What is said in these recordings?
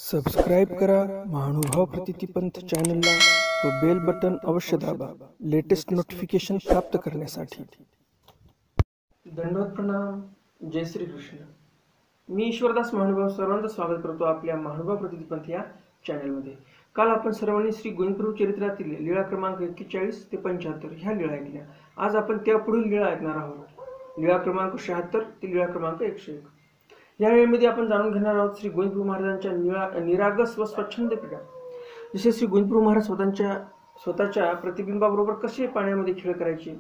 Subscribe करा महानुभाव प्रतितीपंथ चॅनलला व बेल बटन अवश्य दाबा लेटेस्ट नोटिफिकेशन प्राप्त करण्यासाठी। दंडवत प्रणाम। जय श्री कृष्ण। मी ईश्वरदास महानुभाव सर्वांचं स्वागत करतो आपल्या महानुभाव प्रतितीपंथ या चॅनलमध्ये। काल आपण सर्वांनी श्री गोविंदप्रभू चरित्रातील लीळा क्रमांक 41 ते 75 ह्या लीळा ऐकल्या। आज आपण त्या पुढील लीळा ऐकणार आहोत, लीळा क्रमांक 76 ते लीळा क्रमांक 101। या वेळेमध्ये आपण जाणून घेणार आहोत श्री गोविंदप्रभू महाराजांच्या निरागस व स्वच्छंद क्रीडा। जसे श्री गोविंदप्रभू महाराज स्वतःच्या प्रतिबिंबाबरोबर कसे पाण्यामध्ये खेळ करायचे,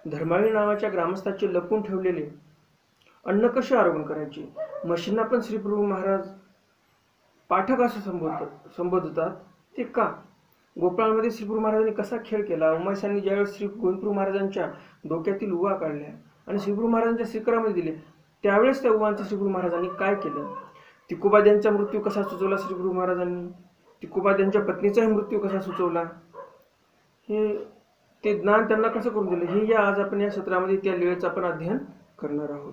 धर्माळी नावाच्या ग्रामस्थाचे लपून ठेवलेले अन्न कसे आरोग्य करायचे, म्हशींना पण श्री प्रभू महाराज पाठक असं संबोधतात ते का, गोपाळांमध्ये श्री प्रभू महाराजांनी कसा खेळ केला, उमाईसांनी ज्यावेळेस श्री गोविंदप्रभू महाराजांच्या डोक्यातील उवा काढल्या आणि श्री प्रभू महाराजांच्या श्रीकरामध्ये दिले त्यावेळेस त्या उवांचं श्री प्रभू महाराजांनी काय केलं, तिकोबाद्यांचा मृत्यू कसा सुचवला श्री प्रभू महाराजांनी, तिकोबाद्यांच्या पत्नीचाही मृत्यू कसा सुचवला, हे ते ज्ञान त्यांना कसं करून दिलं, हे आज आपण या सत्रामध्ये त्या लीळेचं आपण अध्ययन करणार आहोत।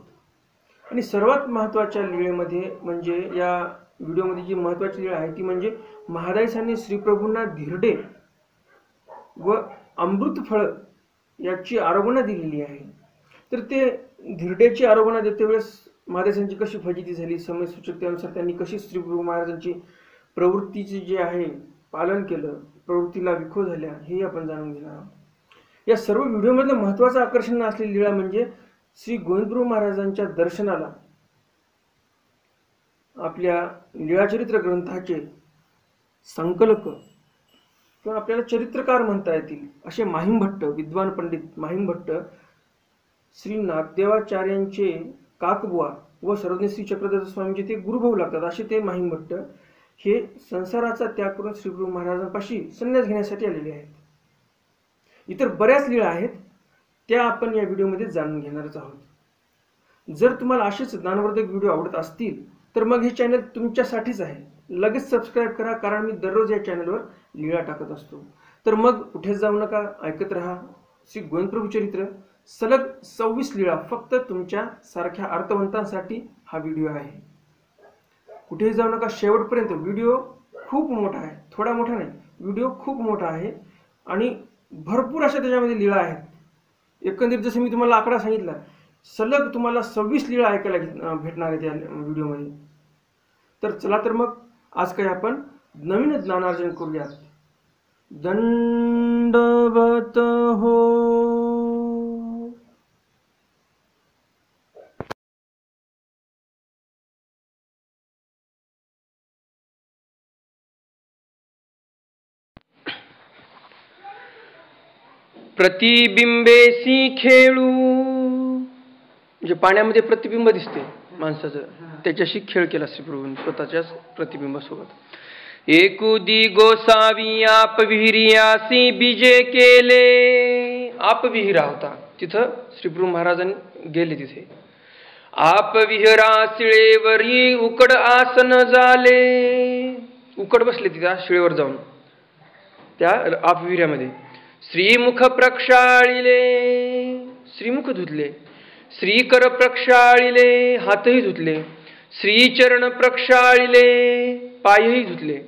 आणि सर्वात महत्त्वाच्या लीळेमध्ये म्हणजे या व्हिडिओमध्ये जी महत्त्वाची लीळ आहे ती म्हणजे महादाईसांनी श्रीप्रभूंना धिरडे व अमृत फळ याची आरोग्य दिलेली आहे। तर ते धिरड्याची आरोग्य देते वेळेस महादाईसांची कशी फजिती झाली, समय सूचकतेनुसार त्यांनी कशी श्रीप्रभू महाराजांची प्रवृत्तीचे जे आहे पालन केलं, प्रवृत्तीला विखो झाल्या, हे आपण जाणून घेणार आहोत। या सर्व व्हिडिओमधलं महत्त्वाचं आकर्षण असलेली लीळा म्हणजे श्री गोविंदप्रभू महाराजांच्या दर्शनाला आपल्या लीळाचरित्र ग्रंथाचे संकलक किंवा आपल्याला चरित्रकार म्हणता येतील असे माहिमभट्ट, विद्वान पंडित माहिमभट्ट, श्री नागदेवाचार्यांचे काकबुवा व सर्वज्ञ श्री चक्रधर स्वामींचे ते गुरुभाऊ लागतात असे ते माहिमभट्ट हे संसाराचा त्याग करून श्रीप्रभू महाराजांपाशी संन्यास घेण्यासाठी आलेले आहेत। इतर बऱ्याच लीळा आहेत त्या आपण या व्हिडिओमध्ये जाणून घेणारच आहोत। जर तुम्हाला असेच ज्ञानवर्धक व्हिडिओ आवडत असतील तर मग हे चॅनल तुमच्यासाठीच आहे। लगेच सबस्क्राईब करा, कारण मी दररोज या चॅनलवर लीळा टाकत असतो। तर मग कुठेच जाऊ नका, ऐकत रहा श्री गोविंदप्रभू चरित्र सलग 26 लीळा फक्त तुमच्या सारख्या अर्थवंतांसाठी हा व्हिडिओ आहे। कुठेही जाऊ नका, शेवटपर्यंत व्हिडिओ खूप मोठा आहे, थोडा मोठा नाही, व्हिडिओ खूप मोठा आहे आणि भरपूर अशा त्याच्यामध्ये लीळा आहेत। एकंदरीत जसं मी तुम्हाला आकडा सांगितला, सलग तुम्हाला 26 लीळा ऐकायला भेटणार आहेत या व्हिडिओमध्ये। तर चला तर मग आज काही आपण नवीन ज्ञानार्जन करूयात। दंडवत हो। प्रतिबिंबेसी खेळू, म्हणजे पाण्यामध्ये प्रतिबिंब दिसते माणसाचं, त्याच्याशी खेळ केला श्रीप्रभूंनी स्वतःच्याच प्रतिबिंबासोबत। एकुदी गोसावी आप विहिरियासी बीजे केले, आप विहिरा होता तिथं श्रीप्रभू महाराजांनी गेले तिथे। आप विहरा शिळेवरी उकड आसन झाले, उकड बसले तिथं शिळेवर जाऊन त्या आप विहिऱ्यामध्ये। श्रीमुख प्रक्षाळिले, श्रीमुख धुतले, श्रीकर प्रक्षाळिले, हातही धुतले, श्रीचरण प्रक्षाळिले, पायही धुतले,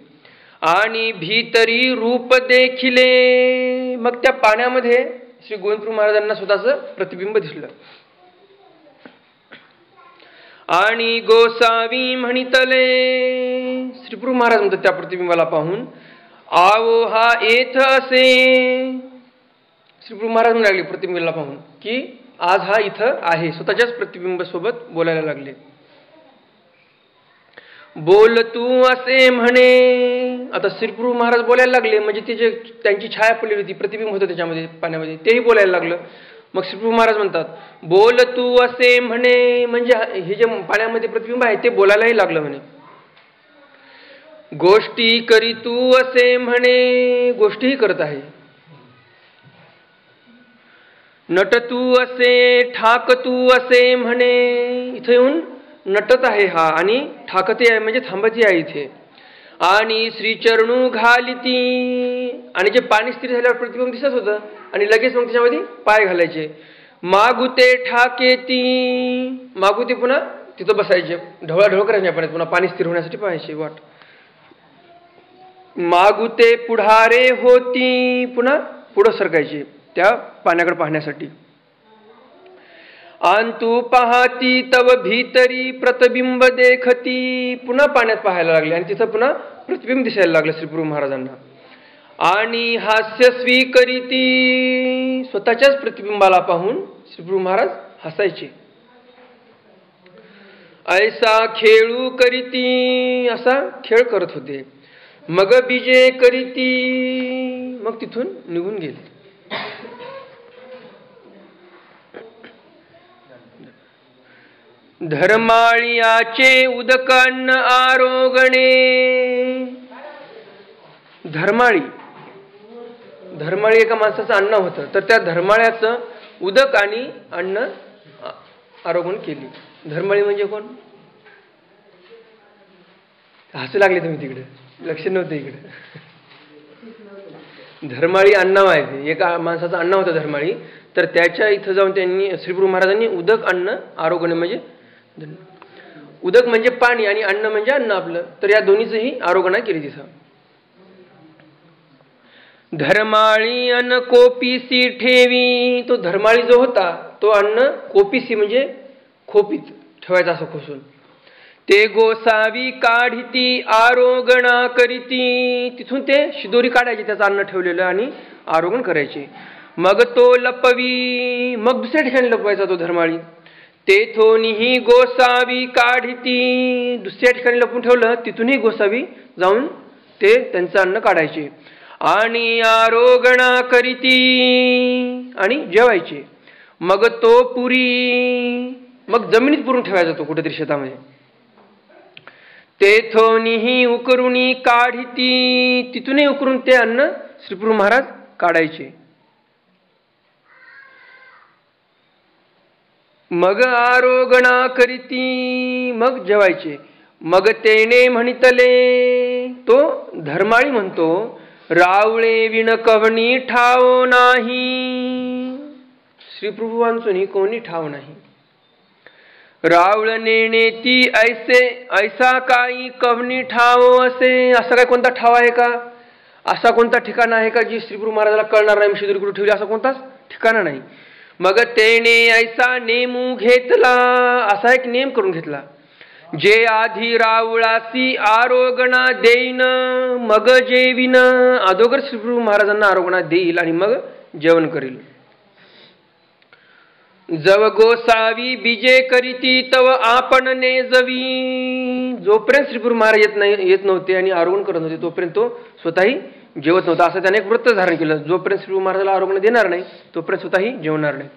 आणि भीतरी रूप देखिले। मग त्या पाण्यामध्ये श्री गोविंदप्रभू महाराजांना स्वतःचं प्रतिबिंब दिसलं। आणि गोसावी म्हणितले, श्रीप्रभू महाराज म्हणतात त्या प्रतिबिंबाला पाहून, आवो हा येथ असे। श्रीप्रभू महाराज म्हणू लागले प्रतिबिंबाला पाहून की आज हा इथं आहे, स्वतःच्याच प्रतिबिंबासोबत बोलायला लागले। बोल तू असे म्हणे, आता श्रीप्रभू महाराज बोलायला लागले म्हणजे ते जे त्यांची छाया पडलेली होती, प्रतिबिंब होतं त्याच्यामध्ये पाण्यामध्ये, तेही बोलायला लागलं। मग श्रीप्रभू महाराज म्हणतात बोल तू असे म्हणे, म्हणजे हे जे पाण्यामध्ये प्रतिबिंब आहे ते बोलायलाही लागलं म्हणे। गोष्टी करी तू असे म्हणे, गोष्टीही करत आहे। नट तू असे, ठाक तू असे म्हणे, इथे येऊन नटत आहे हा आणि ठाकते आहे म्हणजे थांबती आहे इथे। आणि श्रीचरणू घालिती, आणि जे पाणी स्थिर झाल्यावर प्रतिबिंब दिसत होतं आणि लगेच मग त्याच्यामध्ये पाय घालायचे। मागुते ठाकेती, मागुते पुन्हा तिथं बसायचे, ढवळाढवळ करायचे पाण्यात, पुन्हा पाणी स्थिर होण्यासाठी पाहायचे वाट। मागुते पुढारे होती, पुन्हा पुढं सरकायचे त्या पाण्याकडे पाहण्यासाठी. आंतू पाहती तव भीतरी प्रतिबिंब देखती, पुन्हा पाण्यात पाहायला लागले आणि तिथं पुन्हा प्रतिबिंब दिसायला लागलं श्रीप्रभू महाराजांना. आणि हास्य स्वीकरिती, स्वतःच्याच प्रतिबिंबाला पाहून श्रीप्रभू महाराज हसायचे. ऐसा खेळू करीती, असा खेळ करत होते. मग बीजे करीती, मग तिथून निघून गेले. धर्माळियाचे उदकन्न आरोगणे. धर्माळी, धर्माळी एका माणसाचं अन्न होतं, तर त्या धर्माळ्याचं उदक आणि अन्न आरोगण केली. धर्माळी म्हणजे कोण? हसू लागले तुम्ही, तिकडे लक्ष नव्हतं इकडे. धर्माळी अन्न माहिती, एका माणसाचं अन्न होतं धर्माळी, तर त्याच्या इथं जाऊन त्यांनी श्रीप्रभू महाराजांनी उदक अन्न आरोगणे म्हणजे, उदक म्हणजे पाणी आणि अन्न म्हणजे अन्न आपलं, तर या दोन्हीचंही आरोगणा केली तिथं. धर्माळी अन्न कोपीसी ठेवी, तो धर्माळी जो होता तो अन्न कोपीसी म्हणजे खोपीत ठेवायचा असं खोसून. ते गोसावी काढिती आरोगणा करीती, तिथून ते शिदोरी काढायचे त्याचं अन्न ठेवलेलं आणि आरोगण करायचे. मग तो लपवी, मग दुसऱ्या ठिकाणी लपवायचा तो धर्माळी. तेथोनीही गोसावी काढिती, दुसऱ्या ठिकाणी लपून ठेवलं, तिथूनही गोसावी जाऊन ते त्यांचं अन्न काढायचे. आणि आरोगणा करीती, आणि जेवायचे. मग तो पुरी, मग जमिनीत पुरून ठेवायचा तो कुठेतरी शेतामध्ये. तेथोनीही उकरुणी काढिती, तिथूनही उकरून ते अन्न श्रीप्रभू महाराज काढायचे. मग आरोगणा करीती, मग जेवायचे. मग तेने म्हणितले, तो धर्माळी म्हणतो, रावळे विण कवणी ठाव नाही. श्रीप्रभू वांचुनी कोणी ठाव नाही. रावळ नेणे ती ऐसे, ऐसा काही कवणी ठाव असे, असा काय कोणता ठाव आहे का? असा कोणता ठिकाण आहे का जी श्रीप्रभू महाराजाला कळणार नाही शिदोरी कुठे ठेवली, असा कोणताच ठिकाण नाही. मग तेने ऐसा नेमू घेतला, असा एक नेम करून घेतला. जे आधी रावळासी आरोगणा देईन, मग जेवीन, अगोदर श्रीप्रभू महाराजांना आरोगणा देईल आणि मग जेवण करील. जव गोसावी बीजे करीती तव आपण नेजवी, जोपर्यंत श्रीप्रभू महाराज येत नव्हते आणि आरोगण करत नव्हते तोपर्यंत तो स्वतःही जेवत नव्हता. असं त्याने एक व्रत धारण केलं, जोपर्यंत श्रीप्रभू महाराजाला आरोगण देणार नाही तोपर्यंत स्वतःही जेवणार नाही.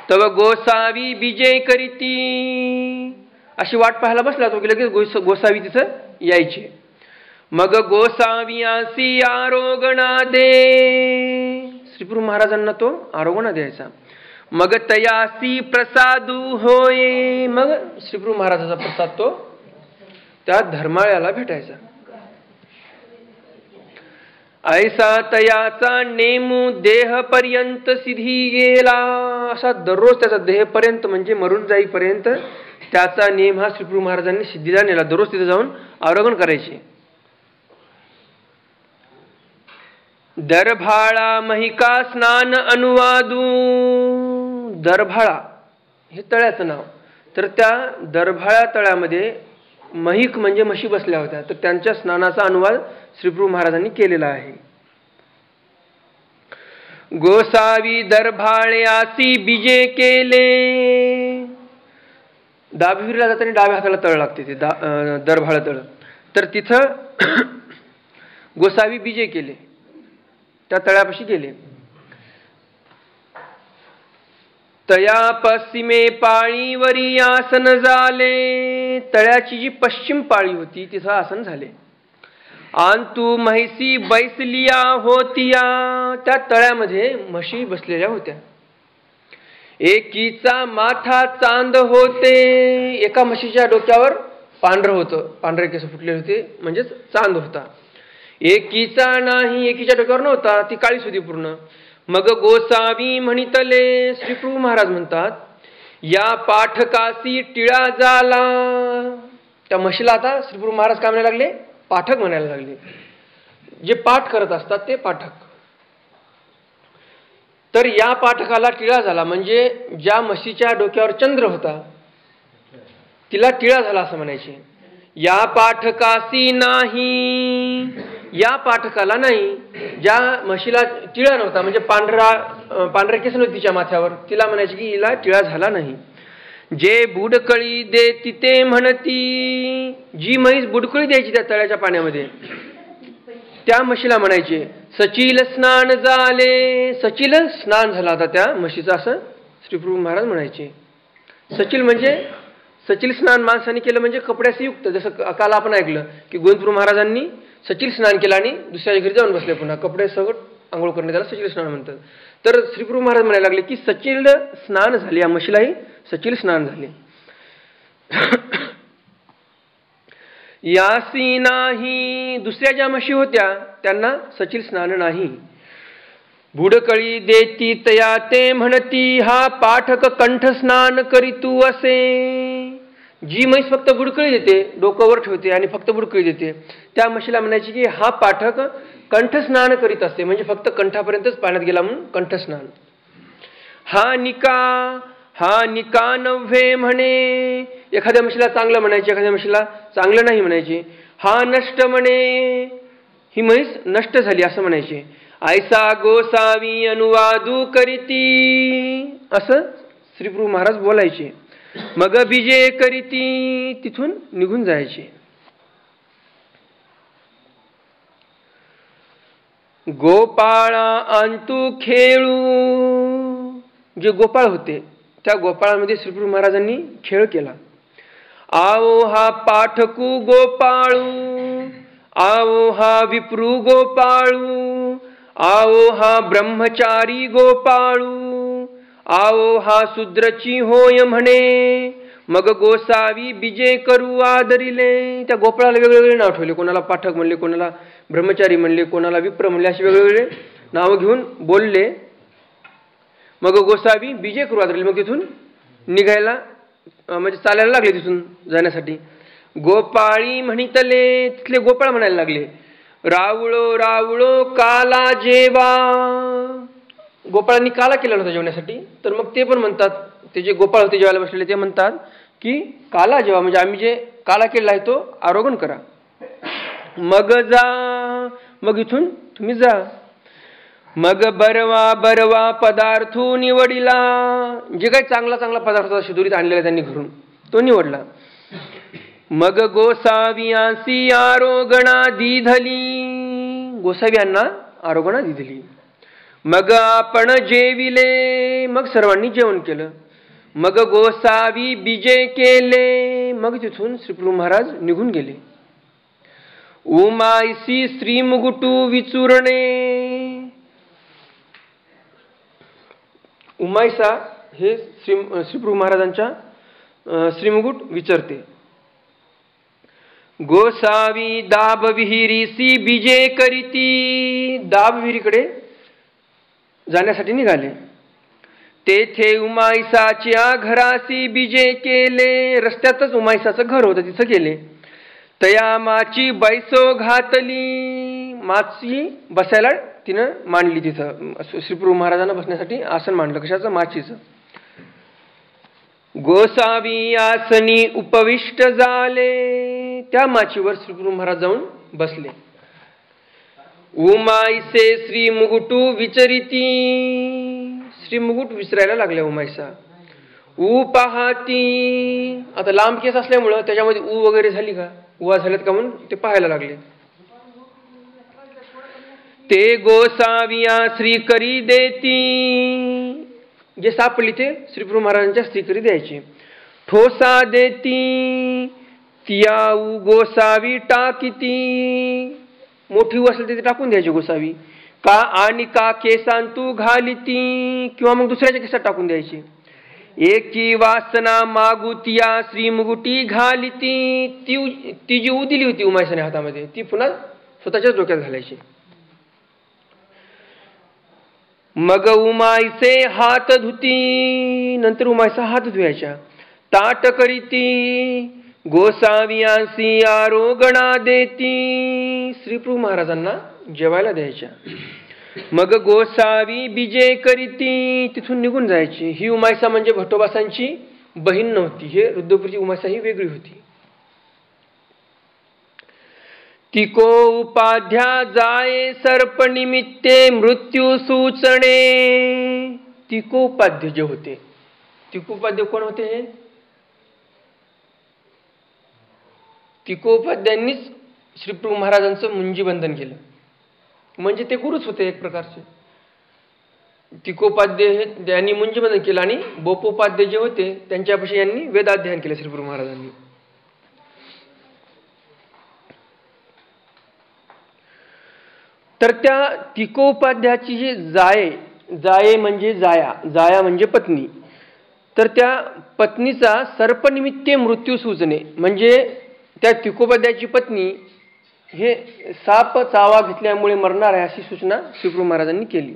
तव गोसावी बीजे करीती, अशी वाट पाहायला बसला तो की लगेच गोसावी तिथं यायचे. मग गोसावियासी आरोगणा दे, श्रीप्रभू महाराजांना तो आरोगणा द्यायचा. मग तयासी प्रसादू होय, मग श्रीप्रभू महाराजाचा प्रसाद तो त्या धर्माळ्याला भेटायचा. ऐसा तयाचा नेमू देहपर्यंत सिधी गेला, असा दररोज त्याचा देहपर्यंत म्हणजे मरून जाईपर्यंत त्याचा नेम हा श्रीप्रभू महाराजांनी सिद्धीला नेला. दररोज तिथे जाऊन आरोगण करायचे. दरभाळा महिका स्नान अनुवादू, दरभाळा हे तळ्याचं नाव, तर त्या दरभाळा तळ्यामध्ये महिक म्हणजे म्हशी बसल्या होत्या, तर त्यांच्या स्नानाचा अनुवाद श्रीप्रभू महाराजांनी केलेला आहे. गोसावी दरभाळ्यासी बीजे केले, दाभिवीरला जाताना डाव्या हाताला तळ लागते ते दरभाळ तळ, तर तिथं गोसावी बीजे केले, त्या तळ्यापाशी गेले. तया पश्चिमे पाळीवरी आसन झाले, तळ्याची जी पश्चिम पाळी होती तिथं आसन झाले. आंतू म्हैसी बैसलिया होतिया, त्या तळ्यामध्ये म्हशी बसलेल्या होत्या. एकीचा माथा चांद होते, एका म्हशीच्या डोक्यावर पांढरं होतं, पांढरे केस फुटलेले होते म्हणजेच चांद होता. एकीचा नाही, एकीच्या डोक्यावर नव्हता, ती काळीच होती पूर्ण. मग गोसावी म्हणितले, श्रीप्रभू महाराज म्हणतात, या पाठकासी टिळा झाला. त्या म्हशीला आता श्रीप्रभू महाराज काय म्हणायला लागले? पाठक म्हणायला लागले. जे पाठ करत असतात ते पाठक. तर या पाठकाला टिळा झाला म्हणजे ज्या म्हशीच्या डोक्यावर चंद्र होता तिला टिळा झाला असं म्हणायचे. या पाठकासी नाही, या पाठकाला नाही. ज्या म्हशीला टिळा नव्हता म्हणजे पांढरा केस नव्हती तिच्या माथ्यावर, तिला म्हणायचे की हिला टिळा झाला नाही. जे बुडकळी देती ते म्हणती, जी म्हैस बुडकळी द्यायची त्या तळ्याच्या पाण्यामध्ये त्या म्हशीला म्हणायचे सचिल स्नान झाले. सचिल स्नान झाला होता त्या म्हशीचा असं श्रीप्रभू महाराज म्हणायचे. सचिल म्हणजे सचिल स्नान माणसाने केलं म्हणजे कपड्याशी युक्त. जसं काल आपण ऐकलं की गोविंदप्रभू महाराजांनी सचिल स्नान केलं आणि दुसऱ्या घरी जाऊन बसले, पुन्हा कपडे सगळं आंघोळ करणे, त्याला सचिल स्नान म्हणतात. तर श्रीप्रभू महाराज म्हणायला लागले की सचिल स्नान झाले, या म्हशीलाही सचिल स्नान झाले. यासी नाही, दुसऱ्या ज्या म्हशी होत्या त्यांना सचिल स्नान नाही. बुडकळी देती तया ते म्हणती, हा पाठक कंठ स्नान करीतू असे. जी म्हैस फक्त बुडकळी देते, डोकं वर ठेवते आणि फक्त बुडकळी देते, त्या म्हशीला म्हणायची की हा पाठक कंठ स्नान करीत असते, म्हणजे फक्त कंठापर्यंतच पाण्यात गेला म्हणून कंठ स्नान. हा निका नव्हे म्हणे, एखाद्या म्हशीला चांगलं म्हणायचे, एखाद्या म्हशीला चांगलं नाही म्हणायचे. हा नष्ट म्हणे, ही म्हैस नष्ट झाली असं म्हणायचे. ऐसा गोसावी अनुवादू करीती, असं श्रीप्रभू महाराज बोलायचे. मग बीजे करीती, तिथून निघून जायचे. गोपाळा अंतू खेळू, जे गोपाळ होते त्या गोपाळामध्ये श्रीप्रभू महाराजांनी खेळ केला. आओ हा पाठकू गोपाळू, आओ हा विप्रू गोपाळू, आओ हा ब्रह्मचारी गोपाळू, आओ हा शूद्रची होय म्हणे. मग गोसावी बीजे करू आदरिले. त्या गोपाळाला वेगवेगळे नाव ठेवले, कोणाला पाठक म्हणले, कोणाला ब्रह्मचारी म्हणले, कोणाला विप्र म्हणले, असे वेगवेगळे नाव घेऊन बोलले. मग गोसावी बीजे करू आदरिले, मग तिथून निघायला म्हणजे चालायला लागले तिथून जाण्यासाठी. गोपाळी म्हणितले, तिथले गोपाळ म्हणायला लागले रावळो रावळो काला जेवा. गोपाळांनी काला केला नव्हता जेवण्यासाठी, तर मग ते पण म्हणतात, ते जे गोपाळ होते जेवायला बसलेले ते म्हणतात की काला जेवा, म्हणजे आम्ही जे काला केला आहे तो आरोगण करा. मग जा, मग इथून तुम्ही जा. मग बरवा पदार्थू निवडिला, जे काही चांगला पदार्थ होता शिदोरीत आणलेला त्यांनी घरून तो निवडला. मग गोसावियांसी आरोगणा दिधली, गोसावियांना आरोगणा दिधली. मग आपण जेविले, मग सर्वांनी जेवण केलं. मग गोसावी बीजे केले, मग तिथून श्रीप्रभू महाराज निघून गेले. उमाईसी श्रीमुगुटू विचुरणे, उमाईसा हे श्रीप्रभू महाराजांच्या श्रीमुगुट विचारते. गोसावी दाब विहिरीसी बीजे करीती, दाब विहिरीकडे जाण्यासाठी निघाले. तेथे उमाईसाच्या घरासी बीजे केले, रस्त्यातच उमाईसाचं घर होतं तिथं गेले. तया माची बैसो घातली, माची बसायला तिनं मांडली. तिथं श्रीप्रभू महाराजांना बसण्यासाठी आसन मांडलं. कशाचं? माचीचं. गोसावी आसनी उपविष्ट झाले, त्या माचीवर श्रीप्रभू महाराज जाऊन बसले. उमाईसे श्री मुगुटू विचरिती, श्री मुगुट विचारायला लागल्या उमाईसा. ऊ पाहती, आता लांब केस असल्यामुळं त्याच्यामध्ये ऊ वगैरे झाली का, उवा झाल्यात का म्हणून ते पाहायला लागले. ते गोसाविया श्री करी देती, जे सापडली ते श्रीप्रभू महाराजांच्या स्त्री करी द्यायची. ठोसा देती, तियाऊ गोसावी टाकीती, मोठी असेल तिथे टाकून द्यायची गोसावी. का आणि का केसांतू घालिती, किंवा मग दुसऱ्याच्या केसात टाकून द्यायची. एकी वासना मागुतिया श्री मुगुटी घालिती, ती जी दिली होती उमाईसाने हातामध्ये ती पुन्हा स्वतःच्याच डोक्यात घालायची. मग उमाईसे हात धुती, नंतर उमाईसा हात धुवायच्या. ताट करीती, गोसावियांसी आरोगणा देती, श्रीप्रभू महाराजांना जेवायला द्यायच्या. मग गोसावी बीजे करीती तिथून निघून जायची. ही उमायसा म्हणजे भट्टोबासांची बहीण नव्हती. हे रुद्रपूरची उमायसा ही वेगळी होती. तिको उपाध्या जाये सर्प निमित्ते मृत्यू सूचणे. तिकोपाध्य जे होते, तिकोपाध्य कोण होते? हे तिकोपाध्यांनीच श्रीप्रभू महाराजांचं मुंजीबंधन केलं. म्हणजे ते गुरुच होते एक प्रकारचे. तिकोपाध्य यांनी मुंजीबंधन केलं आणि बोपोपाध्य जे होते त्यांच्यापाशी यांनी वेदाध्ययन केलं श्रीप्रभू महाराजांनी. तर त्या तिकोपाध्याची जी जाये म्हणजे जाया म्हणजे पत्नी. तर त्या पत्नीचा सर्पनिमित्ते मृत्यू सूचने म्हणजे त्या तिकोपाध्याची पत्नी हे साप चावा घेतल्यामुळे मरणार आहे अशी सूचना श्रीप्रभू महाराजांनी केली.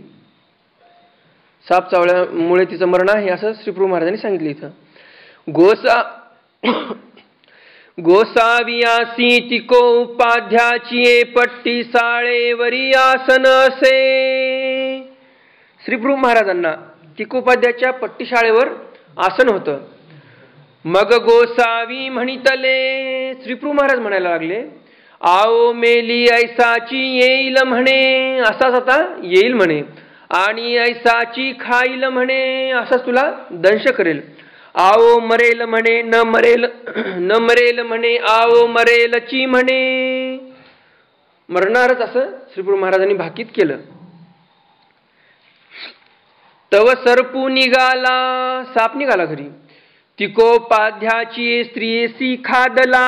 साप चावल्यामुळे तिचं मरण आहे असं श्रीप्रभू महाराजांनी सांगितलं. इथं गोसावियासी तिको उपाध्याची पट्टी साळेवरी आसन असे. श्रीप्रभू महाराजांना तिकोपाध्याच्या पट्टीशाळेवर आसन होतं. मग गोसावी म्हणितले, श्रीप्रभू महाराज म्हणायला लागले, आओ मेली ऐसाची येईल म्हणे, असाच आता येईल म्हणे, आणि ऐसाची खाईल म्हणे, असाच तुला दंश करेल. आओ मरेल म्हणे, न मरेल म्हणे, आओ मरेलची म्हणे, मरणारच असं श्रीप्रभू महाराजांनी भाकीत केलं. तव सरपू निघाला, साप निघाला घरी. तिकोपाध्याची स्त्रीसी खादला,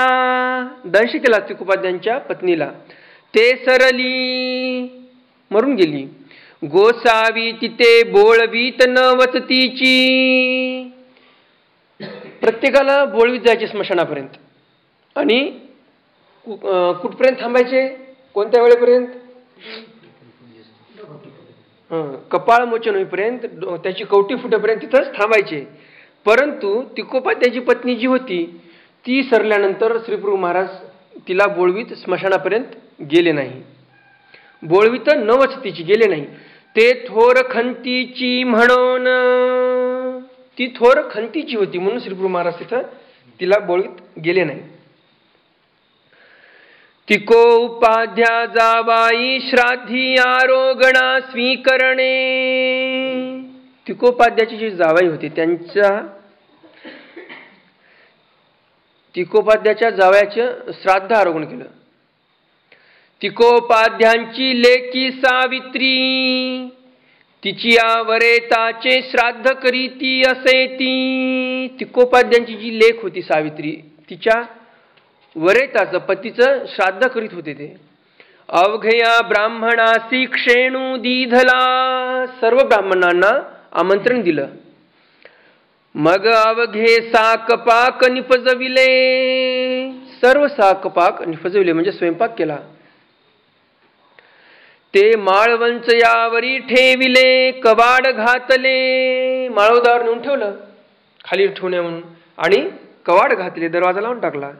दंश केला तिकोपाध्यांच्या पत्नीला. ते सरली, मरून गेली. गोसावी तिथे बोळवीत न वचतीची, प्रत्येकाला बोळवीत जायचे स्मशानापर्यंत. आणि कुठपर्यंत थांबायचे? कोणत्या वेळेपर्यंत? कपाळ मोचन होईपर्यंत, त्याची कवटी फुटेपर्यंत तिथंच थांबायचे. परंतु तिकोपाध्याची पत्नी जी होती ती सरल्यानंतर श्रीप्रभू महाराज तिला बोळवीत स्मशानापर्यंत गेले नाही. बोळवीत न वचतीची गेले नाही. ते थोर खंतीची म्हणून, ती थोर खंतीची होती म्हणून श्रीप्रभू महाराज तिथं तिला बोळवीत गेले नाही. तिको उपाध्या जावाई श्राद्धी आरोगणा स्वीकरणे. तिकोपाध्याची जी जावाई होती तिकोपाध्याच्या जावयाचं श्राद्ध आरोगण केलं. तिकोपाध्यांची लेकी सावित्री, तिची वरेताचे श्राद्ध करीती असे ती. तिकोपाध्यांची जी लेक होती सावित्री, तिच्या वरेताचं पतीचं श्राद्ध करीत होते ते. अवघया ब्राह्मणासी क्षेणू दीधला, सर्व ब्राह्मणांना आमंत्रण दिलं. मग अवघे साकपाक निपजविले, सर्व साकपाक निपजविले म्हणजे स्वयंपाक केला. ते माळवंच यावरी ठेविले, कवाड घातले, माळवदावर नेऊन ठेवलं खाली ठेवणे म्हणून, आणि कवाड घातले, दरवाजा लावून टाकला.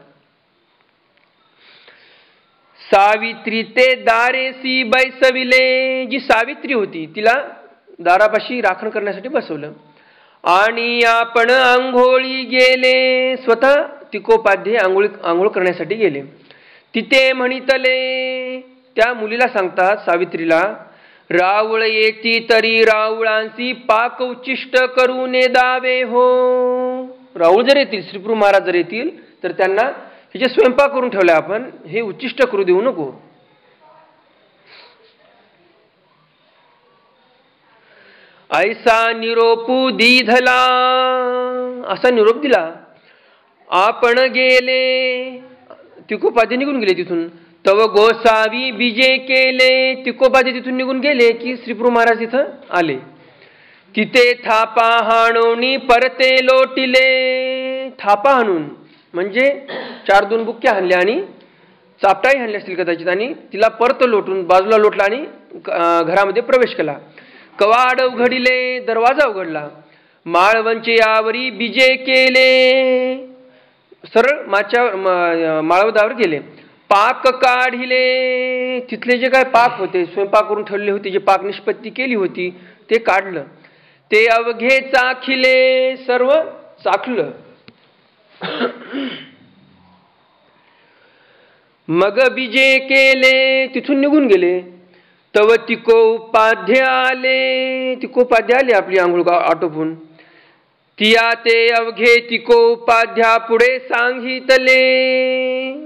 सावित्री ते दारेसी बैसविले, जी सावित्री होती तिला दारापाशी राखण करण्यासाठी बसवलं. आणि आपण आंघोळी गेले, स्वतः तिकोपाध्ये आंघोळ करण्यासाठी गेले. तिथे म्हणितले, त्या मुलीला सांगतात सावित्रीला, रावळ येती तरी रावळांची पाक उच्चिष्ट करून दावे हो. रावळ जर येतील, श्रीप्रभू महाराज जर येतील तर त्यांना हे जे स्वयंपाक करून ठेवलाय आपण, हे उच्चिष्ट करू देऊ नको. ऐसा निरोपू दीधला, असा निरोप दिला. आपण गेले, तिकोपाध्ये निघून गेले तिथून. तव गोसावी बीजे केले, तिकोपाध्ये तिथून निघून गेले की श्रीप्रभू महाराज तिथं आले. तिथे थापा हाणोनी परते लोटिले. थापा हाणून म्हणजे 4-2 बुक्क्या हाणल्या आणि चापटाही हाणल्या असतील कदाचित, आणि तिला परत लोटून बाजूला लोटला आणि घरामध्ये प्रवेश केला. कवाड उघडिले, दरवाजा उघडला. माळवंचे यावरी बीजे केले, सरळ माळवदावर गेले. पाक काढिले, तिथले जे काय पाक होते, स्वयंपाक करून ठेवले होते, जे पाक निष्पत्ती केली होती ते काढलं. ते अवघे चाखिले, सर्व चाखलं. मग बीजे केले, तिथून निघून गेले. तव तिकोपाध्य आले, तिकोपाध्य आले आपली आंघोळ आटोपून. तिया ते अवघे तिकोपाध्या पुढे सांगितले.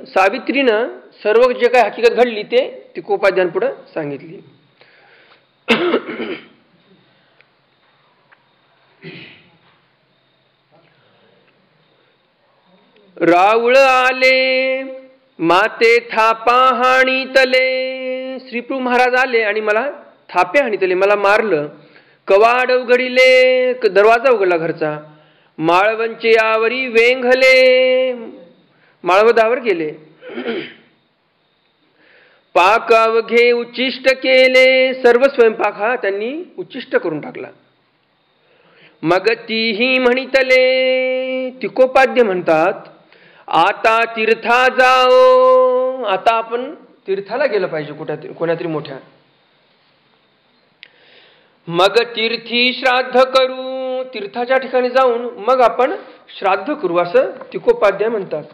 सावित्रीनं सर्व जे काही हकीकत घडली ते तिकोपाध्यांपुढे सांगितली. रावळ आले, माते थापा हाणीतले. श्रीप्रभू महाराज आले आणि मला थापे हाणीतले, मला मारलं. कवाड उघडिले, दरवाजा उघडला घरचा. माळवंचे यावरी वेंघले, माळवदावर गेले. पाक अवघे उच्चिष्ट केले, सर्व स्वयंपाक हा त्यांनी उच्चिष्ट करून टाकला. मग तीही म्हणितले, तिकोपाद्य म्हणतात, आता तीर्था जाओ, आता आपण तीर्थाला गेलं पाहिजे कोणातरी मोठ्या. मग तीर्थी श्राद्ध करू, तीर्थाच्या ठिकाणी जाऊन मग आपण श्राद्ध करू, असं तिकोपाध्याय म्हणतात.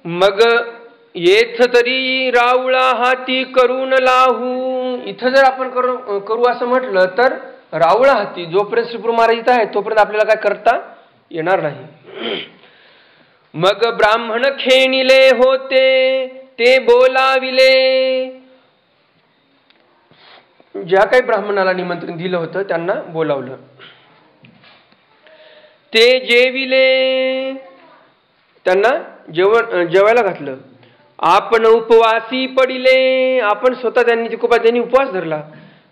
मग येथ तरी रावळा हाती करून लाहू, इथं जर आपण करू असं म्हटलं तर रावळा हाती, जोपर्यंत श्रीप्रभू महाराज इथं आहे तोपर्यंत आपल्याला काय करता येणार नाही. मग ब्राह्मण खेणिले होते, ते बोलाविले. ज्या काही ब्राह्मणाला निमंत्रण दिलं होतं त्यांना बोलावलं. ते जेविले, त्यांना जेवायला घातलं. आपण उपवासी पडिले, आपण स्वतः त्यांनी तिकोपाध्यांनी उपवास धरला.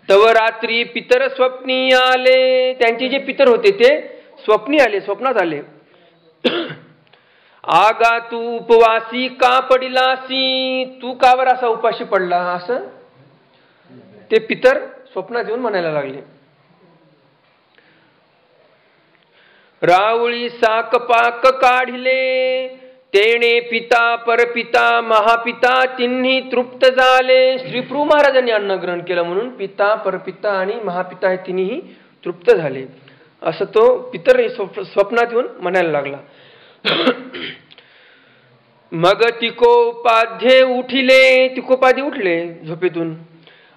तव रात्री पितर स्वप्नी आले, त्यांचे जे पितर होते ते स्वप्नी आले, स्वप्नात आले. आगा तू उपवासी का पडिलासी, तू कावर असा उपाशी पडला, असं ते पितर स्वप्नात येऊन म्हणायला लागले. रावळी साक पाक काढिले, तेणे पिता परपिता महापिता तिन्ही तृप्त झाले. श्रीप्रभू महाराजांनी अन्न ग्रहण केलं म्हणून पिता परपिता आणि महापिता हे तिन्ही तृप्त झाले, असं तो पितर स्वप्नात येऊन म्हणायला लागला. मग तिकोपाध्ये उठिले, तिकोपाध्ये उठले झोपेतून.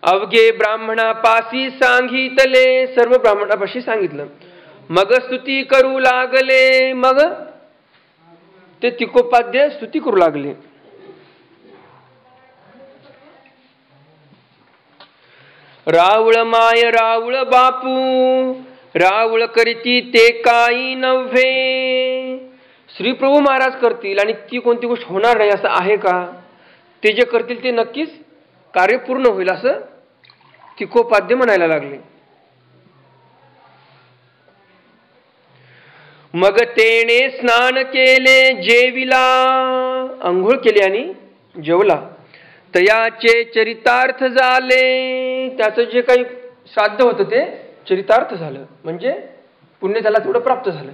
अवघे ब्राह्मणापाशी सांगितले, सर्व ब्राह्मणापाशी सांगितलं. मग स्तुती करू लागले, मग ते तिकोपाध्य स्तुती करू लागले. रावळ माय रावळ बापू, रावळ करीती ते काही नव्हे. श्रीप्रभू महाराज करतील आणि ती कोणती गोष्ट होणार नाही असं आहे का? ते जे करतील ते नक्कीच कार्य पूर्ण होईल, असं तिकोपाध्य म्हणायला लागले. मग तेने स्नान केले, जेविला, अंघोळ केली आणि जेवला. तयाचे चरितार्थ झाले, त्याचं जे काही श्राद्ध होतं ते चरितार्थ झालं, म्हणजे पुण्य त्याला तेवढं प्राप्त झालं.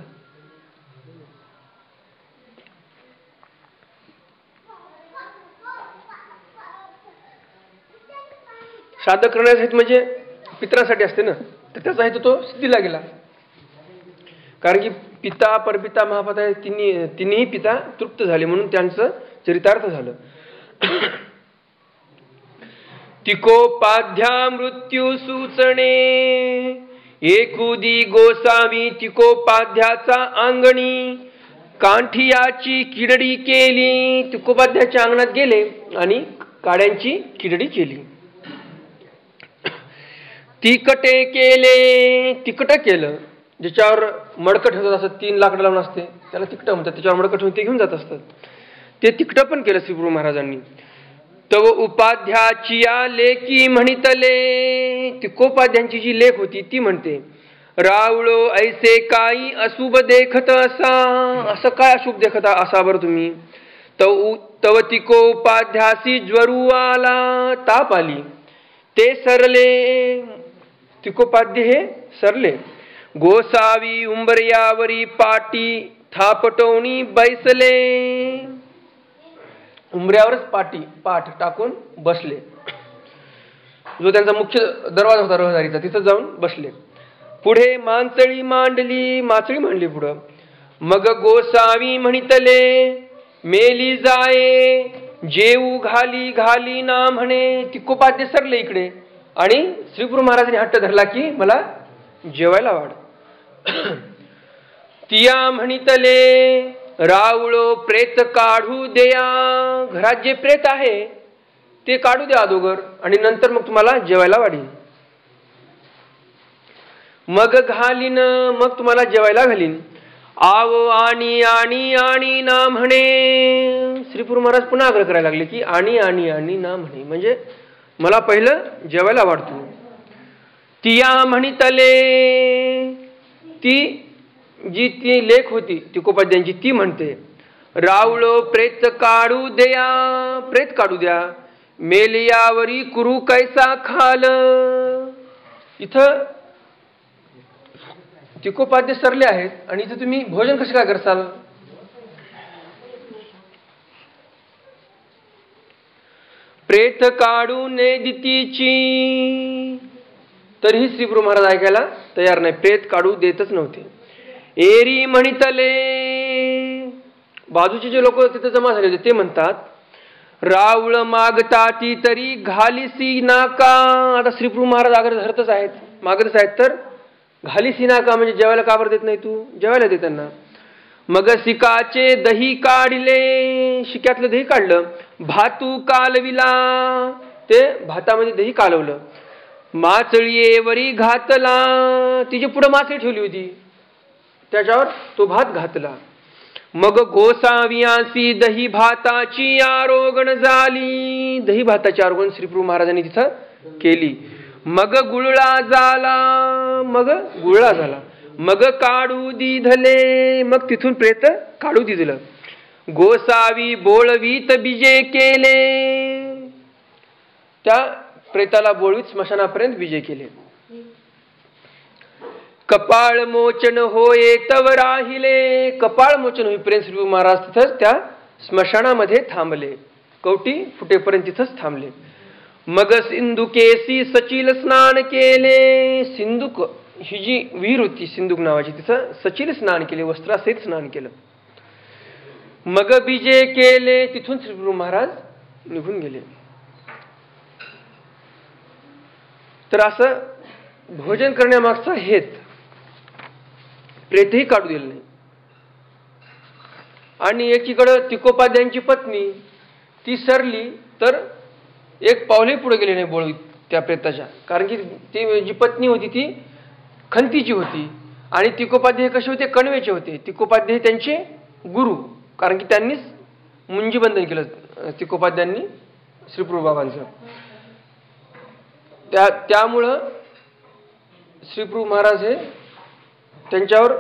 श्राद्ध करण्यासाठी म्हणजे पितरासाठी असते ना, तर त्याचा हेतू तो सिद्धीला गेला. कारण की पिता परपिता महापिता तिन्ही पिता तृप्त झाले म्हणून त्यांचं चरितार्थ झालं. तिकोपाध्या मृत्यू सूचणे, एकुदी गोसावी तिकोपाध्याचा अंगणी, कांठियाची किडडी केली. तिकोपाध्याच्या अंगणात गेले आणि काड्यांची किडडी केली. तिकटे केले, तिकट केलं, ज्याच्यावर मडकं ठेवतात असं 3 लाकडं लावून असते त्याला तिकट म्हणतात, त्याच्यावर मडकं ठेवून ते घेऊन जात असतात. ते तिकट पण केलं श्रीप्रभू महाराजांनी. तव उपाध्याची या लेकी म्हणितले, तिकोपाध्यांची जी लेख होती ती म्हणते, रावळो ऐसे काही अशुभ देखत असा, असं काय अशुभ देखत असा बरं तुम्ही. तव तिकोपाध्यासी ज्वरू आला, ताप आली, ते सरले, तिकोपाध्य हे सरले. गोसावी उंबर्यावरी पाटी थापटवणी बैसले. उंबऱ्यावरच पाठ टाकून बसले. जो त्यांचा मुख्य दरवाजा होता रहदारीचा, तिथं जाऊन बसले. पुढे मांचळी मांडली पुढं. मग गोसावी म्हणितले मेली जाये जेऊ घाली ना म्हणे. तिकोपाध्ये सरले इकडे आणि श्रीगुरु महाराजांनी हट्ट धरला की मला जेवायला वाढ. तिया म्हणितले रावळो प्रेत काढू देया. घरात जे प्रेत आहे ते काढू द्या अगोदर आणि नंतर मग तुम्हाला जेवायला वाढीन. मग तुम्हाला जेवायला घालीन. आवो आणि ना म्हणे. श्रीगुरु महाराज पुन्हा आग्रह करायला लागले की आणि ना म्हणे, म्हणजे मला पहिलं जेवायला वाढतो. तिया म्हणितले, ती लेख होती तिकोपाध्यांची, ती म्हणते रावळो प्रेत काढू द्या मेलियावरी कुरू कैसा खाल. इथं तिकोपाध्य सरले आहेत आणि इथं तुम्ही भोजन कसे काय करसाल. प्रेत काढू ने दितीची. तरीही श्रीगुरु महाराज ऐकायला तयार नाही, प्रेत काढू देतच नव्हते. एरी म्हणितले, बाजूचे जे लोक तिथे जमा झाले होते ते म्हणतात रावळ मागता ती तरी घालीसी नाका. आता श्रीगुरु महाराज आग्रह धरतच आहेत, मागतच आहेत, तर घालीसी नाका म्हणजे जेवायला का बरं देत नाही तू, जेवायला दे त्यांना. मग सिकाचे दही काढले, शिक्यातलं दही काढलं. भातू कालविला, ते भातामध्ये दही कालवलं. माचळीवरी घातला, तिची पुढे माचळी ठेवली होती त्याच्यावर तो भात घातला. मग गोसावियांसी दही भाताची आरोगण झाली. दही भाताची आरोगण श्रीगुरु महाराजांनी तिथं केली. मग गुळळा झाला. मग काढू दिधले, मग तिथून प्रेत काढू दिधलं. गोसावी बोळवीत बिजे केले, त्या प्रेताला बोळवीत स्मशानापर्यंत बिजे केले. कपाळ मोचन होये तव राहिले. कपाळ मोचन होईपर्यंत श्रीगुरु महाराज तिथंच त्या स्मशानामध्ये थांबले, कवटी फुटेपर्यंत तिथंच थांबले. मग सिंधुकेसी सचिल स्नान केले. सिंधुक ही जी विहीर होती सिंधुक नावाची, तिथं सचिल स्नान केले, वस्त्रासहित स्नान केलं. मग बिजे केले, तिथून श्रीगुरु महाराज निघून गेले. तर असं भोजन करण्यामागचा हेत, प्रेतही काढू दिलं नाही. आणि एकीकडं तिकोपाध्यांची पत्नी ती सरली तर एक पावले पुढे गेले नाही बोळवीत त्या प्रेताच्या, कारण की ती जी पत्नी होती ती खंतीची होती आणि तिकोपाध्याय कसे होते, कणवेचे होते. तिकोपाध्याय त्यांचे गुरु, कारण की त्यांनीच मुंजीबंधन केलं तिकोपाध्यांनी श्रीगुरु बाबांचं. त्यामुळं श्रीगुरु महाराज हे त्यांच्यावर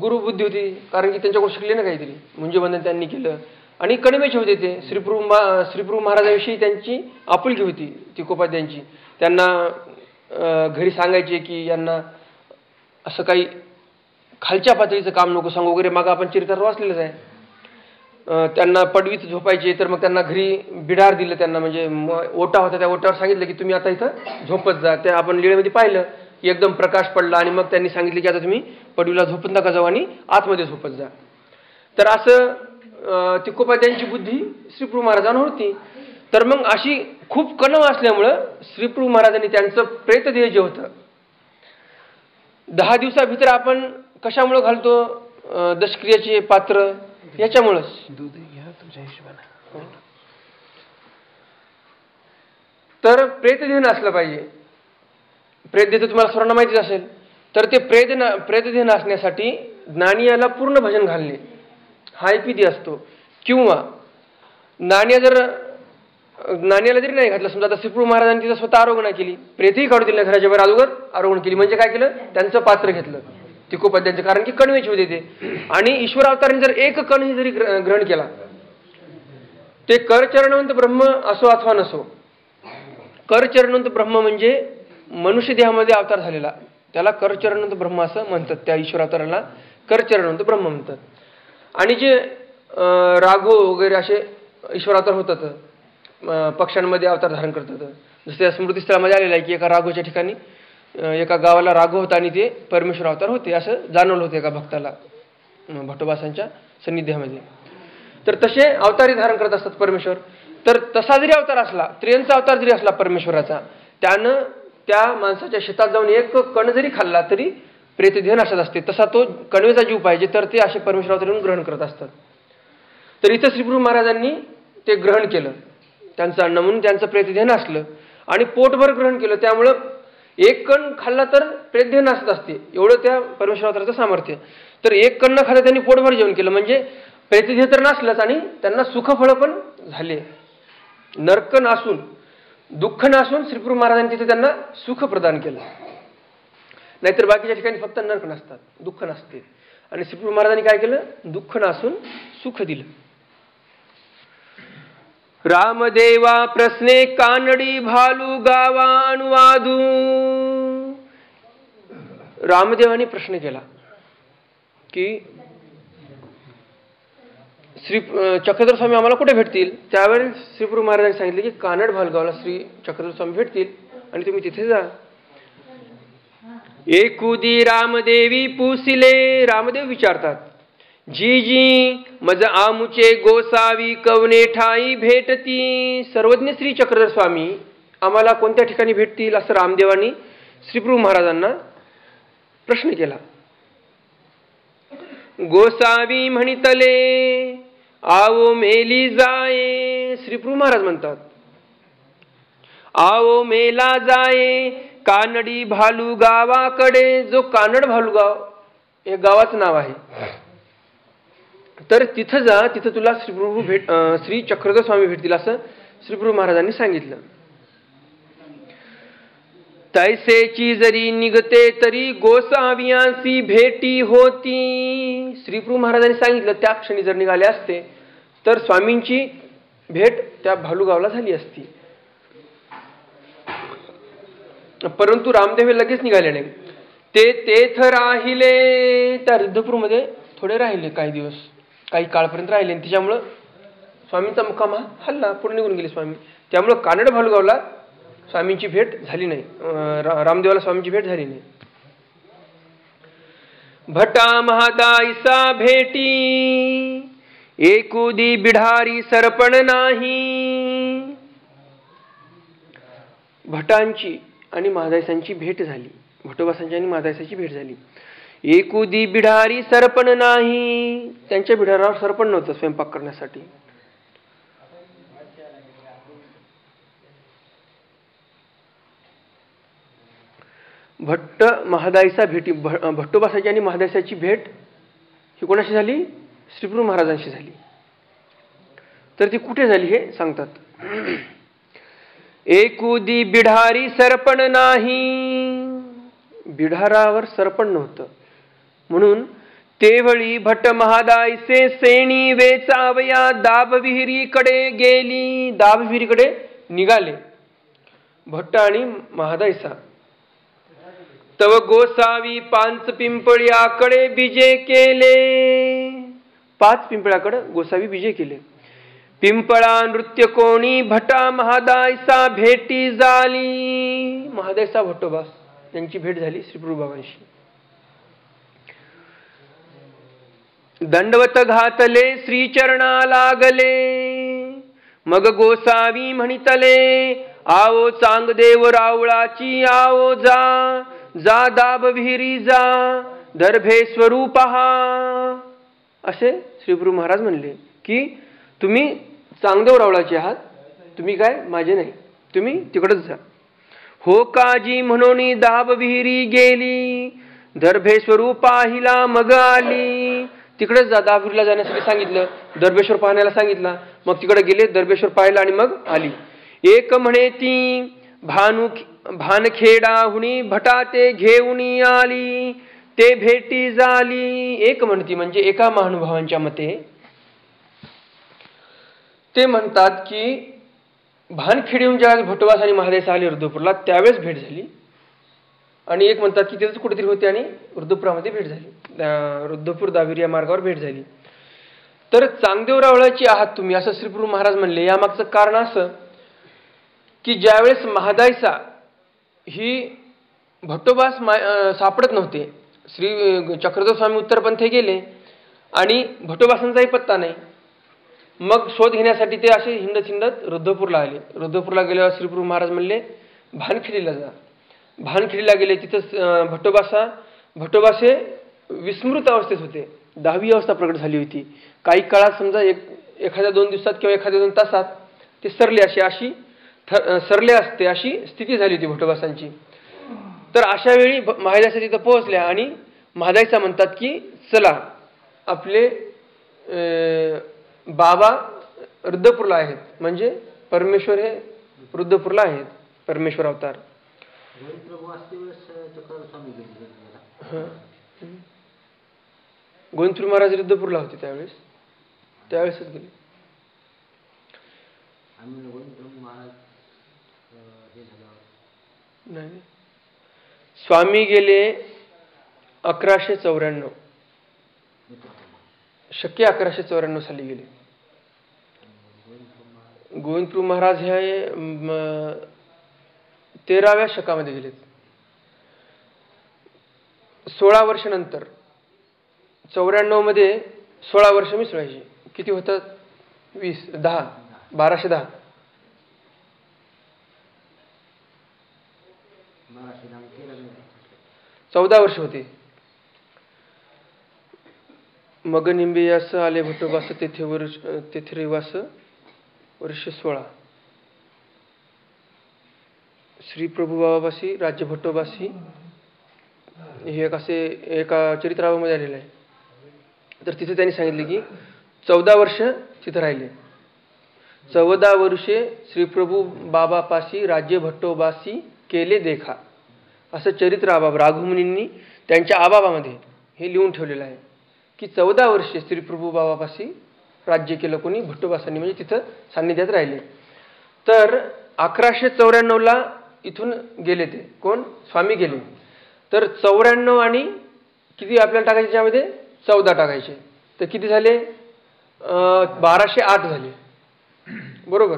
गुरुबुद्धी होती, कारण की त्यांच्याकडून शिकले ना काहीतरी, मुंजीबंधन त्यांनी केलं. आणि कणवेचे होते ते. श्रीगुरु महाराजांविषयी त्यांची आपुलकी होती तिकोपाध्यांची. त्यांना घरी सांगायचे की यांना असं काही खालच्या पातळीचं काम नको सांगू वगैरे, मागं आपण चरित्रात वाचलेलंच आहे. त्यांना पडवीत झोपायचे, तर मग त्यांना घरी बिडार दिलं त्यांना, म्हणजे ओटा होता त्या ओट्यावर सांगितलं की तुम्ही आता इथं झोपत जा. त्या आपण लीळेमध्ये पाहिलं की एकदम प्रकाश पडला आणि मग त्यांनी सांगितलं की आता तुम्ही पडवीला झोपत नका जाऊ आणि आतमध्ये झोपत जा. तर असं तिकोपाध्यांची बुद्धी श्रीगुरु महाराजांवर होती. तर मग अशी खूप कणव असल्यामुळं श्रीगुरु महाराजांनी त्यांचं प्रेतदेह जे होतं 10 दिवसाभितर आपण कशामुळे घालतो दशक्रियाचे पात्र, याच्यामुळंच. तर प्रेतदेह नसलं पाहिजे. प्रेतदेह तुम्हाला सर्वांना माहितीच असेल. तर ते प्रेतदेह नसण्यासाठी ज्ञानियाला पूर्ण भजन घालणे हा एक विधी असतो. किंवा ज्ञानियाला जरी नाही घातलं, समजा आता श्रीगुरु महाराजांनी तिथं स्वतः आरोग्य केली, प्रेतही काढू दिलं नाही, घराच्या बाहेर अगोदर आरोग्य केली, म्हणजे काय केलं, त्यांचं पात्र घेतलं तिकोपाध्यांचं, कारण की कणवेचे होते ते. आणि ईश्वर अवताराने जर एक कणही जरी ग्रहण केला, ते करचरणवंत ब्रह्म असो अथवा नसो, करचरणवंत ब्रह्म म्हणजे मनुष्य देहामध्ये अवतार झालेला, त्याला करचरणवंत ब्रह्म असं म्हणतात. त्या ईश्वरावताराला करचरणवंत ब्रह्म म्हणतात. आणि जे राघव वगैरे असे ईश्वरावतार होतात, पक्ष्यांमध्ये अवतार धारण करतात. जसे स्मृतीस्थळामध्ये आलेलं आहे की एका राघवच्या ठिकाणी एका गावाला राघव होता आणि ते परमेश्वर अवतार होते असं जाणवलं होतं एका भक्ताला भट्टोबासांच्या सान्निध्यामध्ये. तर तसे अवतारी धारण करत असतात परमेश्वर. तर तसा जरी अवतार असला, त्रियांचा अवतार जरी असला परमेश्वराचा, त्यानं त्या माणसाच्या शेतात जाऊन एक कण जरी खाल्ला तरी प्रेतदेह नाशात असते. तसा तो कणवेचा जीव पाहिजे, तर ते असे परमेश्वर अवतार येऊन ग्रहण करत असतात. तर इथं श्रीप्रभू महाराजांनी ते ग्रहण केलं, त्यांचं अन्न म्हणून त्यांचं प्रेतदेह नासलं आणि पोटभर ग्रहण केलं. त्यामुळं एक कण खाल्ला तर प्रेतदेह नाशत असते, एवढं त्या परमेश्वर अवताराचं सामर्थ्य. तर एक कण न खाता त्यांनी पोटभर जेवण केलं म्हणजे प्रेतदेह तर नासलंच आणि त्यांना सुखफळ पण झाले. नरक नासून, दुःख नासून श्रीप्रभू महाराजांनी तिथे त्यांना सुख प्रदान केलं. नाहीतर बाकीच्या ठिकाणी फक्त नरक नसतात, दुःख नसते. आणि श्रीप्रभू महाराजांनी काय केलं? दुःख नासून सुख दिलं. रामदेवा प्रश्ने कानडी भालू गावा अनुवादू. रामदेवाने प्रश्न केला की श्री चक्रधर स्वामी आम्हाला कुठे भेटतील? त्यावेळेस श्रीप्रभू महाराजांनी सांगितले की कानड भालगावला श्री चक्रधर स्वामी भेटतील आणि तुम्ही तिथे जा. एकुदी रामदेवी पुसिले. रामदेव विचारतात, जी जी मज आमुचे गोसावी कवने ठाई भेटती. सर्वज्ञ श्री चक्रधर स्वामी आम्हाला कोणत्या ठिकाणी भेटतील असं रामदेवांनी श्रीप्रभू महाराजांना प्रश्न केला. गोसावी म्हणितले आवो मेली जाये. श्रीप्रभू महाराज म्हणतात आवो मेला जाये कानडी भालू गावाकडे. जो कानड भालूगाव हे गावाचं नाव आहे, तर तिथं जा, तिथं तुला श्री चक्रधर स्वामी भेटतील असं श्रीप्रभू महाराजांनी सांगितलं. तैसेची जरी निघते तरी गोसावियांसी भेटी होती. श्रीप्रभू महाराजांनी सांगितलं त्या क्षणी जर निघाले असते तर स्वामींची भेट त्या भालूगावला झाली असती. परंतु रामदेव हे लगेच निघाले नाही. ते तेथ राहिले, त्या रिद्धपूरमध्ये थोडे राहिले, काही दिवस, काही काळपर्यंत राहिले. त्याच्यामुळं स्वामींचा मुक्काम हा हल्ला, पुढे निघून गेले स्वामी. त्यामुळं कानड भालूगावला स्वामींची भेट झाली नाही, रामदेवाला स्वामींची भेट झाली नाही. भटा महादाईसा भेटी एकुदी बिढारी सरपण नाही. भटांची आणि महादाईसांची भेट झाली, भटोबासांची आणि महादाईसांची भेट झाली. एकुदी बिढारी सरपण नाही. त्यांच्या बिढारावर सरपण नव्हतं स्वयंपाक करण्यासाठी. भट्ट महादाईसा भेटी, भट्टोबासाची आणि महादाईसाची भेट ही कोणाशी झाली? श्रीप्रभू महाराजांशी झाली. तर ती कुठे झाली हे सांगतात. एकुदी बिढारी सरपण नाही. बिढारावर सरपण नव्हतं म्हणून तेवळी भट्ट महादाईसे सेणी वेचावया दाबविहिरीकडे गेली. दाबविहिरीकडे निघाले भट्ट आणि महादाईसा. तव गोसावी पांच पिंपळ्याकडे बिजे केले. 5 पिंपळाकडे गोसावी बिजे केले. पिंपळा नृत्य कोणी भटा महादाईसा भेटी झाली. महादाईसा भट्टोबा त्यांची भेट झाली श्रीप्रभू बाबांशी. दंडवत घातले श्रीचरणा लागले. मग गोसावी म्हणितले आवो चांगदेव रावळाची आवो जा. जा दाब विहिरी जा दर्भे स्वरूप पहा. असे श्रीप्रभू महाराज म्हणले की तुम्ही चांगदेव रावळाचे आहात, तुम्ही काय माझे नाही, तुम्ही तिकडच जा. हो काजी म्हणून दाब विहिरी गेली. दर्भेश्वर पाहिला मग आली. तिकडेच जा, दाबविहिरीला जाण्यासाठी सांगितलं, दर्भेश्वर पाहण्याला सांगितला. मग तिकडे गेले, दर्भेश्वर पाहिला आणि मग आली. एक म्हणे ती भानखेडाहुनी भटाते घेऊन आली. ते भेटी झाली. एक म्हणती म्हणजे एका महानुभावांच्या मते ते म्हणतात की भानखेडून ज्या भट्टोबास आणि महादेश आले रुद्रपूरला त्यावेळेस भेट झाली. आणि एक म्हणतात की तिथंच कुठेतरी होते आणि रुद्रपुरामध्ये भेट झाली, रुद्रपूर दाविरी या मार्गावर भेट झाली. तर चांगदेवरावळाची आहात तुम्ही असं श्रीप्रभू महाराज म्हणले. यामागचं कारण असं की ज्यावेळेस महादायसा ही भट्टोबास सापडत नव्हते, श्री चक्रधर स्वामी उत्तरपंथे गेले आणि भट्टोबासांचाही पत्ता नाही. मग शोध घेण्यासाठी ते असे हिंडत रुद्रपूरला आले. रुद्रपूरला गेल्यावर श्रीप्रभू महाराज म्हणले भानखिरीला जा. भानखिरीला गेले. तिथं भट्टोबासे विस्मृत अवस्थेत होते. 10वी अवस्था प्रकट झाली होती. काही काळात समजा एखाद्या 2 दिवसात किंवा एखाद्या 2 तासात ते सरले असते अशी स्थिती झाली होती भट्टोबासांची. तर अशा वेळी महादायसा तिथं पोहोचल्या आणि महादायसा म्हणतात की चला आपले बाबा रुद्रपूरला आहेत, म्हणजे परमेश्वर हे रुद्रपूरला आहेत, परमेश्वर अवतार. गोविंदप्रभू महाराज रुद्रपूरला होते त्यावेळेसच गेले. नाही, स्वामी गेले 1194, शक्य 1194 साली गेले. गोविंदप्रभू महाराज हे 13व्या शकामध्ये गेलेत. 16 वर्ष नंतर 94 मध्ये 16 वर्ष मिसळायची. किती होतात? 1210 14 वर्ष होते. मग निंबियास आले भट्टोबास तेथे रहिवास वर्ष 16. श्री प्रभू बाबापाशी राज्य भट्टोबाशी हे एका चरित्रामध्ये आलेलं आहे. तर तिथे त्यांनी सांगितले की 14 वर्ष तिथे राहिले. 14 वर्षे श्रीप्रभू बाबापाशी राज्य भट्टोबाशी केले देखा, असं चरित्र आबाब राघुमुनींनी त्यांच्या आबाबामध्ये हे लिहून ठेवलेलं आहे की 14 वर्षे श्रीप्रभू बाबापाशी राज्य केलं कोणी? भट्टोबासांनी, म्हणजे तिथं सान्निध्यात राहिले. तर 1194 इथून गेले ते कोण? स्वामी गेले. तर 94 आणि किती आपल्याला टाकायचे त्यामध्ये? 14 टाकायचे. तर किती झाले? 1208 झाले, बरोबर.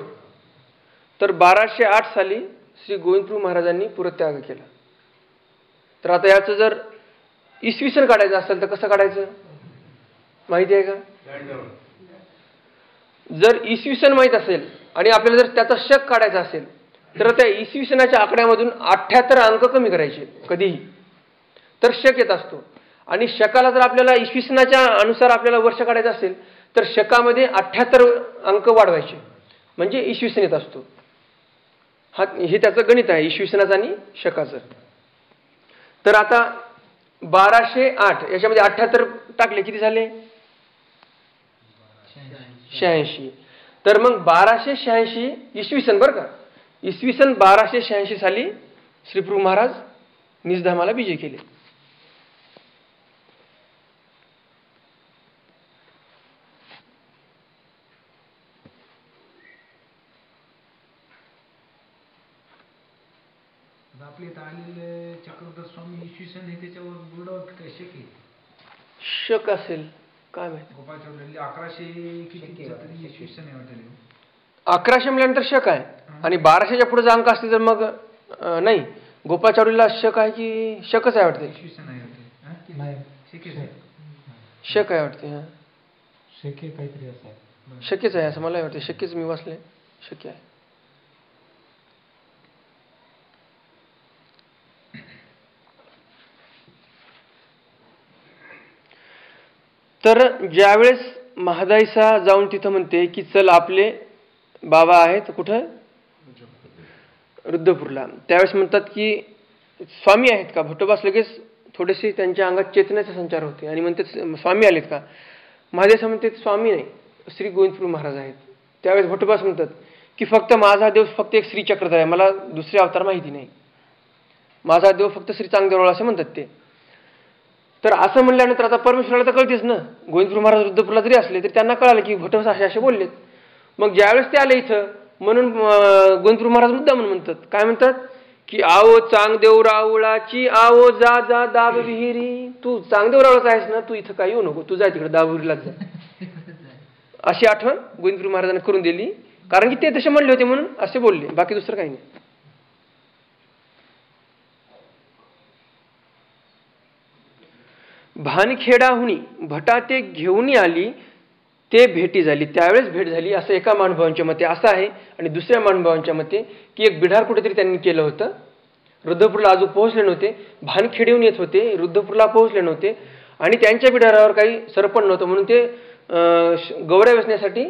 तर 1208 साली श्री गोविंदप्रभू महाराजांनी पुरत्याग केला. तर आता याचं जर इसवी सन काढायचं असेल तर कसं काढायचं माहिती आहे का? जर इसवी सन माहीत असेल आणि आपल्याला जर त्याचा शक काढायचा असेल तर त्या इसवी सनाच्या आकड्यामधून 78 अंक कमी करायचे कधीही, तर शक येत असतो. आणि शकाला जर आपल्याला इसवी सनाच्या अनुसार आपल्याला वर्ष काढायचं असेल तर शकामध्ये 78 अंक वाढवायचे, म्हणजे इसवी सन येत असतो. हे त्याचं गणित आहे इसवी सनाचं आणि शकाचं. तर आता 1208 याच्यामध्ये 78 टाकले किती झाले? 86. तर मग 1286 इसवी सन, बरं का, इसवी सन 1286 साली श्रीप्रभू महाराज निजधामाला विजय केले. आपले इथं आलेले चक्रधर स्वामी इसवी सन हे त्याच्यावर बुडवत काय शक आहे? शक असेल काय माहिती. गोपाळ चौधरी 1100 किती इसवी सन आहे वाटतं. 1100 म्हटल्यानंतर शक आहे आणि 1200च्या पुढे जर अंक असते तर मग नाही. गोपाळ चावडीला शक आहे की शकच आहे वाटते? इसवी सन आहे वाटते. शक आहे वाटते. हा, शक्य काहीतरी असं शक्यच आहे असं मला वाटते. शक्यच मी वाचले, शक्य आहे. तर ज्यावेळेस महादायसा जाऊन तिथं म्हणते की चल आपले बाबा आहेत कुठं? रुद्रपूरला. त्यावेळेस म्हणतात की स्वामी आहेत का? भट्टोबास लगेच थोडेसे त्यांच्या अंगात चेतनाचे संचार होते आणि म्हणते स्वामी आलेत का? महादायसा म्हणते स्वामी नाही, श्री गोविंदप्रभू महाराज आहेत. त्यावेळेस भट्टोबास म्हणतात की फक्त माझा देव फक्त एक श्री चक्रधर आहे, मला दुसरे अवतार माहिती नाही, माझा देव फक्त श्री चांगदेवराळ असं म्हणतात ते. तर असं म्हणल्यानंतर आता परमेश्वराला तर कळतेच ना. गोविंदप्रभू महाराज रुद्रपूरला जरी असले तरी त्यांना कळालं की भट्टोबास असे बोललेत. मग ज्यावेळेस ते आले इथं म्हणून गोविंदप्रभू महाराज मुद्दा म्हणून म्हणतात, काय म्हणतात की आवो चांगदेव रावळाची आवो जा जा दाब विहिरी. तू चांगदेव रावळाचा आहेस ना, तू इथं काय येऊ नको, तू जा तिकडे दाब विहिरीलाच जा. अशी आठवण गोविंदपुरी महाराजांनी करून दिली, कारण की ते तसे म्हणले होते म्हणून असे बोलले, बाकी दुसरं काही नाही. भानखेडाहुनी भटाते घेऊन आली ते भेटी झाली, त्यावेळेस भेट झाली असं एका महानुभावांच्या मते असं आहे. आणि दुसऱ्या महानुभावांच्या मते की एक बिढार कुठेतरी त्यांनी केलं होतं, रुद्धपूरला अजून पोहोचले नव्हते, भानखेडीहून येत होते, रुद्धपूरला पोहोचले नव्हते आणि त्यांच्या बिढारावर काही सरपण नव्हतं म्हणून ते गौऱ्या वेचण्यासाठी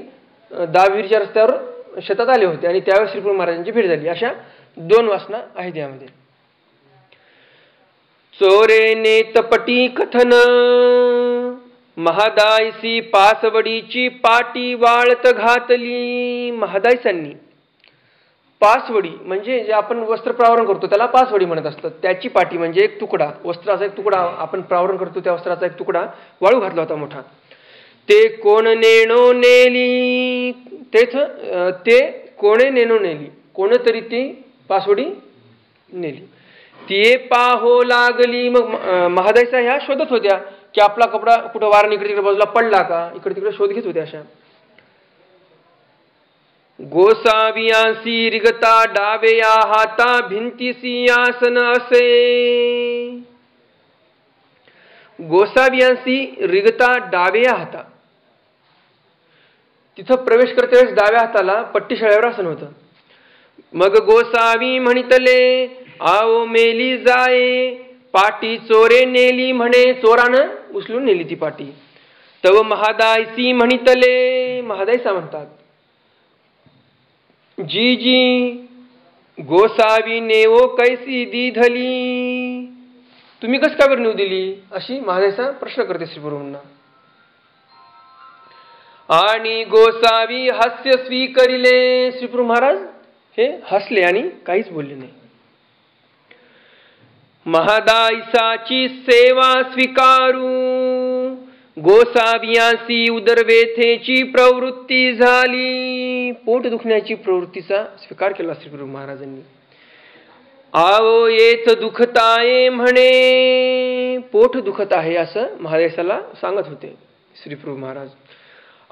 दाविरीच्या रस्त्यावर शेतात आले होते आणि त्यावेळेस श्रीप्रभू महाराजांची भेट झाली. अशा 2 वासना आहेत यामध्ये. चोरे नेतपटी कथन महादायसी पासवडीची पाटी वाळत घातली. महादायसांनी पासवडी म्हणजे जे आपण वस्त्र प्रावरण करतो त्याला पासवडी म्हणत असतात, त्याची पाटी म्हणजे एक तुकडा, वस्त्राचा एक तुकडा, आपण प्रावरण करतो त्या वस्त्राचा एक तुकडा वाळू घातला होता मोठा. ते कोण नेणो नेली, ते कोणे नेणो नेली, कोणतरी ती पासवडी नेली. ती पाहो लागली. मग महादायसा ह्या शोधत होत्या की आपला कपडा कुठं वाराने इकडे तिकडे बाजूला पडला का, इकडे तिकडे शोध घेत होत्या अशा. गोसावियांसी रिगता डावेया हाता भिंतीसी आसन असे. गोसावियांसी रिगता डावेया हाता, तिथं प्रवेश करते वेळेस डाव्या हाताला पट्टी शाळेवर आसन होतं. मग गोसावी म्हणितले आओ मेली जाये, पाटी चोरे नेली म्हणे, चोरानं उचलून नेली ती पाटी. तव महादायसी म्हणितले, महादायसा म्हणतात जी जी गोसावी नेवो कैसी दिधली, तुम्ही कस का बरं नेऊ दिली, अशी महादायसा प्रश्न करते श्रीप्रभूंना. आणि गोसावी हास्य स्वीकरिले, श्रीप्रभू महाराज हे हसले आणि काहीच बोलले नाही. महादायसाची सेवा स्वीकारू गोसावियांसी उदरवेथेची प्रवृत्ती झाली. पोट दुखण्याची प्रवृत्तीचा स्वीकार केला श्रीप्रभू महाराजांनी. आवो येथ दुखताये म्हणे, पोट दुखत आहे असं महादायसाला सांगत होते श्रीप्रभू महाराज.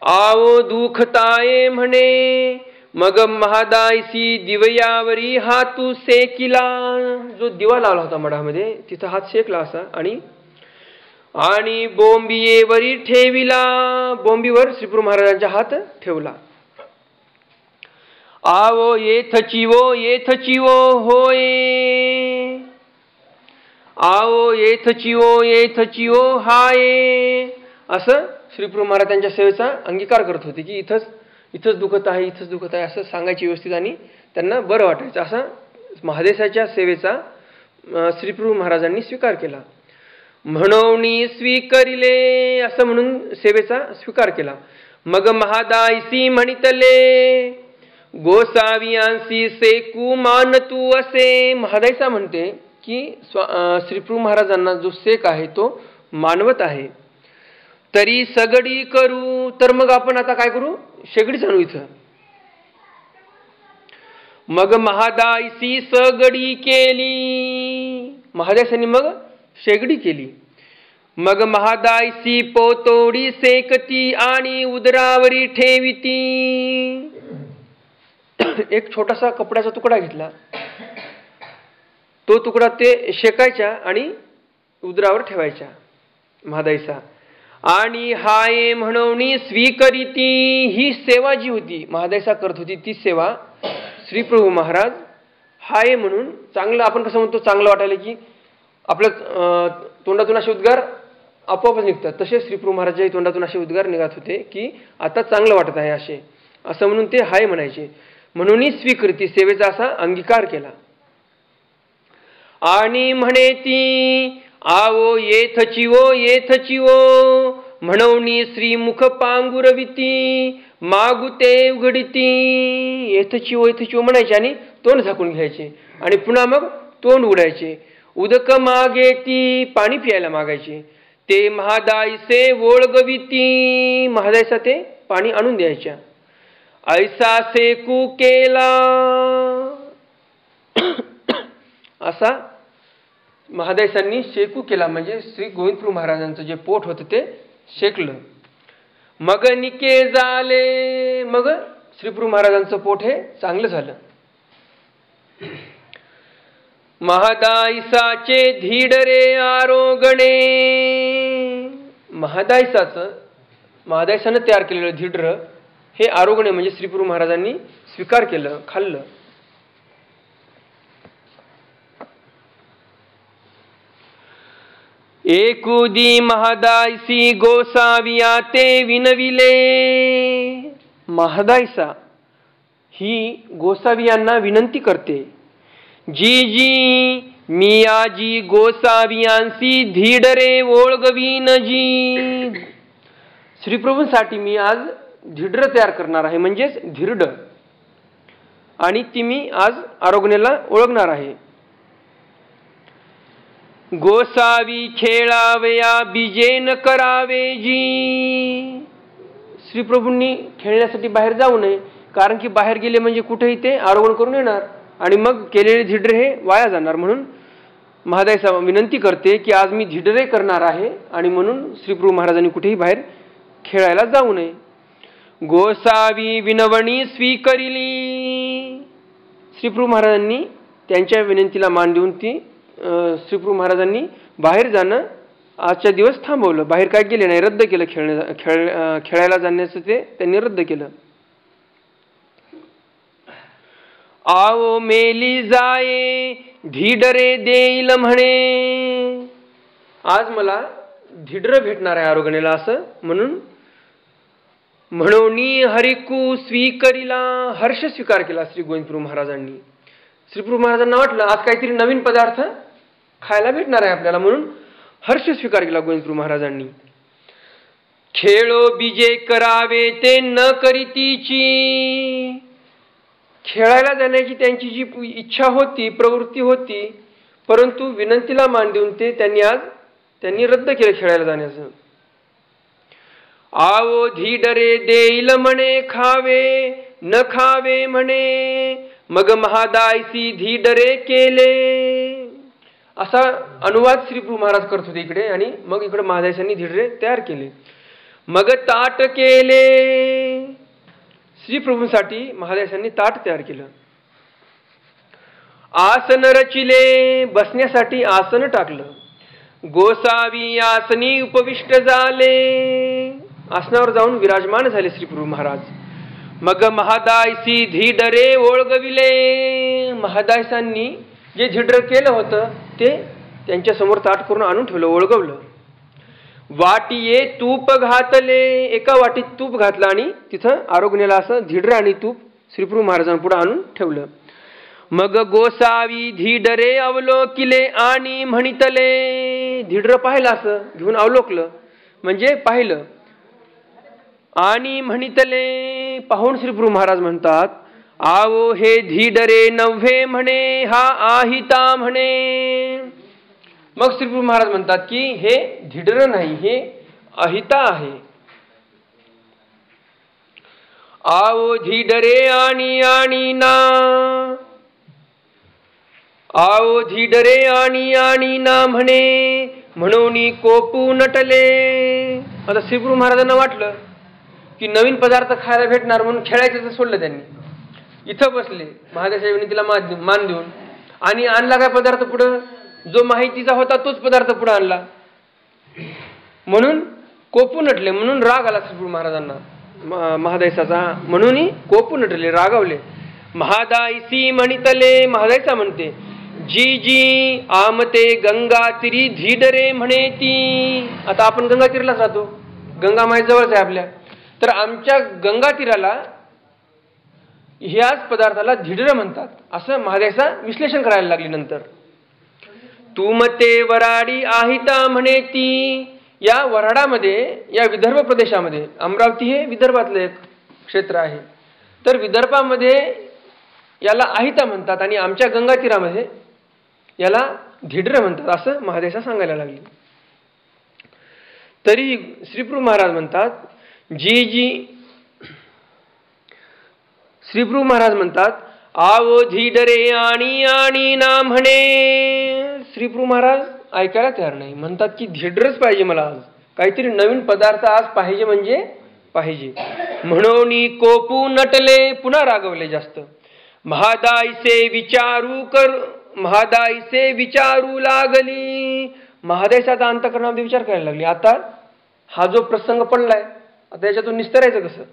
आवो दुखताये म्हणे. मग महादायसी दिवयावरी हातू सेकिला, जो दिवा लावला होता मठामध्ये तिथं हात शेकला असा, आणि बोंबियेवरी ठेविला, बोंबीवर श्रीप्रभू महाराजांचा हात ठेवला. आवो येथचिवो होय, आवो येथचिवो हाय, असं श्रीप्रभू महाराज त्यांच्या सेवेचा अंगीकार करत होते की इथंच दुखत आहे, इथंच दुखत आहे असं सांगायची व्यवस्थित आणि त्यांना बरं वाटायचं. असा महादेशाच्या सेवेचा श्रीप्रभू महाराजांनी स्वीकार केला. म्हणून स्वीकरिले, असं म्हणून सेवेचा स्वीकार केला. मग महादायसी म्हणितले गोसावियांसी सेकू मानतू असे. महादायसा म्हणते की श्रीप्रभू महाराजांना जो सेक आहे तो मानवत आहे. तरी सगडी करू, तर मग आपण आता काय करू, शेगडीच आणू इथं. मग महादायसी सगडी केली, महादायसांनी मग शेगडी केली. मग महादायसी पोतोडी सेकती आणि उदरावरी ठेविती. एक छोटासा कपड्याचा तुकडा घेतला, तो तुकडा ते शेकायच्या आणि उदरावर ठेवायच्या महादायसा. आणि हाय म्हणून स्वीकरिती, ही सेवा जी होती महादायसा करत होती ती सेवा श्रीप्रभू महाराज हाय म्हणून, चांगलं आपण कसं म्हणतो चांगलं वाटायला की आपल्या तोंडातून असे उद्गार आपोआपच निघतात, तसे श्रीप्रभू महाराजच्या तोंडातून असे उद्गार निघत होते की आता चांगलं वाटत आहे असे, असं म्हणून ते हाय म्हणायचे. म्हणून स्वीकृती सेवेचा असा अंगीकार केला. आणि म्हणे ती आवो येथचिवो म्हणून श्रीमुख पांगुरविती मागुते उघडिती. येथचिवो म्हणायचे आणि तोंड झाकून घ्यायचे आणि पुन्हा मग तोंड उघडायचे. उदक मागे ती, पाणी पियायला मागायचे. ते महादायसे वोळगविती, महादायसा ते पाणी आणून द्यायच्या. ऐसा सेकू केला, असा महादायसांनी शेकू केला, म्हणजे श्री गोविंदप्रभू महाराजांचं जे पोट होतं ते शेकलं. मग निके झाले, मग श्रीप्रभू महाराजांचं पोट हे चांगलं झालं. महादायसाचे धीडरे आरोगणे, महादायसानं तयार केलेलं धीडर हे आरोगणे म्हणजे श्रीप्रभू महाराजांनी स्वीकार केलं, खाल्लं. एकुदी महादायसी गोसाविया ते विनविले. महादायसा ही गोसावियांना विनंती करते, जी जी मियाजी गोसावियांसी धीडरे ओळगवीन जी. श्रीप्रभूंसाठी मी आज धीडर तयार करणार आहे, म्हणजेच धीरड, आणि ती मी आज आरोग्याला ओळखणार आहे. गोसावी खेळावया बीजेन करावे जी. श्रीप्रभूंनी खेळण्यासाठी बाहेर जाऊ नये, कारण की बाहेर गेले म्हणजे कुठेही ते आरोहण करून येणार आणि मग केलेले धीडरे हे वाया जाणार. म्हणून महादायसा विनंती करते की आज मी धीडरे करणार आहे, आणि म्हणून श्रीप्रभू महाराजांनी कुठेही बाहेर खेळायला जाऊ नये. गोसावी विनवणी स्वीकरिली. श्रीप्रभू महाराजांनी त्यांच्या विनंतीला मान देऊन ती श्रीप्रभू महाराजांनी बाहेर जाणं आजच्या दिवस थांबवलं. बाहेर काय केले नाही, रद्द केलं. खेळायला जाण्याचं ते त्यांनी रद्द केलं. आओ मेली जाये धीडरे देईल म्हणे. आज मला धीडर भेटणार आहे आरोग्याला असं म्हणून हरिकू स्वीकरिला. हर्ष स्वीकार केला श्री गोविंदप्रभू महाराजांनी. श्रीप्रभू महाराजांना वाटलं आज काहीतरी नवीन पदार्थ खायला भेटणार आहे आपल्याला, म्हणून हर्ष स्वीकार केला गोविंदप्रभू महाराजांनी. खेळो बीजे करावे ते न करीतीची. खेळायला जाण्याची त्यांची जी इच्छा होती, प्रवृत्ती होती, परंतु विनंतीला मान देऊन ते त्यांनी रद्द केलं खेळायला जाण्याचं. आवो धीडरे देईल म्हणे खावे न खावे म्हणे, मग महादायसी धीडरे केले. असा अनुवाद श्रीप्रभू महाराज करत होते इकडे, आणि मग इकडे महादायसांनी धीडरे तयार केले. मग ताट केले. श्रीप्रभूंसाठी महादायसांनी ताट तयार केलं. आसन रचिले. बसण्यासाठी आसन टाकलं. गोसावी आसनी उपविष्ट झाले. आसनावर जाऊन विराजमान झाले श्रीप्रभू महाराज. मग महादायसी धीडरे ओळगविले. महादायसांनी जे धीडर केलं होतं ते त्यांच्या समोर ताट करून आणून ठेवलं, ओळगवलं. वाटीये तूप घातले. एका वाटीत तूप घातलं आणि तिथं आरोग्याला असं धीडर आणि तूप श्रीप्रभू महाराजांपुढे आणून ठेवलं. मग गोसावी धीडरे अवलोकिले आणि म्हणितले. धीडर पाहिलं, असं घेऊन अवलोकलं म्हणजे पाहिलं, आणि म्हणितले. पाहून श्रीप्रभू महाराज म्हणतात, आवो हे धीडरे नव्हे म्हणे, हा आहिता म्हणे. मग श्रीप्रभू महाराज म्हणतात की हे धीडर नाही, हे अहिता आहे. आवो धीडरे आणि ना. आवो धीडरे आणि ना म्हणे, म्हणून कोपू नटले. आता श्रीप्रभू महाराजांना वाटलं की नवीन पदार्थ खायला भेटणार म्हणून खेळायचं सोडलं. त्यांनी इथं बसले महादेवाच्या विनंतीला मान देऊन, आणि आणला काय पदार्थ पुढं, जो माहितीचा होता तोच पदार्थ पुढे आणला. म्हणून कोपू नटले. म्हणून राग आला श्रीप्रभू महाराजांना महादायसाचा. म्हणून कोपू नटले, रागावले. महादायसी म्हणितले. महादायसा म्हणते, जी जी आमते गंगा तिरी धीडरे म्हणे ती. आता आपण गंगा तीरालाच राहतो, गंगा माई जवळच आहे आपल्या. तर आमच्या गंगा तीराला ह्याच पदार्थाला धीडर म्हणतात असं महादायसा विश्लेषण करायला लागली. नंतर तुमते वराडी आहिता म्हणे ती. या वराडामध्ये, या विदर्भ प्रदेशामध्ये, अमरावती हे विदर्भातलं एक क्षेत्र आहे, तर विदर्भामध्ये याला आहिता म्हणतात आणि आमच्या गंगा तीरामध्ये याला धीडर म्हणतात असं महादायसा सांगायला लागली. तरी श्रीप्रभू महाराज म्हणतात, जी जी श्रीप्रभू महाराज म्हणतात, आवो धीडरे आणि आणि ना म्हणे. श्रीप्रभू महाराज ऐकायला तयार नाही, म्हणतात की धीडरच पाहिजे मला, आज काहीतरी नवीन पदार्थ आज पाहिजे म्हणजे पाहिजे. म्हणून कोपू नटले, पुन्हा रागवले जास्त. महादाईसे विचारू लागली. महादाईचा आता अंतःकरणामध्ये विचार करायला लागली. आता हा जो प्रसंग पडलाय, आता याच्यातून निस्तरायचं कसं.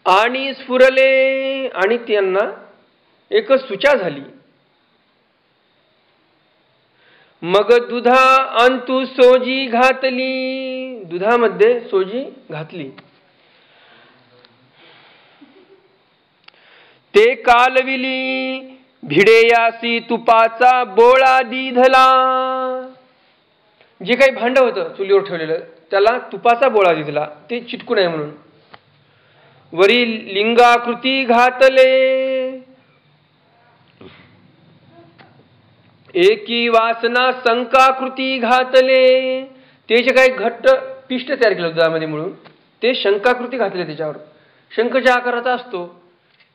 आणि स्फुरले, आणि त्यांना एक सुचा झाली. मग दुधा अंतु सोजी घातली, दुधामध्ये सोजी घातली. ते कालविली, भिडेयासी तुपाचा बोळा दिधला. जे काही भांड होतं चुलीवर ठेवलेलं त्याला तुपाचा बोळा दिधला, ते चिटकू नये म्हणून. वरी लिंगाकृती घातले, एकी वासना शंकाकृती घातले. ते जे काही घट्ट पिष्ट तयार केलं दुधामध्ये म्हणून ते शंकाकृती घातले. त्याच्यावर शंख ज्या आकाराचा असतो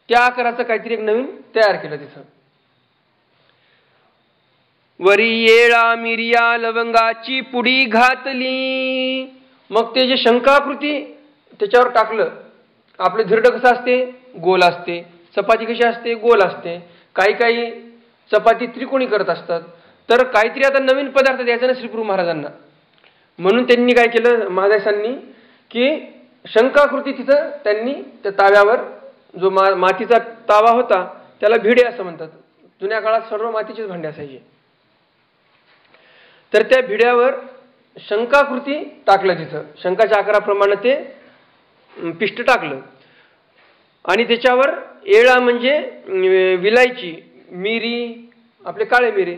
त्या आकाराचं काहीतरी एक नवीन तयार केलं तिथं. वरी येळा मिरिया लवंगाची पुडी घातली. मग ते जे शंकाकृती त्याच्यावर टाकलं. आपले धिरडं कसं असते, गोल असते. चपाती कशी असते, गोल असते. काही काही चपाती त्रिकोणी करत असतात. तर काहीतरी आता नवीन पदार्थ द्यायचा ना श्रीप्रभू महाराजांना, म्हणून त्यांनी काय केलं महादासांनी की शंकाकृती तिथं त्यांनी त्या ताव्यावर, जो मातीचा तावा होता त्याला भिडे असं म्हणतात. जुन्या काळात सर्व मातीचेच भांडे असायचे. तर त्या भिड्यावर शंकाकृती टाकलं, तिथं शंकाच्या आकाराप्रमाणे ते पिष्ट टाकलं. आणि त्याच्यावर येळा म्हणजे विलायची, मिरी आपले काळे मिरे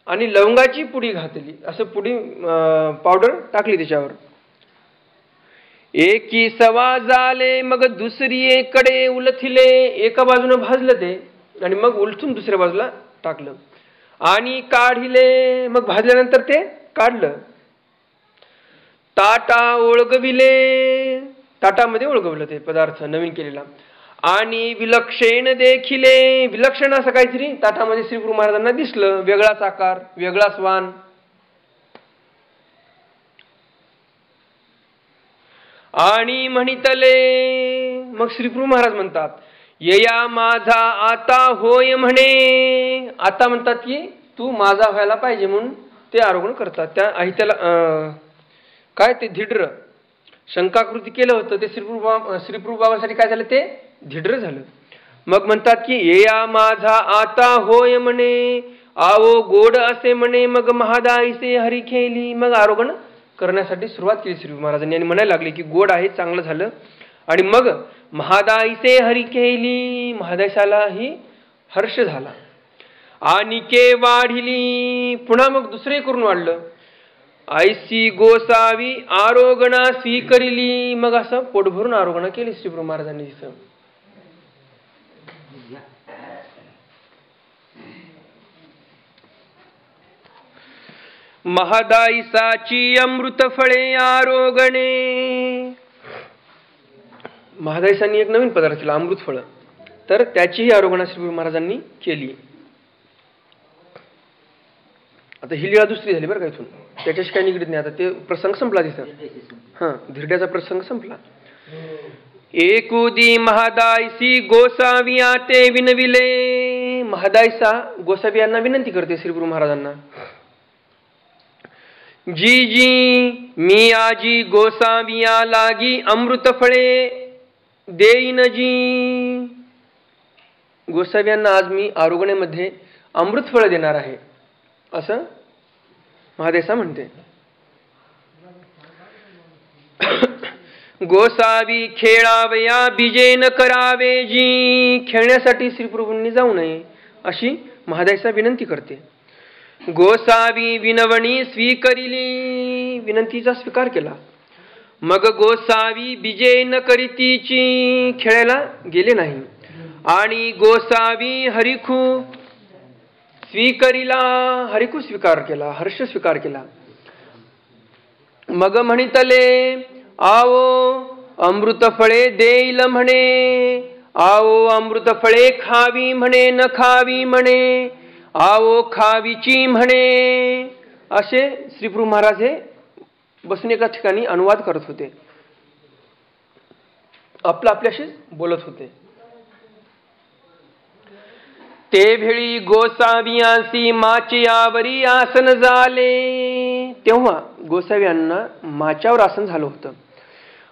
आणि लवंगाची पुडी घातली. असं पुडी पावडर टाकली त्याच्यावर. एकी सवा झाले, मग दुसरी एकडे उलथिले. एका बाजूने भाजलं ते आणि मग उलथून दुसऱ्या बाजूला टाकलं. आणि काढिले, मग भाजल्यानंतर ते काढलं. ताटा ओळगविले, ताटामध्ये ओळगवलं ते पदार्थ नवीन केलेला. आणि विलक्षण देखिले, विलक्षण असं काहीतरी ताटामध्ये श्रीप्रभू महाराजांना दिसलं. वेगळाच आकार, वेगळाच वाण. आणि म्हणितले, मग श्रीप्रभू महाराज म्हणतात येया माझा आता होय म्हणे. आता म्हणतात की तू माझा व्हायला पाहिजे म्हणून ते आरोहण करतात. त्या त्याला काय ते धिड्र शंकाकृती केलं होतं ते श्रीप्रभू बाबांसाठी काय झालं, ते धिड्र झालं. मग म्हणतात की येया माझा आता होय म्हणे, आवो गोड असे म्हणे. मग महादाईसे हरी खेळली. मग आरोहण करण्यासाठी सुरुवात केली श्री महाराजांनी आणि म्हणायला लागले की गोड आहे, चांगलं झालं. आणि मग महादाईसे हरी खेळली, महादाईसालाही हर्ष झाला. आणि के वाढिली, पुन्हा मग दुसरे करून वाढलं. ऐसी गोसावी आरोगणा स्वीकरिली. मग असं पोट भरून आरोगणा केली श्रीप्रभू महाराजांनी तिथं. महादाईसाची अमृत फळे आरोगणे. महादाईसांनी एक नवीन पदार्थ केला, अमृत फळ. तर त्याचीही आरोगणा श्रीप्रभू महाराजांनी केली. आता ही लीळा दुसरी झाली बरं का इथून, त्याच्याशी काही निगडीत नाही. आता ते प्रसंग संपला तिथं. हा, धिरड्याचा प्रसंग संपला. एकुदी महादाईसी गोसाविया ते विनविले. महादाईसा गोसावियांना विनंती करते श्रीप्रभू महाराजांना. जी जी मी आजी गोसाविया लागी अमृत फळे देईन जी. गोसावियांना आज मी आरोगणेमध्ये अमृत फळ देणार आहे असं महादेसा म्हणते. गोसावी खेळावया बिजेन करावे जी. खेळण्यासाठी श्रीप्रभूंनी जाऊ नये अशी महादेसा विनंती करते. गोसावी विनवणी स्वीकरिली, विनंतीचा स्वीकार केला. मग गोसावी बिजे न करीतीची, खेळायला गेले नाही. आणि गोसावी हरिखू स्वीकरिला, हरिखू स्वीकार केला, हर्ष स्वीकार केला. मग म्हणितले आवो अमृत फळे देईल म्हणे, आओ अमृत फळे खावी म्हणे न खावी म्हणे, आओ खावीची म्हणे. असे श्रीप्रभू महाराज हे बसून एका ठिकाणी अनुवाद करत होते, आपल्याशीच बोलत होते. ते भेळी गोसावियांसी माचयावरी आसन झाले. तेव्हा गोसाव्यांना माच्यावर आसन झालं होतं.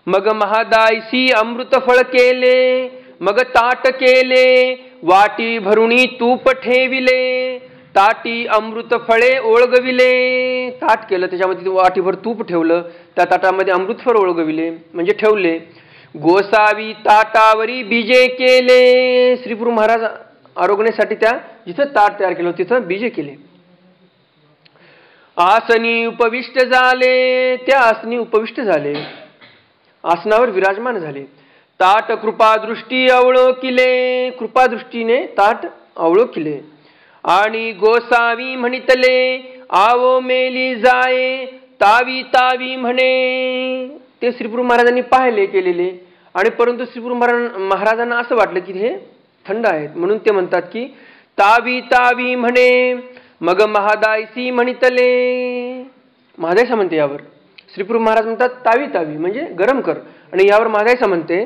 मग महादायसी अमृत फळ केले, मग ताट केले, वाटी भरुणी तूप ठेविले, ताटी अमृत फळे ओळगविले. ताट केलं, त्याच्यामध्ये वाटीभर तूप ठेवलं, त्या ताटामध्ये अमृत फळ ओळगविले म्हणजे ठेवले. गोसावी ताटावरी बीजे केले. श्रीप्रभू महाराज आरोग्यासाठी त्या जिथं ताट तयार केलं तिथं बीजे केले. आसनी उपविष्ट झाले, त्या आसनी उपविष्ट झाले, आसनावर विराजमान झाले. ताट कृपादृष्टी अवळोकिले, कृपादृष्टीने ताट अवळोकिले. आणि गोसावी म्हणितले, आवो मेली जाये तावी तावी म्हणे. ते श्रीप्रभू महाराजांनी पाहिले केलेले, आणि परंतु श्रीप्रभू महाराजांना असं वाटलं की हे थंड आहेत, म्हणून ते म्हणतात की तावी तावी म्हणे. मग महादायसी म्हणितले, महादायसा म्हणते यावर. श्रीप्रभू महाराज म्हणतात तावी तावी म्हणजे गरम कर, आणि यावर महादायसा म्हणते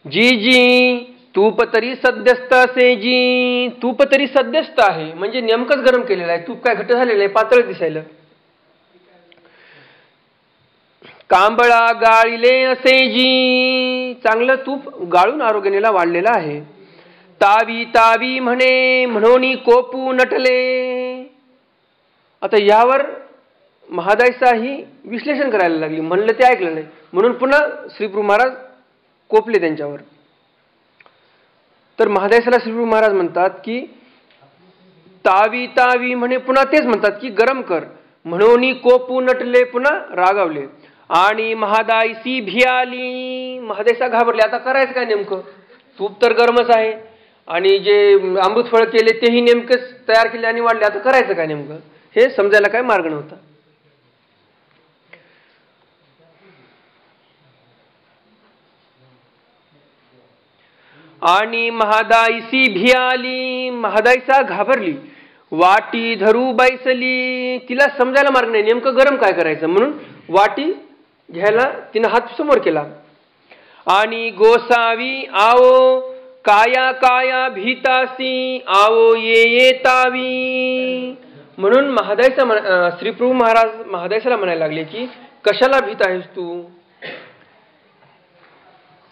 जी जी तूप तरी सद्यस्त असे. जी तूप तरी सद्यस्त आहे म्हणजे नेमकंच गरम केलेलं आहे, तूप काय घट्ट झालेलं आहे, पातळ दिसायला. कांबळा गाळिले असे जी, चांगलं तूप गाळून आरोग्याला वाढलेलं आहे. तावी तावी म्हणे, म्हणून कोपू नटले. आता यावर महादायसा ही विश्लेषण करायला लागली, म्हणलं ते ऐकलं नाही, म्हणून पुन्हा श्रीप्रभू महाराज कोपले त्यांच्यावर. तर महादायसाला श्रीप्रभू महाराज म्हणतात की तावी तावी म्हणे, पुन्हा तेच म्हणतात की गरम कर, म्हणून कोपू नटले, पुन्हा रागावले. आणि महादायसी भियाली, महादायसा घाबरले, आता करायचं काय नेमकं, तूप तर गरमच आहे आणि जे अमृत फळ केले तेही नेमकंच तयार केले आणि वाढले, आता करायचं काय नेमकं, हे समजायला काय मार्ग नव्हता. आणि महादायसी भियाली, महादायसा घाबरली. वाटी धरू बैसली, तिला समजायला मार्ग नाही नेमकं गरम काय करायचं, म्हणून वाटी घ्यायला तिनं हात समोर केला. आणि गोसावी आओ काया काया भीतासी, आओ ये तावी. म्हणून महादायसा श्रीप्रभू महाराज महादायसाला म्हणायला लागले की कशाला भीत आहेस तू,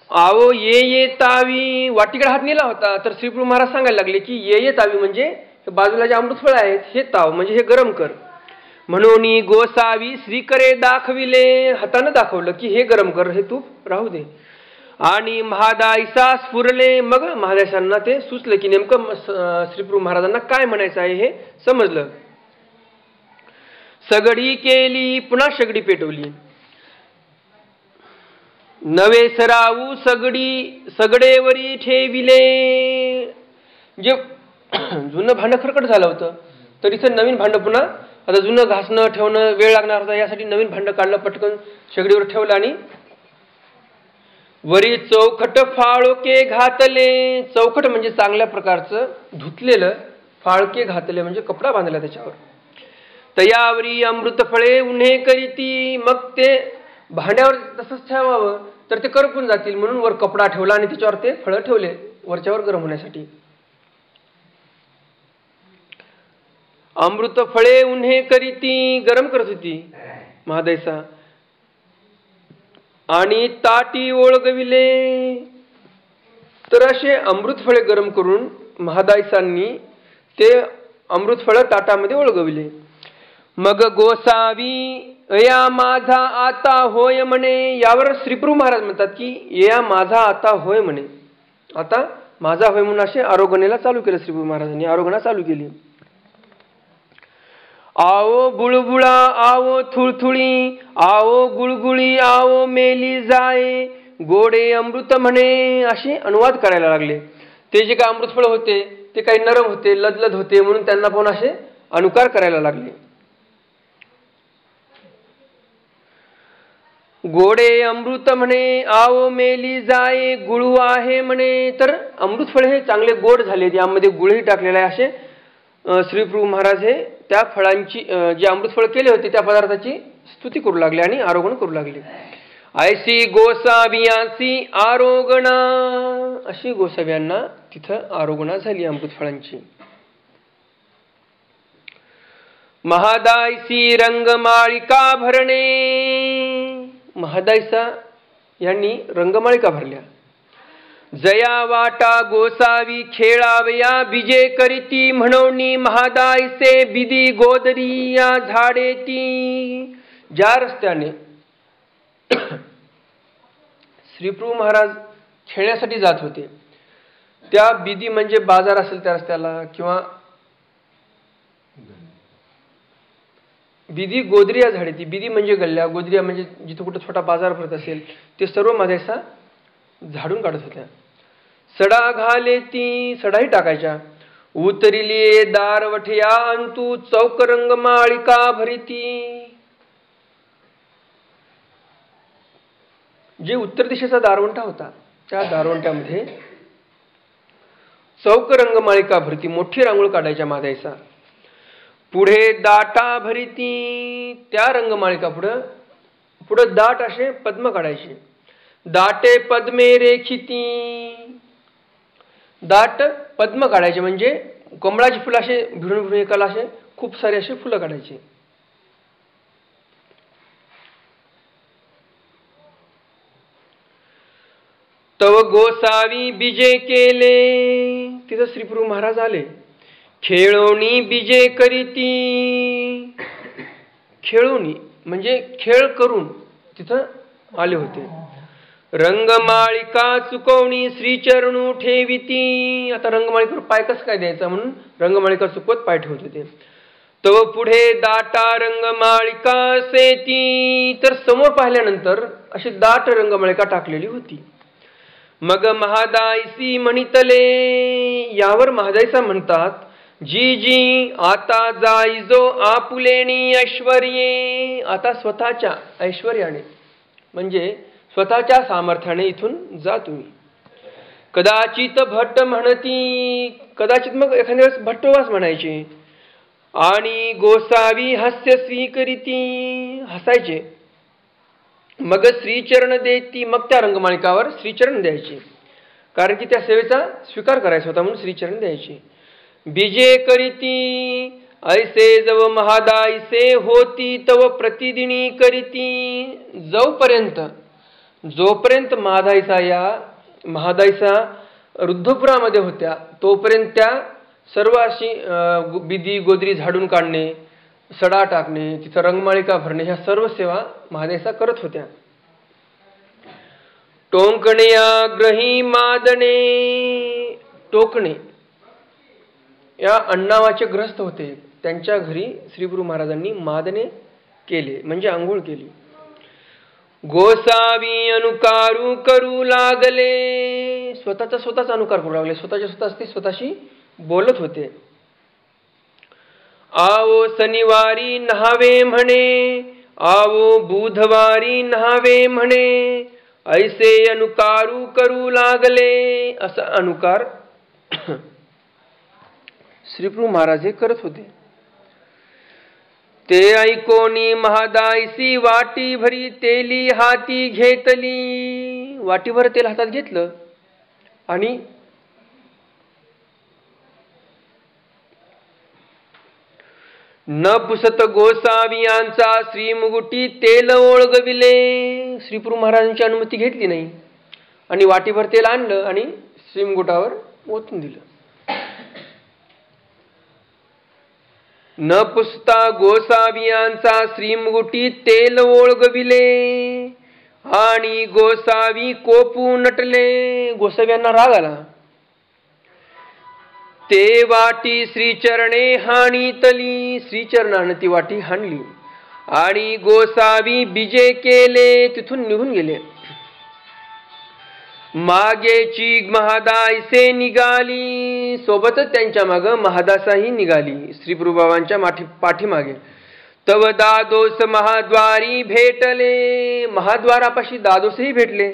आओ ये तावी. वाटीकडे हात नेला होता, तर श्रीप्रभू महाराज सांगायला लागले की ये तावी म्हणजे बाजूला जे अमृतफळ आहेत हे ताव म्हणजे हे गरम कर. म्हणून गोसावी श्रीकरे दाखविले, हातानं दाखवलं की हे गरम कर, हे तूप राहू दे. आणि महादायसा स्फुरले, मग महादायसांना ते सुचलं की नेमकं श्रीप्रभू महाराजांना काय म्हणायचं आहे हे समजलं. सगडी केली, पुन्हा सगडी पेटवली. नवे सराऊ सगडेवरी ठेविले. जे जुनं भांड खरकट झालं होतं, तर इथं नवीन भांड पुन्हा, आता जुनं घासणं ठेवणं वेळ लागणार होता, यासाठी नवीन भांड काढलं, पटकन शेगडीवर ठेवलं. आणि वरी चौखट फाळके घातले. चौखट म्हणजे चांगल्या प्रकारचं धुतलेलं, फाळके घातले म्हणजे कपडा बांधला त्याच्यावर. तयावरी अमृत फळे उन्हे करीती. मग ते भांड्यावर तसंच ठेवावं तर ते करपून जातील, म्हणून वर कपडा ठेवला आणि त्याच्यावर ते फळं ठेवले वरच्यावर गरम होण्यासाठी. अमृत फळे उन्हे करीती, गरम करत होती महादायसा. आणि ताटी ओळगविले. तर असे अमृत फळे गरम करून महादायसांनी ते अमृत फळ ताटामध्ये ओळगविले. मग गोसावी या माझा आता होय म्हणे. यावर श्रीप्रभू महाराज म्हणतात की या माझा आता होय म्हणे, आता माझा होय म्हणून असे आरोगणेला चालू केलं. श्रीप्रभू महाराजांनी आरोगणा चालू केली. आओ बुळबुळा आओ थुळथुळी, आओ गुळगुळी आओ मेली जाये, गोडे अमृत म्हणे. असे अनुवाद करायला लागले. ते जे काय अमृतफळ होते ते काही नरम होते, लदलद होते, म्हणून त्यांना पण असे अनुकार करायला लागले. गोडे अमृत म्हणे आव मेली जाये गुळू आहे म्हणे. तर अमृत फळ हे चांगले गोड झाले, यामध्ये गुळही टाकलेला आहे असे श्री प्रभू महाराज हे त्या फळांची जे अमृत फळ केले होते त्या पदार्थाची स्तुती करू लागले आणि आरोगण करू लागले. ऐसी गोसावियांसी आरोगणा, अशी गोसाव्यांना तिथं आरोगणा झाली अमृत फळांची. महादायसी रंगमाळिका भरणे, महादायसा यांनी रंगमाळिका भरल्या. जया वाटा गोसावी खेळावया बिजे करीती म्हणोनी महादायसे बिदी गोदरी या झाडेती. ज्या रस्त्याने श्रीप्रभू महाराज खेळण्यासाठी जात होते त्या बिदी म्हणजे बाजार असेल त्या रस्त्याला, किंवा बिदी गोदरिया झाडे, ती बिदी म्हणजे गल्ल्या, गोदरिया म्हणजे जिथं कुठं छोटा बाजार भरत असेल ते सर्व महादायसा झाडून काढत होत्या. सडा घाले ती, सडाही टाकायच्या. उतरिली दार वठया अंतू चौक रंग माळिका भरिती. जे उत्तर दिशेचा दारवंटा होता त्या दारवंट्यामध्ये चौक रंग माळिका भरती, मोठी रांगोळ काढायच्या महादायसा. पुढे दाटा भरिती, त्या रंगमाळिका पुढं दाट असे पद्म काढायचे. दाटे पद्मे रेखिती, दाट पद्म काढायचे म्हणजे कमळाची फुलं असे भिडून भिडून एकाला असे खूप सारे असे फुलं काढायचे. तव गोसावी बिजे केले, तिथं श्रीप्रभू महाराज आले. खेळोनी बिजे करीती, खेळोनी म्हणजे खेळ करून तिथं आले होते. रंगमाळिका चुकवणी श्रीचरणू ठेविती, आता रंगमाळिकेवर पाय कसं काय द्यायचा म्हणून रंगमाळिका चुकवत पाय ठेवत होते. तव पुढे दाटा रंगमाळिका सेती, तर समोर पाहिल्यानंतर अशी दाट रंगमाळिका टाकलेली होती. मग महादायसी म्हणितले, यावर महादायसा म्हणतात, जी जी आता जाईजो आपुलेणी ऐश्वर्ये, आता स्वतःच्या ऐश्वर्याने म्हणजे स्वतःच्या सामर्थ्याने इथून जा तुम्ही. कदाचित भट्ट म्हणती, कदाचित मग एखाद्या वेळेस भट्टवास म्हणायचे. आणि गोसावी हास्य स्वीकरिती, हसायचे. मग श्रीचरण देती, मग त्या रंगमाळिकावर श्रीचरण द्यायचे, कारण की त्या सेवेचा स्वीकार करायचा होता म्हणून श्रीचरण द्यायचे. बिजे करीती ऐसे जव महादायसे होती तव प्रतिदिनी करीती, जोपर्यंत महादायसा रुद्धपुरामध्ये होत्या तोपर्यंत त्या सर्व अशी बिदी गोदरी झाडून काढणे, सडा टाकणे, तिथं रंगमाळिका भरणे, ह्या सर्व सेवा महादायसा करत होत्या. टोकणे ग्रही मादणे, टोकणे या अण्णावाचे ग्रस्त होते, त्यांच्या घरी श्रीप्रभू महाराजांनी मादने केले म्हणजे आंघोळ केली. गोसावी अनुकारू करू लागले, स्वतःच अनुकार करू लागले, स्वतःच ते स्वतःशी बोलत होते. आवो शनिवारी नहावे म्हणे, आवो बुधवारी नहावे म्हणे, ऐसे अनुकारू करू लागले, असा अनुकार श्रीप्रभू महाराज हे करत होते. ते ऐकोनी महादायसी वाटी भरी तेली हाती घेतली, वाटीभर तेल हातात घेतलं आणि न पुसत गोसावियांचा श्रीमुगुटी तेल ओळगविले, श्रीप्रभू महाराजांची अनुमती घेतली नाही आणि वाटीभर तेल आणलं आणि श्रीमुगुटावर ओतून दिलं. न पुसता गोसावियांचा श्रीमुगुटी तेल ओळगविले आणि गोसावी कोपू नटले, गोसाव्यांना राग आला. ते वाटी श्रीचरणे हाणीतली, श्रीचरणाने ती वाटी हाणली आणि गोसावी बिजे केले, तिथून निघून गेले. मागेची महादायसे निघाली, सोबतच त्यांच्या मागे महादासाही निघाली श्रीप्रभू बाबांच्या पाठीमागे. तव दादोस महाद्वारी भेटले, महाद्वारापाशी दादोसही भेटले.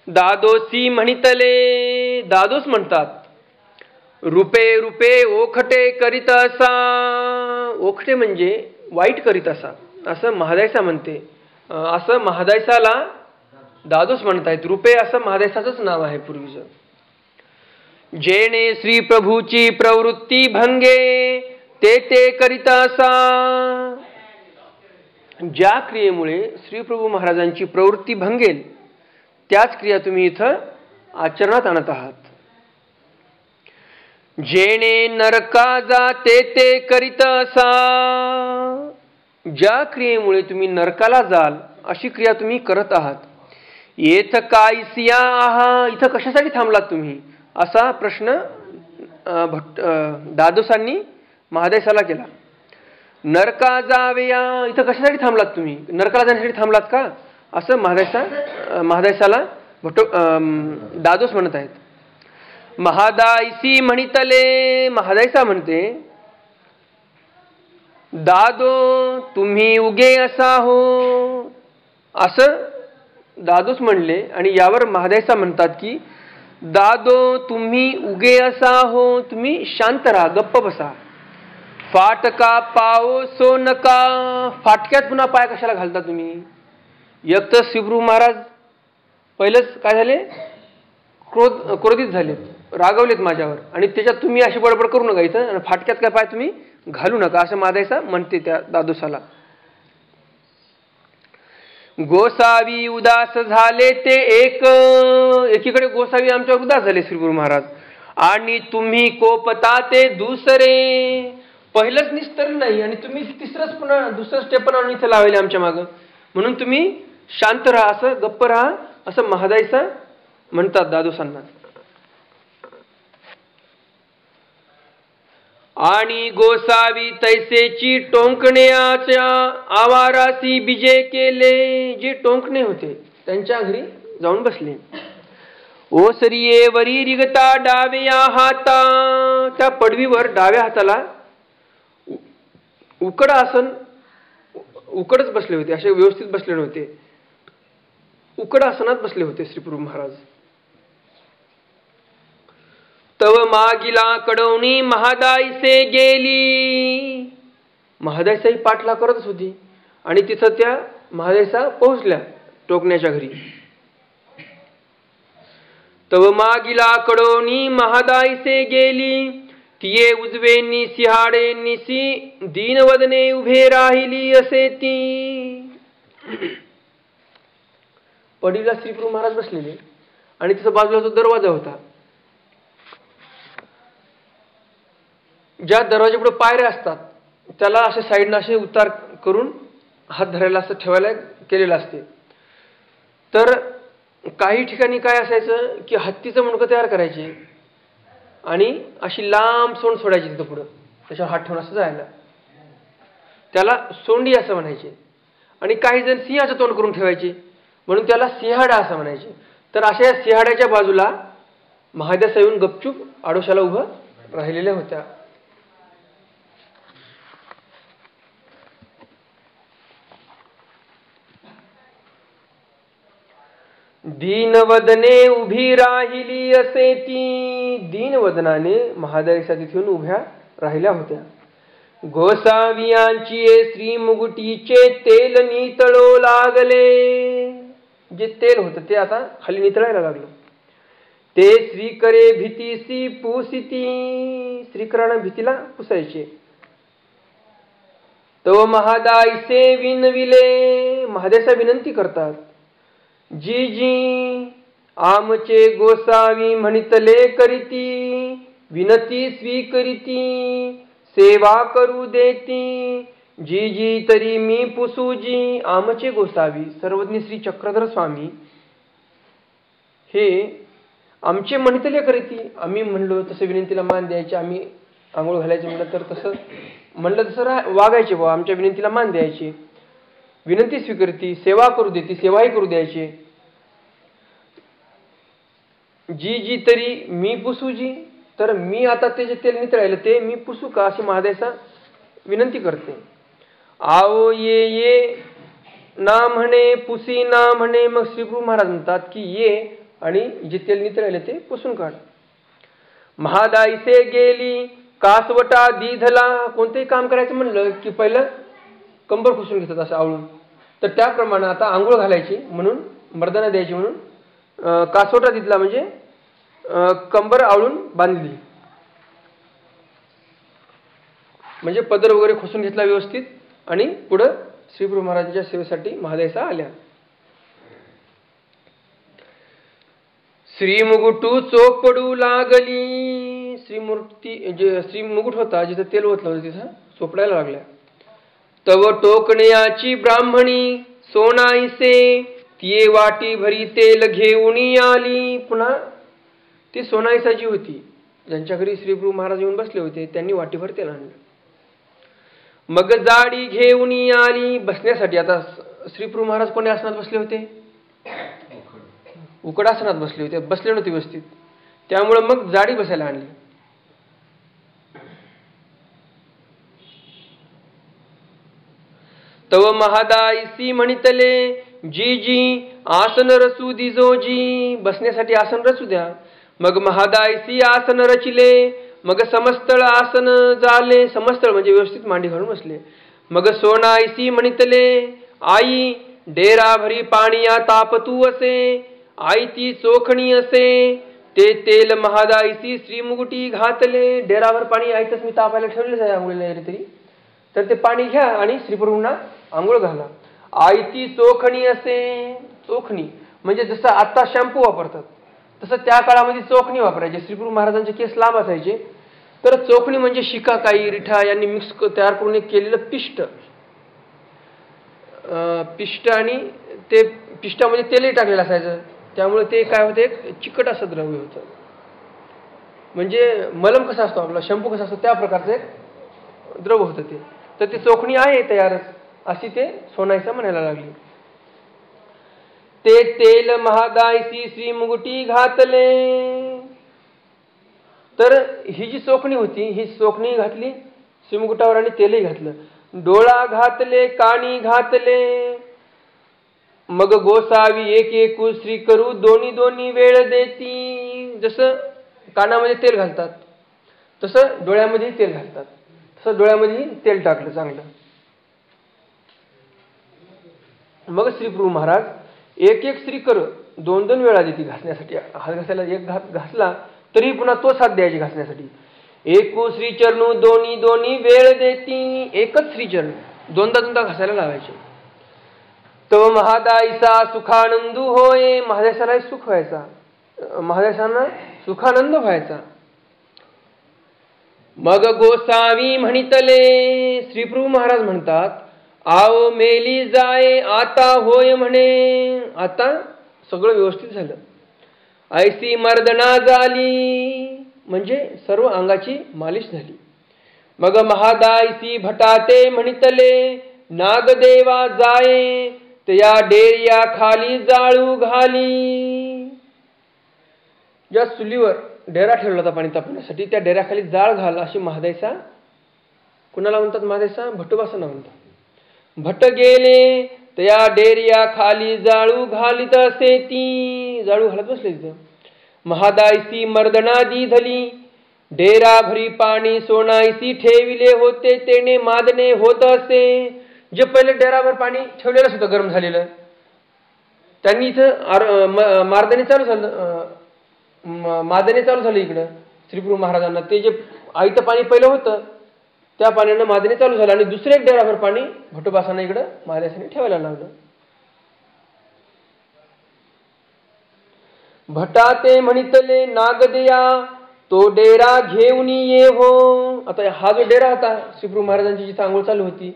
दादोसी म्हणितले, दादोस म्हणतात, रूपे रूपे ओखटे करीत असा. ओखटे म्हणजे वाईट करीत असा असं महादायसा म्हणते. असं महादायसाला दादोस म्हणतायत. रूपे असं महादायसाचंच नाव आहे पूर्वीचं. जेणे श्री प्रभूची प्रवृत्ती भंगे ते ते करीत असा. ज्या क्रियेमुळे श्री प्रभू महाराजांची प्रवृत्ती भंगेल त्याच क्रिया तुम्ही इथं आचरणात आणत आहात. जेणे नरका जा ते ते करीत असा. ज्या क्रियेमुळे तुम्ही नरकाला जाल अशी क्रिया तुम्ही करत आहात. येथ कायसिया आहा, इथं कशासाठी थांबलात तुम्ही असा प्रश्न दादोसांनी महादेसाला केला. नरका जावेया, इथं कशासाठी थांबलात तुम्ही, नरकाला जाण्यासाठी थांबलात का असं महादेसाला दादोस म्हणत आहेत. महादायसी म्हणितले, महादायसा म्हणते, दादो तुम्ही उगे असा हो. असं दादोस म्हणले आणि यावर महादायसा म्हणतात की दादो तुम्ही उगे असा हो, तुम्ही शांत राहा, गप्प बसा. फाटका पाओ सो नका, फाटक्यात पुन्हा पाय कशाला घालता तुम्ही. एक तर श्रीप्रभू महाराज पहिलेच काय झाले, क्रोधित झालेत, रागवलेत माझ्यावर, आणि त्याच्यात तुम्ही अशी बडबड करू नका इथं, आणि फाटक्यात काय पाय तुम्ही घालू नका असं महादायसा म्हणते त्या दादोसाला. गोसावी उदास झाले ते एकीकडे गोसावी आमच्यावर उदास झाले श्रीप्रभू महाराज, आणि तुम्ही कोपता ते दुसरे. पहिलंच निस्तर नाही आणि तुम्ही तिसरंच पुन्हा दुसरं स्टेप आणून इथं लावले आमच्या मागं, म्हणून तुम्ही शांत राहा, असं गप्प राहा असं महादायसा म्हणतात दादोसांना. आणि गोसावी तैसेची टोंकण्याच्या आवारासी बिजे केले. जे टोंकणे होते त्यांच्या घरी जाऊन बसले. ओसरिये वरी रिगता डाव्या हाता, त्या पडवीवर डाव्या हाताला उकड आसन, उकडच बसले होते, असे व्यवस्थित बसले नव्हते, उकड आसनात बसले होते श्रीप्रभू महाराज. तव मागिला कडवणी महादायसे गेली. महादायसाही पाठला करतच होती आणि तिथं त्या महादायसा पोहोचल्या टोकण्याच्या घरी. तव मागिला कडवणी महादायसे गेली, तिये उजवेनी सिहाडे निसी दीनवदने उभे राहिली असे ती. पडीला श्रीप्रभू महाराज बसलेले आणि तिथं बाजूला जो दरवाजा होता, ज्या दरवाजापुढे पायऱ्या असतात त्याला असे साईडनं असे उतार करून हात धरायला असं ठेवायला केलेलं असते. तर काही ठिकाणी काय असायचं की हत्तीचं मुंडकं तयार करायचे आणि अशी लांब सोंड सोडायची तिथं पुढं, त्याच्यावर हात ठेवून असं जायला, त्याला सोंडी असं म्हणायचे. आणि काही जण सिंहाचं तोंड करून ठेवायचे म्हणून त्याला सिंहाडा असं म्हणायचे. तर अशा सिंहाड्याच्या बाजूला महादेसा येऊन गपचूप आडोशाला उभं राहिलेल्या होत्या. दीनवदने उभी राहिली असे ती. दीनवदनाने महादायसा तिथून उभ्या राहिल्या होत्या. गोसावियांची श्री मुगुटीचे तेल नितळो लागले. जे तेल होतं ते आता खाली नितळायला लागलं. ते श्रीकरे भीतीसी पुसिती, श्रीकरांना भीतीला पुसायचे. तो महादायसे विनविले, महादायसा विनंती करतात. जी जी आमचे गोसावी म्हणितले करीती, विनती स्वीकरिती, सेवा करू देती. जी जी तरी मी पुसूजी. आमचे गोसावी सर्वज्ञ श्री चक्रधर स्वामी हे आमचे म्हणितले करीती. आम्ही म्हणलो तसं विनंतीला मान द्यायचे, आम्ही आंघोळ घालायचं म्हणलं तर तसं म्हणलं तसं वागायचे बा, आमच्या विनंतीला मान द्यायचे, विनंती स्वीकरती, सेवा करू देती, सेवाही करू द्यायचे. जी जी तरी मी पुसूजी, तर मी आता ते जे तेल नितळायला ते मी पुसू का अशी महादेसा विनंती करते. आओ ये ना म्हणे पुसी ना म्हणे. मग श्रीप्रभू महाराज म्हणतात की ये आणि जे तेल नितळले ते पुसून काढ. महादाईसे गेली कासवटा दिधला. कोणतेही काम करायचं म्हणलं की पहिलं कंबर पुसून घेतात असं आवळून. तर त्याप्रमाणे आता आंघोळ घालायची म्हणून मर्दाना द्यायची म्हणून कासवटा दिधला म्हणजे कंबर आवळून बांधली. म्हणजे पदर वगैरे खोसून घेतला व्यवस्थित आणि पुढं श्रीप्रभू महाराजांच्या सेवेसाठी महादाईसा आल्या. श्री मुगुटू चोख पडू लागली. श्रीमूर्ती जे श्री मुकुट होता जिथं तेल ओतलं होतं तिथं चोपडायला लागल्या. तव टोकण्याची ब्राह्मणी सोनाईसे तिये वाटी भरी तेल घेऊन आली. पुन्हा ती सोनाईसा जी होती ज्यांच्या घरी श्रीप्रभू महाराज येऊन बसले होते त्यांनी वाटीभर तेल आणलं. मग जाडी घेऊन आली बसण्यासाठी. आता श्रीप्रभू महाराज कोणी आसनात बसले होते? उकड आसनात बसले होते, बसले नव्हते व्यवस्थित, त्यामुळे मग जाडी बसायला आणली. तव महादाईसी म्हणितले जी जी आसन रचू दिजोजी. बसण्यासाठी आसन रचू द्या. मग महादाईसी आसन रचिले. मग समस्तळ आसन झाले. समस्तळ म्हणजे व्यवस्थित मांडी घालून बसले. मग सोनाईसी म्हणितले आई डेरा भरी पाणीया तापतू असे. आई ती चोखणी असे. ते तेल महादाईसी श्रीमुगुटी घातले. डेराभर पाणी आईतच मी तापायला ठेवलेलं आहे आंघोळीला तरी, तर ते पाणी घ्या आणि श्रीप्रभूंना आंघोळ घाला. आई ती चोखणी असे. चोखणी म्हणजे जसं आता शॅम्पू वापरतात तसं त्या काळामध्ये चोखणी वापरायचे. श्रीप्रभू महाराजांचे केस लांब असायचे तर चोखणी म्हणजे शिकाकाई रिठा यांनी मिक्स तयार करून केलेलं पिष्ट. पिष्ट आणि ते पिष्टामध्ये तेलही टाकलेलं असायचं, त्यामुळे ते काय होतं एक चिकट असं द्रव्य होतं. म्हणजे मलम कसा असतो आपला, शॅम्पू कसा असतो त्या प्रकारचं एक द्रव्य होतं ते. तर ती चोखणी आहे तयारच अशी ते सोनाईसा म्हणायला लागली. ते तेल महादाईसी श्री मुगुटी घातले. तर ही जी चोखणी होती ही चोखणी घातली श्रीमुकुटावर आणि तेलही घातलं. डोळा घातले कानी घातले. मग गोसावी एक एक श्री करू दोन्ही दोन्ही वेळ देती. जसं कानामध्ये तेल घालतात तसं डोळ्यामध्ये तेल घालतात, तसं डोळ्यामध्ये तेल टाकलं चांगलं. मग श्रीप्रभू महाराज एक एक श्री कर दोन दोन वेळा देते घासण्यासाठी. हात घासायला एक घासला तरी पुन्हा तोच हात द्यायचे घासण्यासाठी. एकू श्रीचरणू दोन्ही दोन्ही वेळ देती. एकच श्रीचरण दोनदा दोनदा घासायला लावायचे. तव महादाईसा सुखानंदू होय. महादाईसाला सुख व्हायचा, महादाईसांना सुखानंद व्हायचा. मग गोसावी म्हणितले श्रीप्रभू महाराज म्हणतात आओ मेली जाय आता होय म्हणे. आता सगळं व्यवस्थित झालं. ऐसी मर्दना झाली म्हणजे सर्व अंगाची मालिश झाली. मग महादाईसी भटाते म्हणितले नागदेवा जाये त्या डेरिया खाली जाळू घाली. ज्या चुलीवर डेरा ठेवला होता पाणी तापवण्यासाठी त्या डेऱ्याखाली जाळ घाल अशी महादाईसा कुणाला म्हणतात? महादाईसा भटोबासांना म्हणतात. भट गेले त्या डेरिया खाली जाळू घालीत असे ती. जाळू घालत बसले तिथं. महादाईसी मर्दना दिधली डेरा भरी पाणी सोनाईसी ठेविले होते तेने मादने होत असे. जे पहिले डेराभर पाणी ठेवलेलंच होतं गरम झालेलं, त्यांनी इथं मारदने चालू झालं, मादने चालू झालं इकडं श्रीप्रभू महाराजांना. ते जे आईचं पाणी पहिलं होतं त्या पाण्यानं मादने चालू झालं आणि दुसरे एक डेराभर पाणी भटोबासांना इकडं महाराजांनी ठेवायला लागलं. भटा ते म्हणितले नागदया तो डेरा घेऊन ये हो. आता हा जो डेरा होता श्रीप्रभू महाराजांची जिथं आंघोळ चालू होती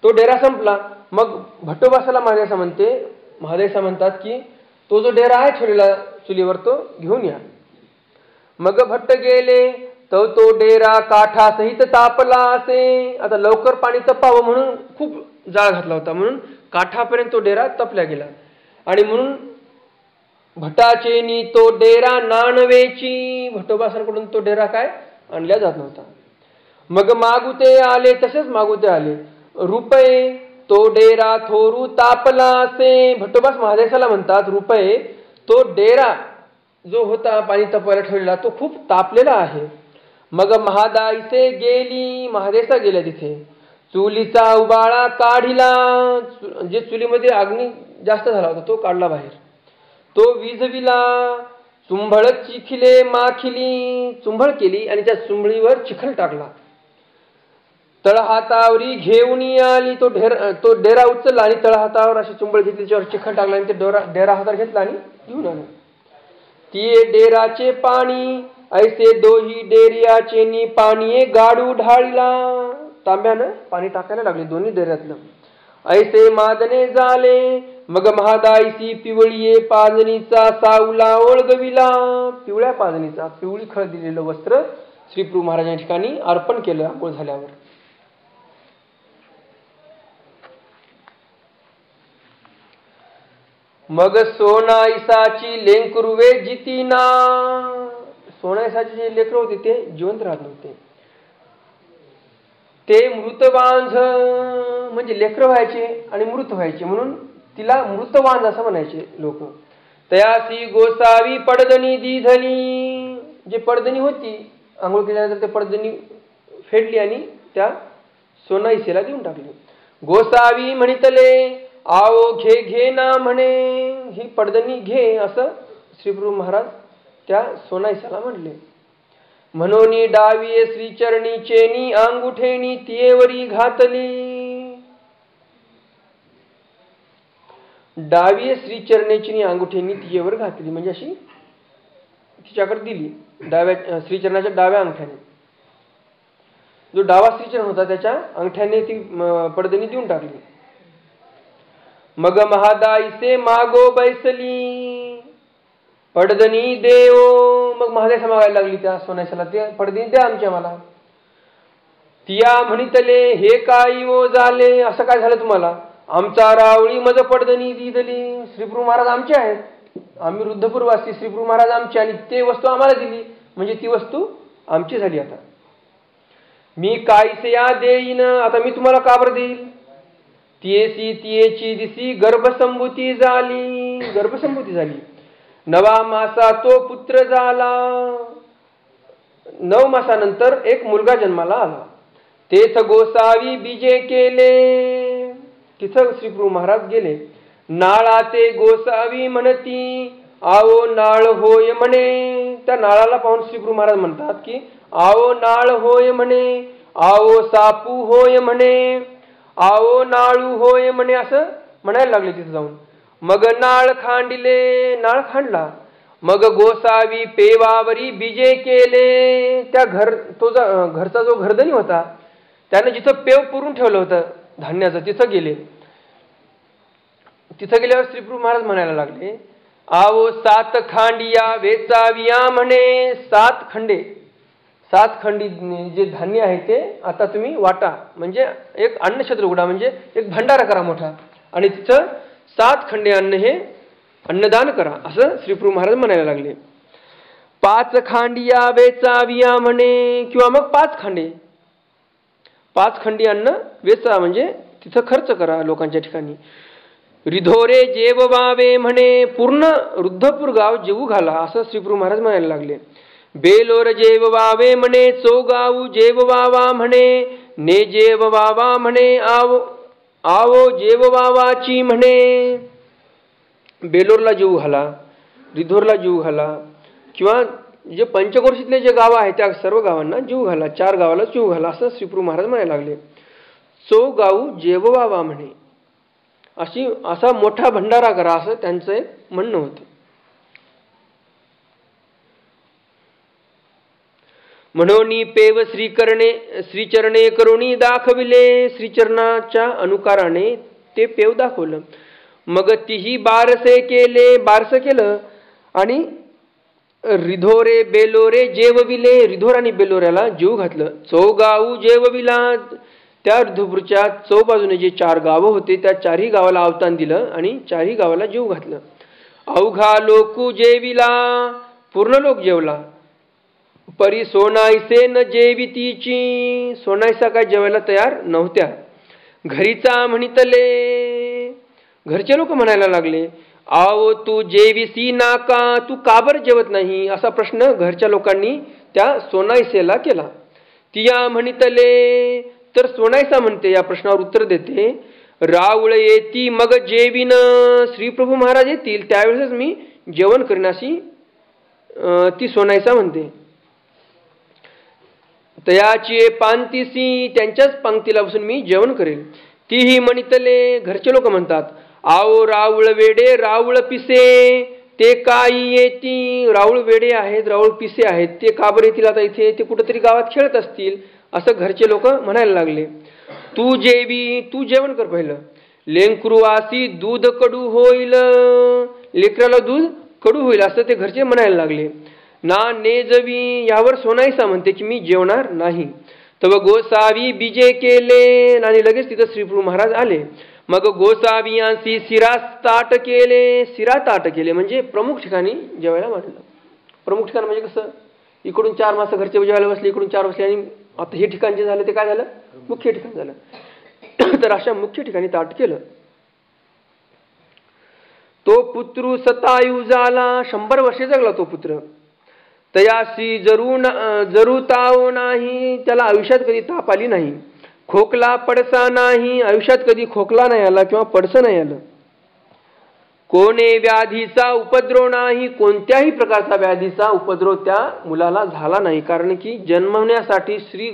तो डेरा संपला. मग भट्टोबासाला महादेसा म्हणतात की तो जो डेरा आहे ठेवलेला चुलीवर तो घेऊन या. मग भट्ट गेले तो डेरा काठा सहित तापला असे. आता लवकर पाणी तपावं म्हणून खूप जाळ घातला होता म्हणून काठापर्यंत तो डेरा तपला गेला आणि म्हणून भटाचेनी तो डेरा नाणवेची. भट्टोबासांकडून तो डेरा काय आणला जात नव्हता. मग मागुते आले, तसेच मागुते आले. रुपये तो डेरा थोरू तापला असे. भट्टोबास महादेशाला म्हणतात रुपये तो डेरा जो होता पाणी तापवायला ठेवलेला तो खूप तापलेला आहे. मग महादाईसे गेली, महादेशा गेल्या तिथे. चुलीचा उबाळा काढिला, जे चुलीमध्ये अग्नी जास्त झाला होता तो काढला बाहेर. तो विझविला, चुंभळ चिखिले माखिली, चुंभळ केली आणि त्या चुंभळीवर चिखल टाकला. तळहातावरी घेऊन आली, तो डेरा उचलला आणि तळहातावर अशी चुंबळ घेतली, त्याच्यावर चिखल टाकला आणि ते डेरा हातात घेतला आणि घेऊन आला. तिये डेराचे पाणी ऐसे दोही डेरियाचे नी पाणी गाडू ढाळीला. तांब्यानं पाणी टाकायला लागले दोन्ही डेऱ्यातलं. ऐसे मादने झाले, मग महादाईसी पिवळीये पाजणीचा सावला ओळगविला. पिवळ्या पाजणीचा, पिवळी खळ दिलेलं वस्त्र श्रीप्रभू महाराजांच्या ठिकाणी अर्पण केलं आंघोळ झाल्यावर. मग सोनाईसाची लेंकरुवे जितीना. सोनाईसाचे जे लेकर होते ते जिवंत राहत नव्हते. ते मृतवांझ म्हणजे लेकर व्हायचे आणि मृत व्हायचे म्हणून तिला मृतवांझ असं म्हणायचे लोक. तयासी गोसावी पडदणी दिधली. जे पडदणी होती आंघोळ केल्यानंतर ते पडदणी फेडली आणि त्या सोनाईसेला देऊन टाकली. गोसावी म्हणितले आओ घे घे ना म्हणे, ही पडदणी घे असं श्रीप्रभू महाराज त्या सोनाईसाला म्हणले. म्हणून डावीये श्रीचरणी चेनी अंगुठेनी तियेवरी घातली. डावीये श्रीचरणेची अंगुठेनी तियेवर घातली म्हणजे अशी तिच्याकडे दिली. डाव्या श्रीचरणाच्या डाव्या अंगठ्याने, जो डावा श्रीचरण होता त्याच्या अंगठ्याने ती पडदणी देऊन टाकली. मग महादाईसे मागो बैसली, पडदणी देव. मग महादेश मागायला लागली त्या सोनाईसाला, ते पडदणी द्या आमच्या मला. तिया म्हणितले हे काय ओ झाले, असं काय झालं तुम्हाला. आमचा रावळी मज पडदणी दिली. श्रीप्रभू महाराज आमचे आहेत, आम्ही रुद्धपूरवासी, श्रीप्रभू महाराज आमचे आणि ते वस्तू आम्हाला दिली म्हणजे ती वस्तू आमची झाली. आता मी कायसे या देईन, आता मी तुम्हाला का बरं देईल. तियेसी तियेची दिसी गर्भसंभूती झाली, गर्भसंभूती झाली. 9 मासा तो पुत्र झाला. 9 मासानंतर एक मुलगा जन्माला आला. तेथ गोसावी बीजे केले, तिथं श्रीप्रभू महाराज गेले. नाळाते गोसावी म्हणती आओ नाळ होय म्हणे. त्या नाळाला पाहून श्रीप्रभू महाराज म्हणतात की आओ नाळ होय म्हणे, आओ सापू होय म्हणे, आओ नाळू होय म्हणे असं म्हणायला लागले तिथे जाऊन. मग नाळ खांडिले, नाळ खांडला. मग गोसावी पेवावरी बीजे केले. त्या घरचा जो घरधनी होता त्याने जिथं पेव पुरून ठेवलं होतं धान्याचं तिथं गेले. तिथं गेल्यावर श्रीप्रभू महाराज म्हणायला लागले आओ 7 खांडिया वेचाविया म्हणे. 7 खंडे, 7 खंडी जे धान्य आहे ते आता तुम्ही वाटा, म्हणजे एक अन्नछत्र उघडा, म्हणजे एक भंडारा करा मोठा आणि तिथं 7 खंडे अन्न हे अन्नदान करा असं श्रीप्रभू महाराज म्हणायला लागले. 5 खांडिया वेचाविया म्हणे, किंवा मग 5 खांडे, 5 खंडी अन्न वेचा म्हणजे तिथं खर्च करा लोकांच्या ठिकाणी. रिधोरे जेव वावे म्हणे, पूर्ण रुद्धपूर गाव जेवू घाला असं श्रीप्रभू महाराज म्हणायला लागले. बेलोर जेव वावे म्हणे, चौगाऊ जेव वावा म्हणे, ने जेव वावा म्हणे, आवो आवो जेव वावाची म्हणे. बेलोरला जीव घाला, रिधोरला जीव घाला, किंवा जे पंचकोशीतले जे गाव आहेत त्या सर्व गावांना जीव घाला, 4 गावाला जीव घाला असं श्रीप्रभू महाराज म्हणायला लागले. चौगाऊ जेव वावा म्हणे, असा मोठा भंडारा करा असं त्यांचं एक म्हणणं होतं. म्हणून पेव श्रीचरणे करुणी दाखविले. श्रीचरणाच्या अनुकाराने ते पेव दाखवलं. मग तीही बारसे केले, बारसं केलं आणि रिधोरे बेलोरे जेवविले, रिधोर आणि बेलोऱ्याला जीव घातलं. चौगाऊ जेवविला, त्या रिधोपूरच्या चौबाजूने जे 4 गावं होते त्या 4ही गावाला अवतान दिलं आणि 4ही गावाला जीव घातलं. अवघा लोकू जेविला, पूर्ण लोक जेवला. परी सोनाईसे न जेवितीची, सोनाईसा काय जेवायला तयार नव्हत्या. घरीचा म्हणितले, घरचे लोक म्हणायला लागले, आओ तू जेविसी नाका, तू का बरं जेवत नाही, असा प्रश्न घरच्या लोकांनी त्या सोनाईसेला केला. तिया म्हणितले, तर सोनाईसा म्हणते, या प्रश्नावर उत्तर देते, रावळ येती मग जेवीन, श्रीप्रभू महाराज येतील त्यावेळेसच मी जेवण करीन, अशी ती सोनाईसा म्हणते. तयाची पांतीसी, त्यांच्याच पंक्तीला बसून मी जेवण करेल. तीही म्हणितले, घरचे लोक म्हणतात, आओ रावळ वेडे रावळ पिसे, ते काही येती, राऊळ वेडे आहेत, राऊळ पिसे आहेत, ते का बरं येतील आता इथे, ते कुठंतरी गावात खेळत असतील, असं घरचे लोक म्हणायला लागले. तू जेवी, तू जेवण कर पहिलं. लेंकरुवासी दूध कडू होईल, लेकराला दूध कडू होईल, असं ते घरचे म्हणायला लागले. ना नेजवी, यावर सोनाईसा म्हणते की मी जेवणार नाही. तव गोसावी बीजे केले, आणि लगेच तिथं श्रीप्रभू महाराज आले. मग गोसावियांशी शिरास ताट केले, शिरा ताट केले म्हणजे प्रमुख ठिकाणी जेवायला मांडलं. प्रमुख ठिकाण म्हणजे कसं, इकडून 4 माणसं घरचे जेवायला बसले, इकडून 4 बसले, आणि आता हे ठिकाण जे झालं ते काय झालं, मुख्य ठिकाण झालं. तर अशा मुख्य ठिकाणी ताट केलं. तो पुत्र सतायू झाला, 100 वर्षे जगला तो पुत्र. तयासी जरू ताव नाही, त्याला आयुष्यात कधी ताप आली नाही. खोकला पडसा नाही, आयुष्यात कधी खोकला नाही आला किंवा पडसं नाही आलं. कोणे व्याधीचा उपद्रव नाही, कोणत्याही प्रकारचा व्याधीचा उपद्रव त्या मुलाला झाला नाही, कारण की जन्मण्यासाठी श्री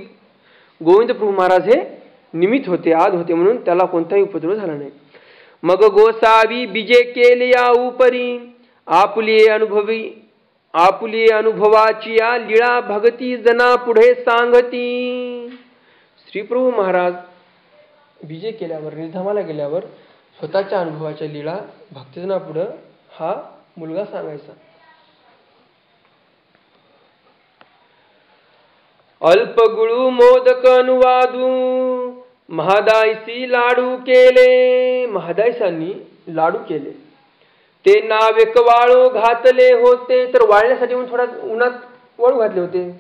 गोविंद प्रभू महाराज हे निमित्त होते, आद होते, म्हणून त्याला कोणताही उपद्रव झाला नाही. मग गोसावी बीजे केले या उपरी, आपुली अनुभवाची या लीळा भगती जना पुढे सांगती. श्रीप्रभू महाराज बीजे केल्यावर, निर्धामाला गेल्यावर स्वतःच्या अनुभवाच्या लीळा भक्तजनापुढं हा मुलगा सांगायचा. अल्पगुळू मोदक अनुवादू, महादायसी लाडू केले, महादायसांनी लाडू केले. ते नावेक वाळू घातले होते, तर वाळण्यासाठी म्हणून थोडा उन्हात वाळू घातले होते,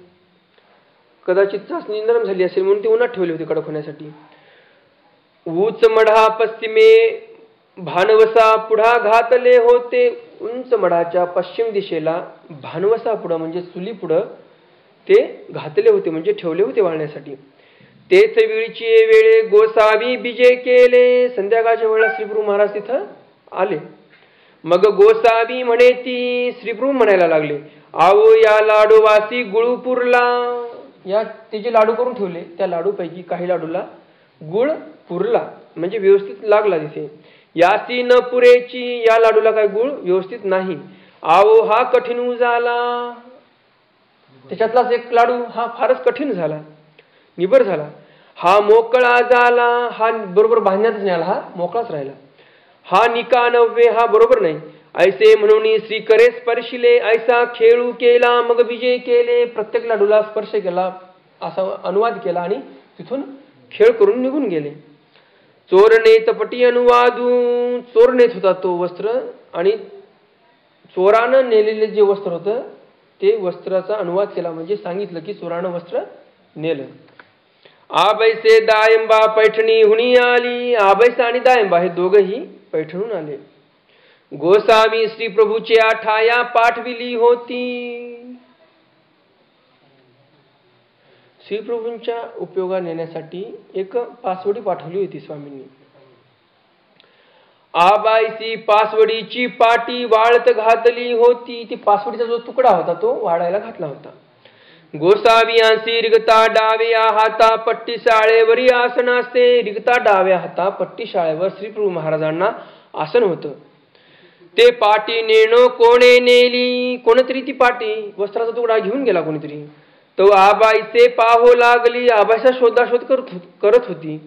कदाचित चाचणी नरम झाली असेल म्हणून ते उन्हात ठेवले होते कडक होण्यासाठी. उंच मढा पश्चिमे भानवसा पुढा घातले होते, उंच मढाच्या पश्चिम दिशेला भानवसा पुढं म्हणजे चुली पुढं ते घातले होते, म्हणजे ठेवले होते वाळण्यासाठी. तेच वेळीचे वेळे गोसावी बीजे केले, संध्याकाळच्या वेळेला श्रीप्रभू महाराज तिथं आले. मग गोसावी म्हणे ती, श्रीप्रभू म्हणायला लागले, आओ या लाडूवासी गुळू पुरला, या ते जे लाडू करून ठेवले त्या लाडूपैकी काही लाडूला गुळ पुरला म्हणजे व्यवस्थित लागला तिथे. यासी न पुरेची, या लाडूला काय गुळ व्यवस्थित नाही. आओ हा कठीण झाला, त्याच्यातलाच एक लाडू हा फारच कठीण झाला, निबर झाला. हा मोकळा झाला, हा बरोबर बांधण्यातच नाही आला, हा मोकळाच राहिला. हा निका नव्हे, हा बरोबर नाही. ऐसे म्हणून श्री करे स्पर्शिले, ऐसा खेळू केला मग विजय केले, प्रत्येक लाडूला स्पर्श केला असा अनुवाद केला आणि तिथून खेळ करून निघून गेले. चोर नेत पटी अनुवादू, चोर नेत होता तो वस्त्र, आणि चोरानं नेलेले जे वस्त्र होतं ते वस्त्राचा अनुवाद केला, म्हणजे सांगितलं की चोरानं वस्त्र नेलं. आबैसे दायंबा पैठणी हुणी आली, आबैसा आणि दायंबा हे दोघंही पैठणून आले. गोसावी श्री प्रभूचे आठाया पाठविली होती, श्रीप्रभूंच्या उपयोगा नेण्यासाठी एक पासवडी पाठवली होती स्वामींनी. आबाईची पासवडीची पाटी वाळत घातली होती, ती पासवडीचा जो तुकडा होता तो वाळायला घातला होता. गोसावियांशी रिगता डाव्या हाता पट्टी शाळेवरी आसन असते, रिगता डाव्या हाता पट्टी शाळेवर श्रीप्रभू महाराजांना आसन होतं. ते पाटी नेणं कोणे नेली, कोणतरी ती पाटी वस्त्राचा तुकडा घेऊन गेला कोणीतरी. तो आबाईचे पाहो लागली, आबाईचा शोधाशोध करत होती.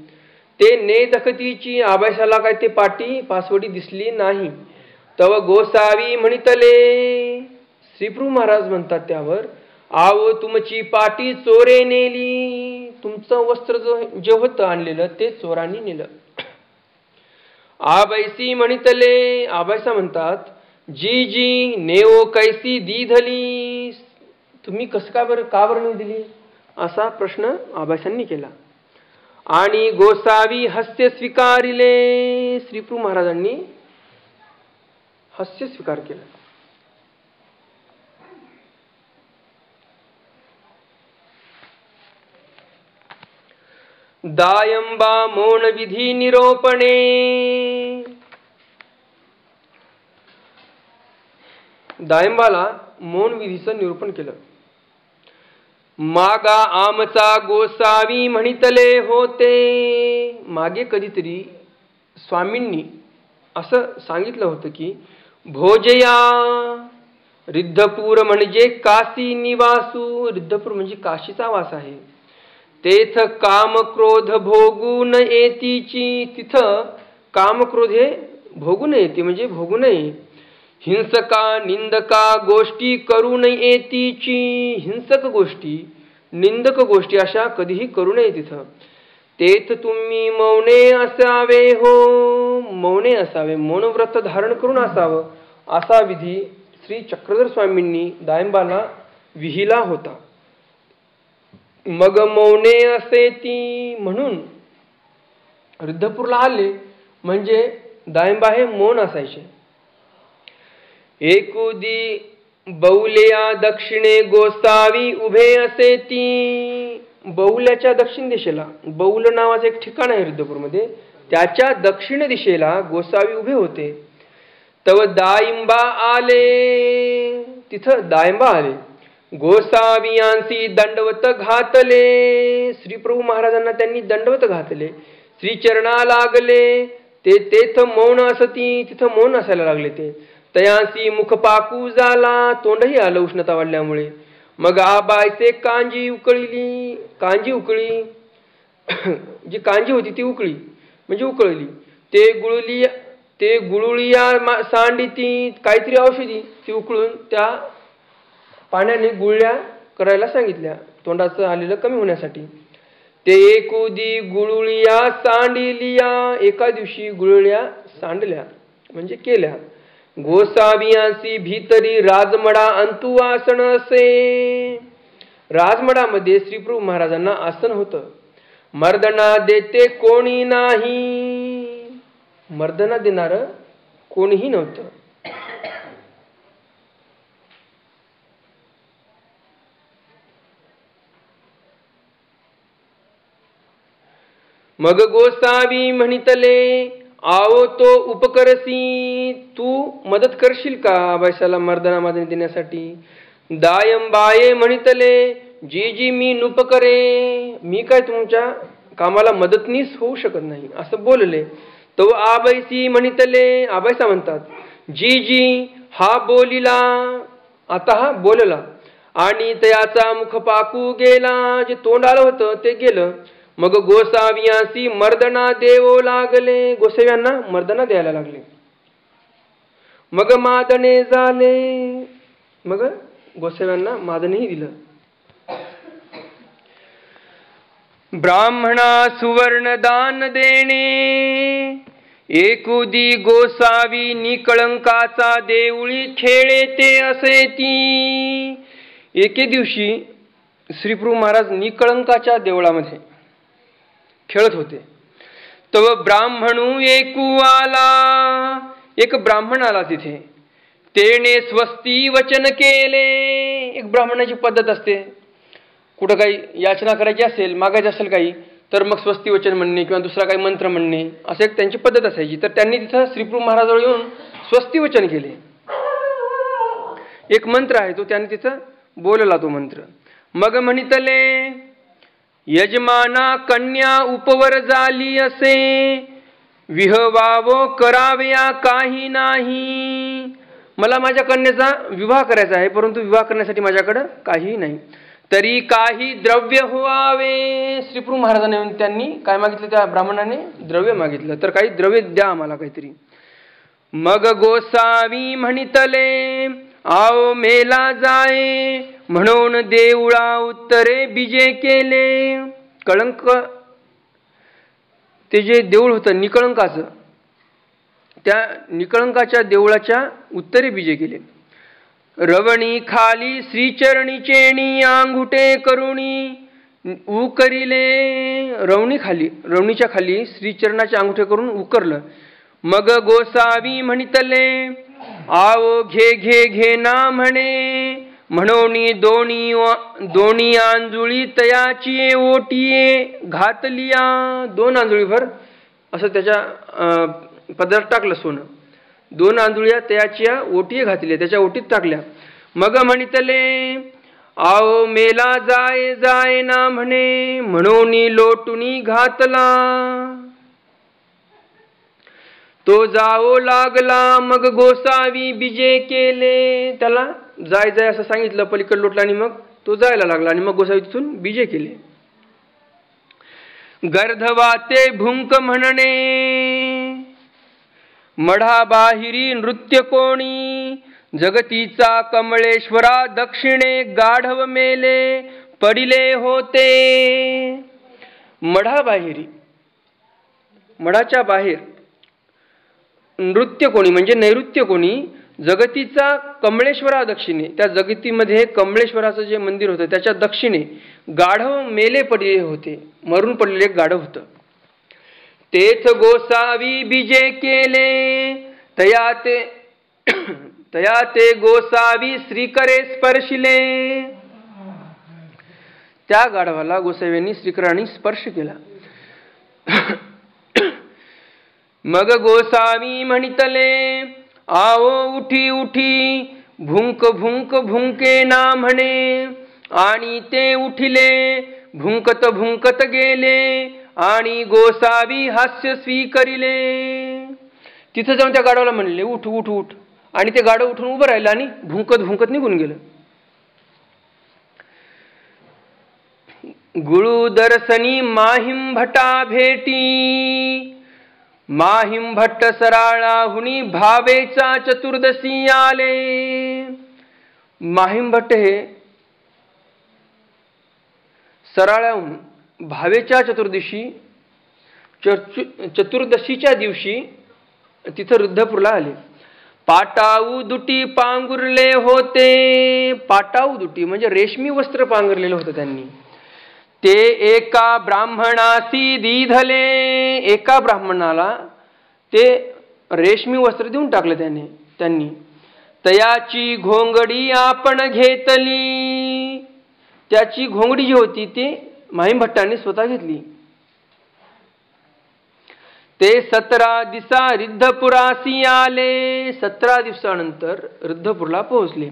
ते ने दखतीची, आबाईशाला काय ते पाटी पासवडी दिसली नाही. तव गोसावी म्हणितले, श्रीप्रभू महाराज म्हणतात त्यावर, आव तुमची पाटी चोरे नेली, तुमचं वस्त्र जे होतं आणलेलं ते चोरांनी नेलं. आबाईसी म्हणितले, आबाईसा म्हणतात, जी जी नेओ कैसी दीधली, तुम्ही कसं का बरं नाही दिली, असा प्रश्न आबाईसांनी केला. आणि गोसावी हास्य स्वीकारिले. श्रीप्रभू महाराजांनी हास्य स्वीकार केला. दायंबा मौन विधी निरोपणे. दायंबाला मौन विधीचं निरूपण केलं. मागा आमचा गोसावी म्हणितले होते. मागे कधीतरी स्वामींनी असं सांगितलं होतं की भोजया रिद्धपूर म्हणजे काशी निवासू. रिद्धपूर म्हणजे काशीचा वास आहे. तेथ काम क्रोध भोगून येतीची. तिथं काम क्रोध हे भोगून येते म्हणजे भोगू नये. हिंसका निंदका गोष्टी करू नये येतीची. हिंसक गोष्टी निंदक गोष्टी अशा कधीही करू नये तिथं. तेथ तुम्ही मौने असावे हो. मौने असावे, मौन व्रत धारण करून असावं असा विधी श्री चक्रधर स्वामींनी दायंबाला विहिला होता. मग मौने असे ती म्हणून रिद्धपूरला आले म्हणजे दायंबा हे मौन असायचे. एकुदी बौल्या दक्षिणे गोसावी उभे असे ती. बौल्याच्या दक्षिण दिशेला बौल नावाचं एक ठिकाण आहे रिद्धपूरमध्ये. त्याच्या दक्षिण दिशेला गोसावी उभे होते. तव दायंबा आले. तिथं दायंबा आले. गोसावियांसी दंडवत घातले. श्रीप्रभू महाराजांना त्यांनी दंडवत घातले. श्रीचरणा लागले. ते तेथ मौन असती. तिथं मौन असायला लागले. ते तयांसी मुख पाकू झाला. तोंडही आलं उष्णता वाढल्यामुळे. मग आबायचे कांजी उकळली. कांजी उकळी जी कांजी होती ती उकळी म्हणजे उकळली. ते गुळुळिया सांडी ती काहीतरी औषधी ती उकळून त्या पाण्याने गुळण्या करायला सांगितल्या तोंडाचं आलेलं कमी होण्यासाठी. ते एकुदी गुळुळिया सांडिलिया. एका दिवशी गुळण्या सांडल्या म्हणजे केल्या. गोसावियांसी भीतरी राजमडा अंतु आसन असे. राजमडामध्ये श्रीप्रभू महाराजांना आसन होतं. मर्दना देते कोणी नाही. मर्दना देणार कोणीही नव्हतं. मग गोसावी म्हणितले आओ तो उपकरसी. तू मदत करशील का आबायसाला मर्दना मादने देण्यासाठी. दायंबाये म्हणितले जी जी मी नुपकरे. मी काय तुमच्या कामाला मदतनीस होऊ शकत नाही असं बोलले. तो आबाईसी म्हणितले. आबायसा म्हणतात जी जी हा बोलिला. आता हा बोलला आणि त्याचा मुख पाकू गेला. जे तोंड आलं होतं ते गेलं. मग गोसावियांसी मर्दना देवो लागले. गोसाव्यांना मर्दना द्यायला लागले. मग मादने झाले. मग गोसाव्यांना मादनेही दिलं. ब्राह्मणा सुवर्ण दान देणे. एकुदी गोसावी निकळंकाचा देऊळी खेळे ते असे ती. एके दिवशी श्रीप्रभू महाराज निकळंकाच्या देवळामध्ये खेळत होते. तव ब्राह्मणू एकू आला. एक ब्राह्मण आला तिथे. तेने स्वस्ती वचन केले. एक ब्राह्मणाची पद्धत असते. कुठं काही याचना करायची असेल मागायची असेल काही तर मग स्वस्ती वचन म्हणणे किंवा दुसरा काही मंत्र म्हणणे असं एक त्यांची पद्धत असायची. तर त्यांनी तिथं श्रीप्रभू महाराजांजवळ येऊन स्वस्ती वचन केले. एक मंत्र आहे तो त्यांनी तिथं बोलला तो मंत्र. मग म्हणितले यजमाना कन्या उपवर झाली असे. विहवावो कराव्या काही नाही. मला माझ्या कन्याचा विवाह करायचा आहे परंतु विवाह करण्यासाठी माझ्याकडं काहीही नाही. तरी काही द्रव्य व्हावे. श्रीप्रभू महाराजांनी त्यांनी काय मागितलं त्या ब्राह्मणाने द्रव्य मागितलं. तर काही द्रव्य द्या आम्हाला काहीतरी. मग गोसावी म्हणितले आओ मेला जाये. म्हणून देऊळा उत्तरे बीजे केले. कळंक ते जे देऊळ होतं निकळंकाचं त्या निकळंकाच्या देवळाच्या उत्तरे बीजे केले. रवणी खाली श्रीचरणी चेणी अंगुठे करुणी उकरिले रवणीच्या खाली श्रीचरणाचे अंगठे करून उकरलं. मग गोसावी म्हणितले आओ घे घे घे ना म्हणे, म्हणोनी दोणी आंजुळी तयाची ओटीये घातलिया. 2 आंजुळीभर असं त्याच्या पदरात टाकलं सोनं. 2 आंजुळ्या तयाच्या ओटीये घातल्या, त्याच्या ओटीत टाकल्या. मग म्हणितले आओ मेला जाय जाय ना म्हणे, म्हणोनी लोटुनी घातला. तो जाओ लागला. मग गोसावी बिजे केले. त्याला जाय जाय असं सांगितलं, पलीकडे लोटला आणि मग तो जायला लागला आणि मग गोसावी तिथून बिजे केले. गर्धवाते भुंक म्हणणे, मढा बाहिरी नृत्य कोणी, जगतीचा कमळेश्वरा दक्षिणे गाढव मेले पडिले होते. मढा बाहेरी, मढाच्या बाहेर नृत्य कोणी म्हणजे नैऋत्य कोणी, जगतीचा कमळेश्वरा दक्षिणे, त्या जगतीमध्ये कमळेश्वराचं जे मंदिर होतं त्याच्या दक्षिणे गाढव मेले पडले होते, मरून पडलेले एक गाढव होतं. तेथ गोसावी बिजे केले, तया ते गोसावी श्रीकरे स्पर्शिले. त्या गाढवाला गोसाव्यांनी श्रीकरांनी स्पर्श केला. मग गोसावी म्हणितले आओ उठी उठी, भुंक भुंक भुंके ना म्हणे, आणि ते उठिले भुंकत भुंकत गेले, आणि गोसावी हास्य स्वीकरिले. तिथं जाऊन त्या गाढवाला म्हणले उठ उठ उठ, आणि ते गाढव उठून उभं राहिलं आणि भुंकत भुंकत निघून गेलं. गुळू दर्शनी माहिम भटा भेटी, माहिम भट्ट सराळाहुनी भावेचा चतुर्दशी आले. माहिम भट्ट हे सराळाहून भावेच्या चतुर्दशीच्या दिवशी तिथं रुद्धपूरला आले. पाटाऊ दुटी पांघुरले होते. पाटाऊ दुटी म्हणजे रेशमी वस्त्र पांघरलेलं होतं त्यांनी. ते एका ब्राह्मणासी दिधले. एका ब्राह्मणाला ते रेशमी वस्त्र देऊन टाकलं त्यांनी. तयाची घोंगडी आपण घेतली. त्याची घोंगडी जी होती ती माहिम भट्टांनी स्वतः घेतली. ते 17 दिवसा रिद्धपुरासी आले. 17 दिवसानंतर रिद्धपूरला पोहोचले.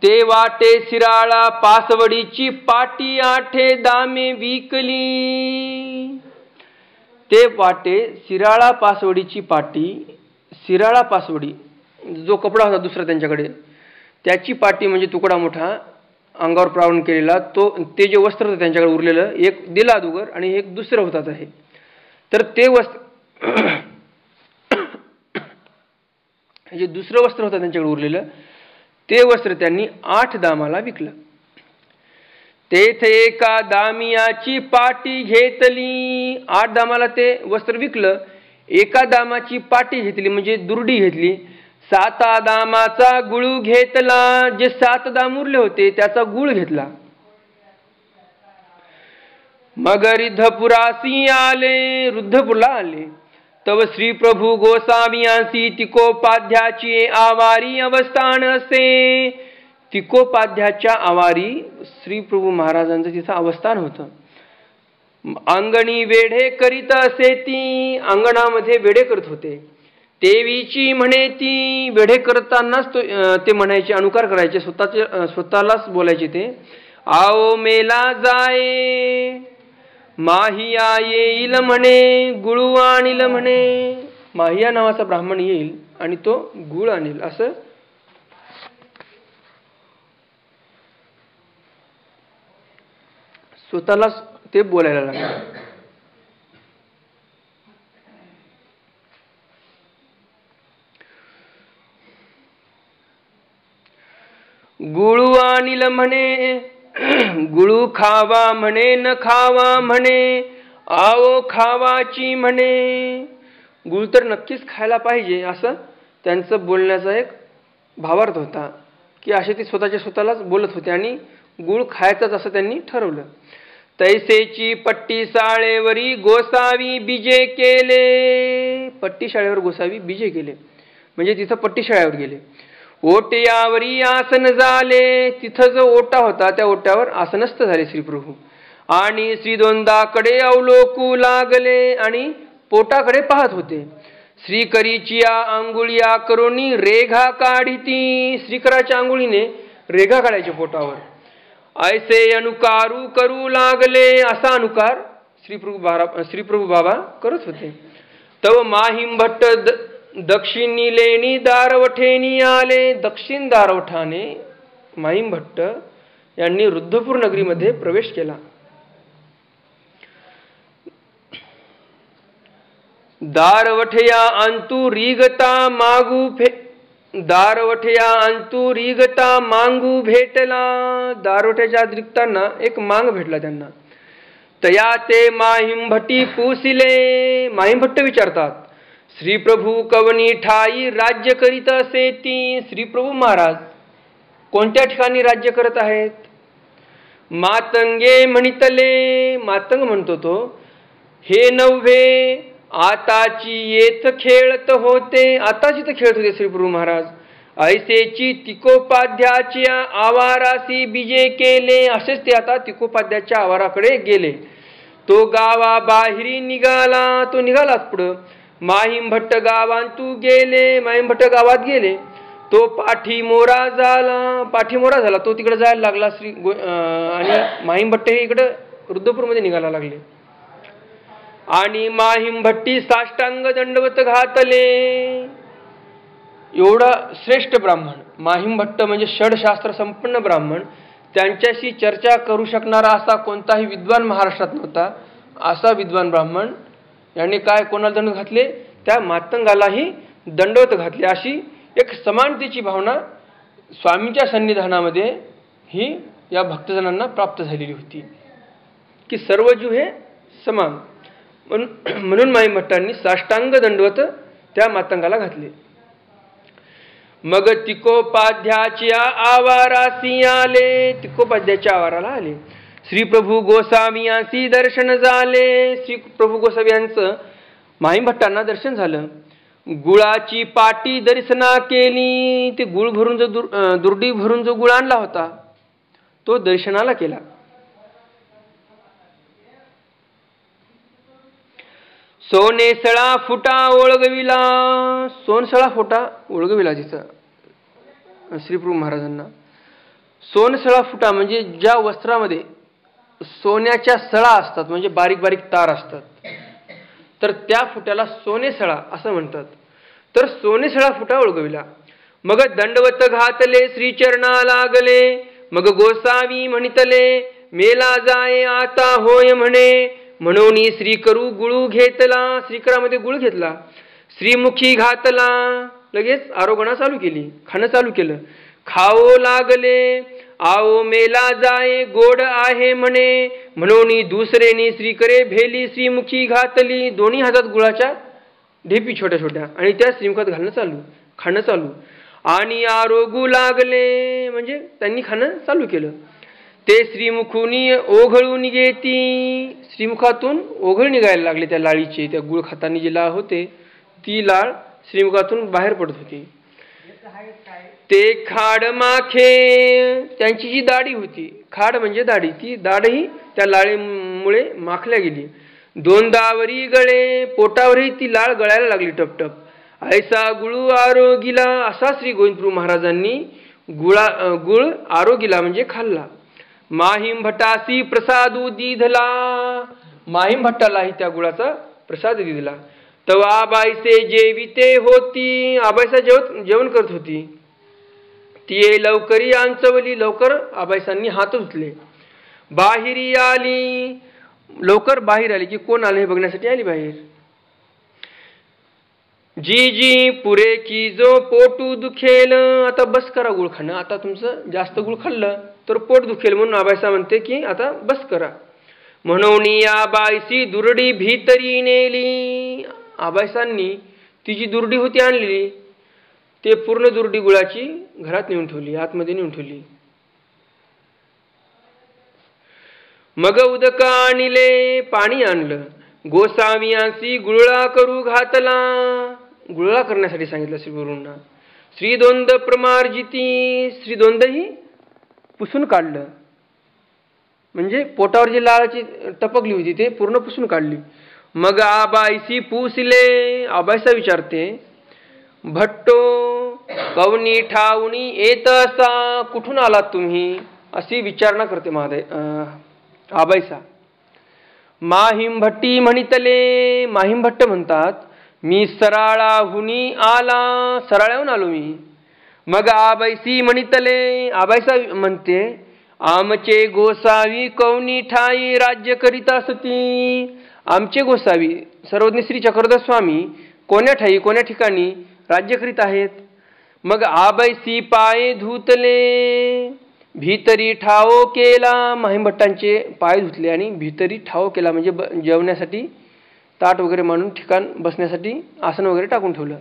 ते वाटे शिराळा पासवडीची पाटी 8 दामे विकली. ते वाटे शिराळा पासवडीची पाटी, शिराळा पासवडी जो कपडा होता दुसरा त्यांच्याकडे, त्याची पाटी म्हणजे तुकडा मोठा अंगावर प्रावण केलेला, ते जे वस्त्र होतं त्यांच्याकडे उरलेलं, एक दिला अदुगर आणि एक दुसरं होतात आहे. तर ते वस्त्र जे दुसरं वस्त्र होतं त्यांच्याकडे उरलेलं, ते वस्त्र त्यांनी 8 दामाला विकलं. तेथे एका दामियाची पाटी घेतली. 8 दामाला ते वस्त्र विकलं. एका दामाची पाटी घेतली म्हणजे दुर्डी घेतली. 7 दामाचा गुळू घेतला. जे 7 दाम उरले होते त्याचा गुळ घेतला. मग रिद्धपुरासी आले. रुद्धपूरला आले. तव श्री प्रभू गोसावियांसी तिकोपाध्याची आवारी अवस्थान असे. तिकोपाध्याच्या आवारी श्री प्रभू महाराजांचं तिथं अवस्थान होतं. अंगणी वेढे करीत असे. ती अंगणामध्ये वेढे करत होते. देवीची म्हणे ती. वेढे करतानाच ते म्हणायचे, अनुकार करायचे, स्वतःलाच बोलायचे ते. आओ मेला जाये, माहिया येईल म्हणे, गुळू आणील म्हणे. माहिया नावाचा ब्राह्मण येईल आणि तो गुळ आणील असं स्वतःलाच ते बोलायला लागले. गुळू आणील म्हणे, गुळू खावा म्हणे न खावा म्हणे, आओ खावाची म्हणे. गुळ तर नक्कीच खायला पाहिजे असं त्यांचं बोलण्याचा एक भावार्थ होता, की असे ते स्वतःलाच बोलत होते आणि गुळ खायचाच असं त्यांनी ठरवलं. तैसेची पट्टी शाळेवरी गोसावी बीजे केले. पट्टी शाळेवर गोसावी बीजे केले म्हणजे तिथं पट्टी शाळेवर गेले. ओट्यावरी आसन झाले. तिथं जो ओटा होता त्या ओट्यावर आसनस्थ झाले श्रीप्रभू. आणि श्री दोंदाकडे अवलोकू लागले आणि पोटाकडे पाहत होते. श्रीकरीच्या आंगुळ्या करोनी रेघा काढिती. श्रीकराच्या आंगुळीने रेघा काढायचे पोटावर. ऐसे अनुकारू करू लागले. असा अनुकार श्रीप्रभू बाबा करत होते. तव माहिम भट्ट दक्षिणी लेणी दारवठेनी आले. दक्षिण दारवठाने माहिम भट्ट यांनी रुद्धपूर नगरीमध्ये प्रवेश केला. दारवठया अंतू रीगता मागू दारवठया अंतू रीगता मांगू भेटला. दारवठ्याच्या आत रिगताना एक मांग भेटला त्यांना. तया ते माहिम भट्टी पुसिले. माहिम भट्ट विचारतात, श्रीप्रभू कवनी ठाई राज्य करीत असे ती. श्रीप्रभू महाराज कोणत्या ठिकाणी राज्य करत आहेत? मातंगे म्हणितले. मातंग म्हणतो तो, हे नव्हे आताची येथ खेळत होते. आताच इथं खेळत होते श्रीप्रभू महाराज. ऐसेची तिकोपाध्याच्या आवारासी बीजे केले. असेच ते आता तिकोपाध्याच्या आवाराकडे गेले. तो गावा बाहेरी निघाला. तो निघालाच पुढं. माहिम भट्ट गावांतू गेले. माहिम भट्ट गावात गेले. तो पाठीमोरा झाला. तो तिकडे जायला लागला. आणि माहिम भट्ट हे इकडं रुद्धपूरमध्ये निघायला लागले. आणि माहिम भट्टी साष्टांग दंडवत घातले. एवढा श्रेष्ठ ब्राह्मण माहिम भट्ट म्हणजे षडशास्त्र संपन्न ब्राह्मण. त्यांच्याशी चर्चा करू शकणारा असा कोणताही विद्वान महाराष्ट्रात नव्हता. असा विद्वान ब्राह्मण यांनी काय कोणाला दंड घातले? त्या मातंगालाही दंडवत घातले. अशी एक समानतेची भावना स्वामींच्या सन्निधानामध्ये ही या भक्तजनांना प्राप्त झालेली होती की सर्व जीव हे समान. म्हणून माहिम भट्टांनी साष्टांग दंडवत त्या मातंगाला घातले. मग तिकोपाध्याच्या आवारासी आले. तिकोपाध्याच्या आवाराला आले. श्रीप्रभू गोसावियांसी दर्शन झाले. श्रीप्रभू गोसावी यांचं माहिम भट्टांना दर्शन झालं. गुळाची पाटी दर्शना केली. ते गुळ भरून जो दुर्डी भरून जो गुळ आणला होता तो दर्शनाला केला. सोनेसळा फुटा ओळगविला. सोनसळा फुटा ओळगविला तिथं श्रीप्रभू महाराजांना. सोनसळा फुटा म्हणजे ज्या वस्त्रामध्ये सोन्याच्या सळा असतात म्हणजे बारीक बारीक तार असतात तर त्या फुट्याला सोनेसळा असं म्हणतात. तर सोनेसळा फुटा ओळगविला. मग दंडवत घातले श्रीचरणा लागले. मग गोसावी म्हणितले, मेला जाय आता होय म्हणे. म्हणून श्रीकरू गुळू घेतला. श्रीकरामध्ये गुळ घेतला. श्रीमुखी घातला. लगेच आरोगणा चालू केली. खाणं चालू केलं. खाओ लागले. आओ मेला जाय गोड आहे म्हणे. म्हणून दुसरेनी श्रीकरे भेली श्रीमुखी घातली. दोन्ही हातात गुळाच्या ढेपी छोट्या छोट्या आणि त्या श्रीमुखात घालणं चालू, खाणं चालू. आणि आरोगू लागले म्हणजे त्यांनी खाणं चालू केलं. ते श्रीमुखुनी ओघळून घेती. श्रीमुखातून ओघळ निघायला लागले त्या लाळीचे. त्या गुळ खातानी जी लाळ होते ती लाळ श्रीमुखातून बाहेर पडत होती. ते खाड माखे. त्यांची जी दाढी होती, खाड म्हणजे दाढी, ती दाढही त्या लाळीमुळे माखल्या गेली. दोंदावरी गळे. पोटावरही ती लाळ गळायला लागली टपटप. ऐसा गुळू आरोगीला. असा श्री गोविंदप्रभू महाराजांनी गुळ आरोगीला म्हणजे खाल्ला. माहिम भट्टासी प्रसादू दिधला. माहिम भट्टालाही त्या गुळाचा प्रसाद दिला. तवा आबाईसे जेविते होती. आबाईसा जेवण करत होती. ती लवकरी आंचवली. लवकर आबाईसांनी हात उचले. बाहेरी आली. लवकर बाहेर आली की कोण आले हे बघण्यासाठी आली बाहेर. जी जी पुरे की जो पोटू दुखेल. आता बस करा गुळ खाणं. आता तुमचं जास्त गुळ खाल्लं तर पोट दुखेल म्हणून आबाईसा म्हणते की आता बस करा. म्हणून या बाईसी दुर्डी भीतरी नेली. आबाईसांनी ती जी दुर्डी होती आणलेली ते पूर्ण दुर्डी गुळाची घरात नेऊन ठेवली, आतमध्ये नेऊन ठेवली. मग उदक आणले पाणी आणलं, गोसावियांसी गुळळा करू घातला. गुळळा करण्यासाठी सांगितलं श्रीगुरूंना. श्रीदोंद प्रमार्जिती, श्रीदोंदही पुसून काढलं, म्हणजे पोटावर जी लाळाची टपकली होती ते पूर्ण पुसून काढली. मग आबाईसी पुसले, आबाईसा विचारते, भट्टो कवनी ठाऊनी येत असा, कुठून आलात तुम्ही, अशी विचारणा करते आबाईसा. माहीम भट्टी म्हणितले, माहीम भट्ट म्हणतात, मी सराळाहुनी आला, सराळ्याहून आलो मी. मग आबाईसी म्हणितले, आबाईसा म्हणते, आमचे गोसावी कवनी ठाई राज्य करीत असती. आमचे गोसावी सर्वज्ञ श्री चक्रधर स्वामी कोण्या ठाई कोण्या ठिकाणी राज्य करीत आहेत. मग आबाईसी पाय धुतले, भीतरी ठाव केला. माहीमभट्टांचे पाय धुतले आणि भीतरी ठाव केला, म्हणजे जेवण्यासाठी ताट वगैरे मांडून ठिकाण बसण्यासाठी आसन वगैरे टाकून ठेवलं.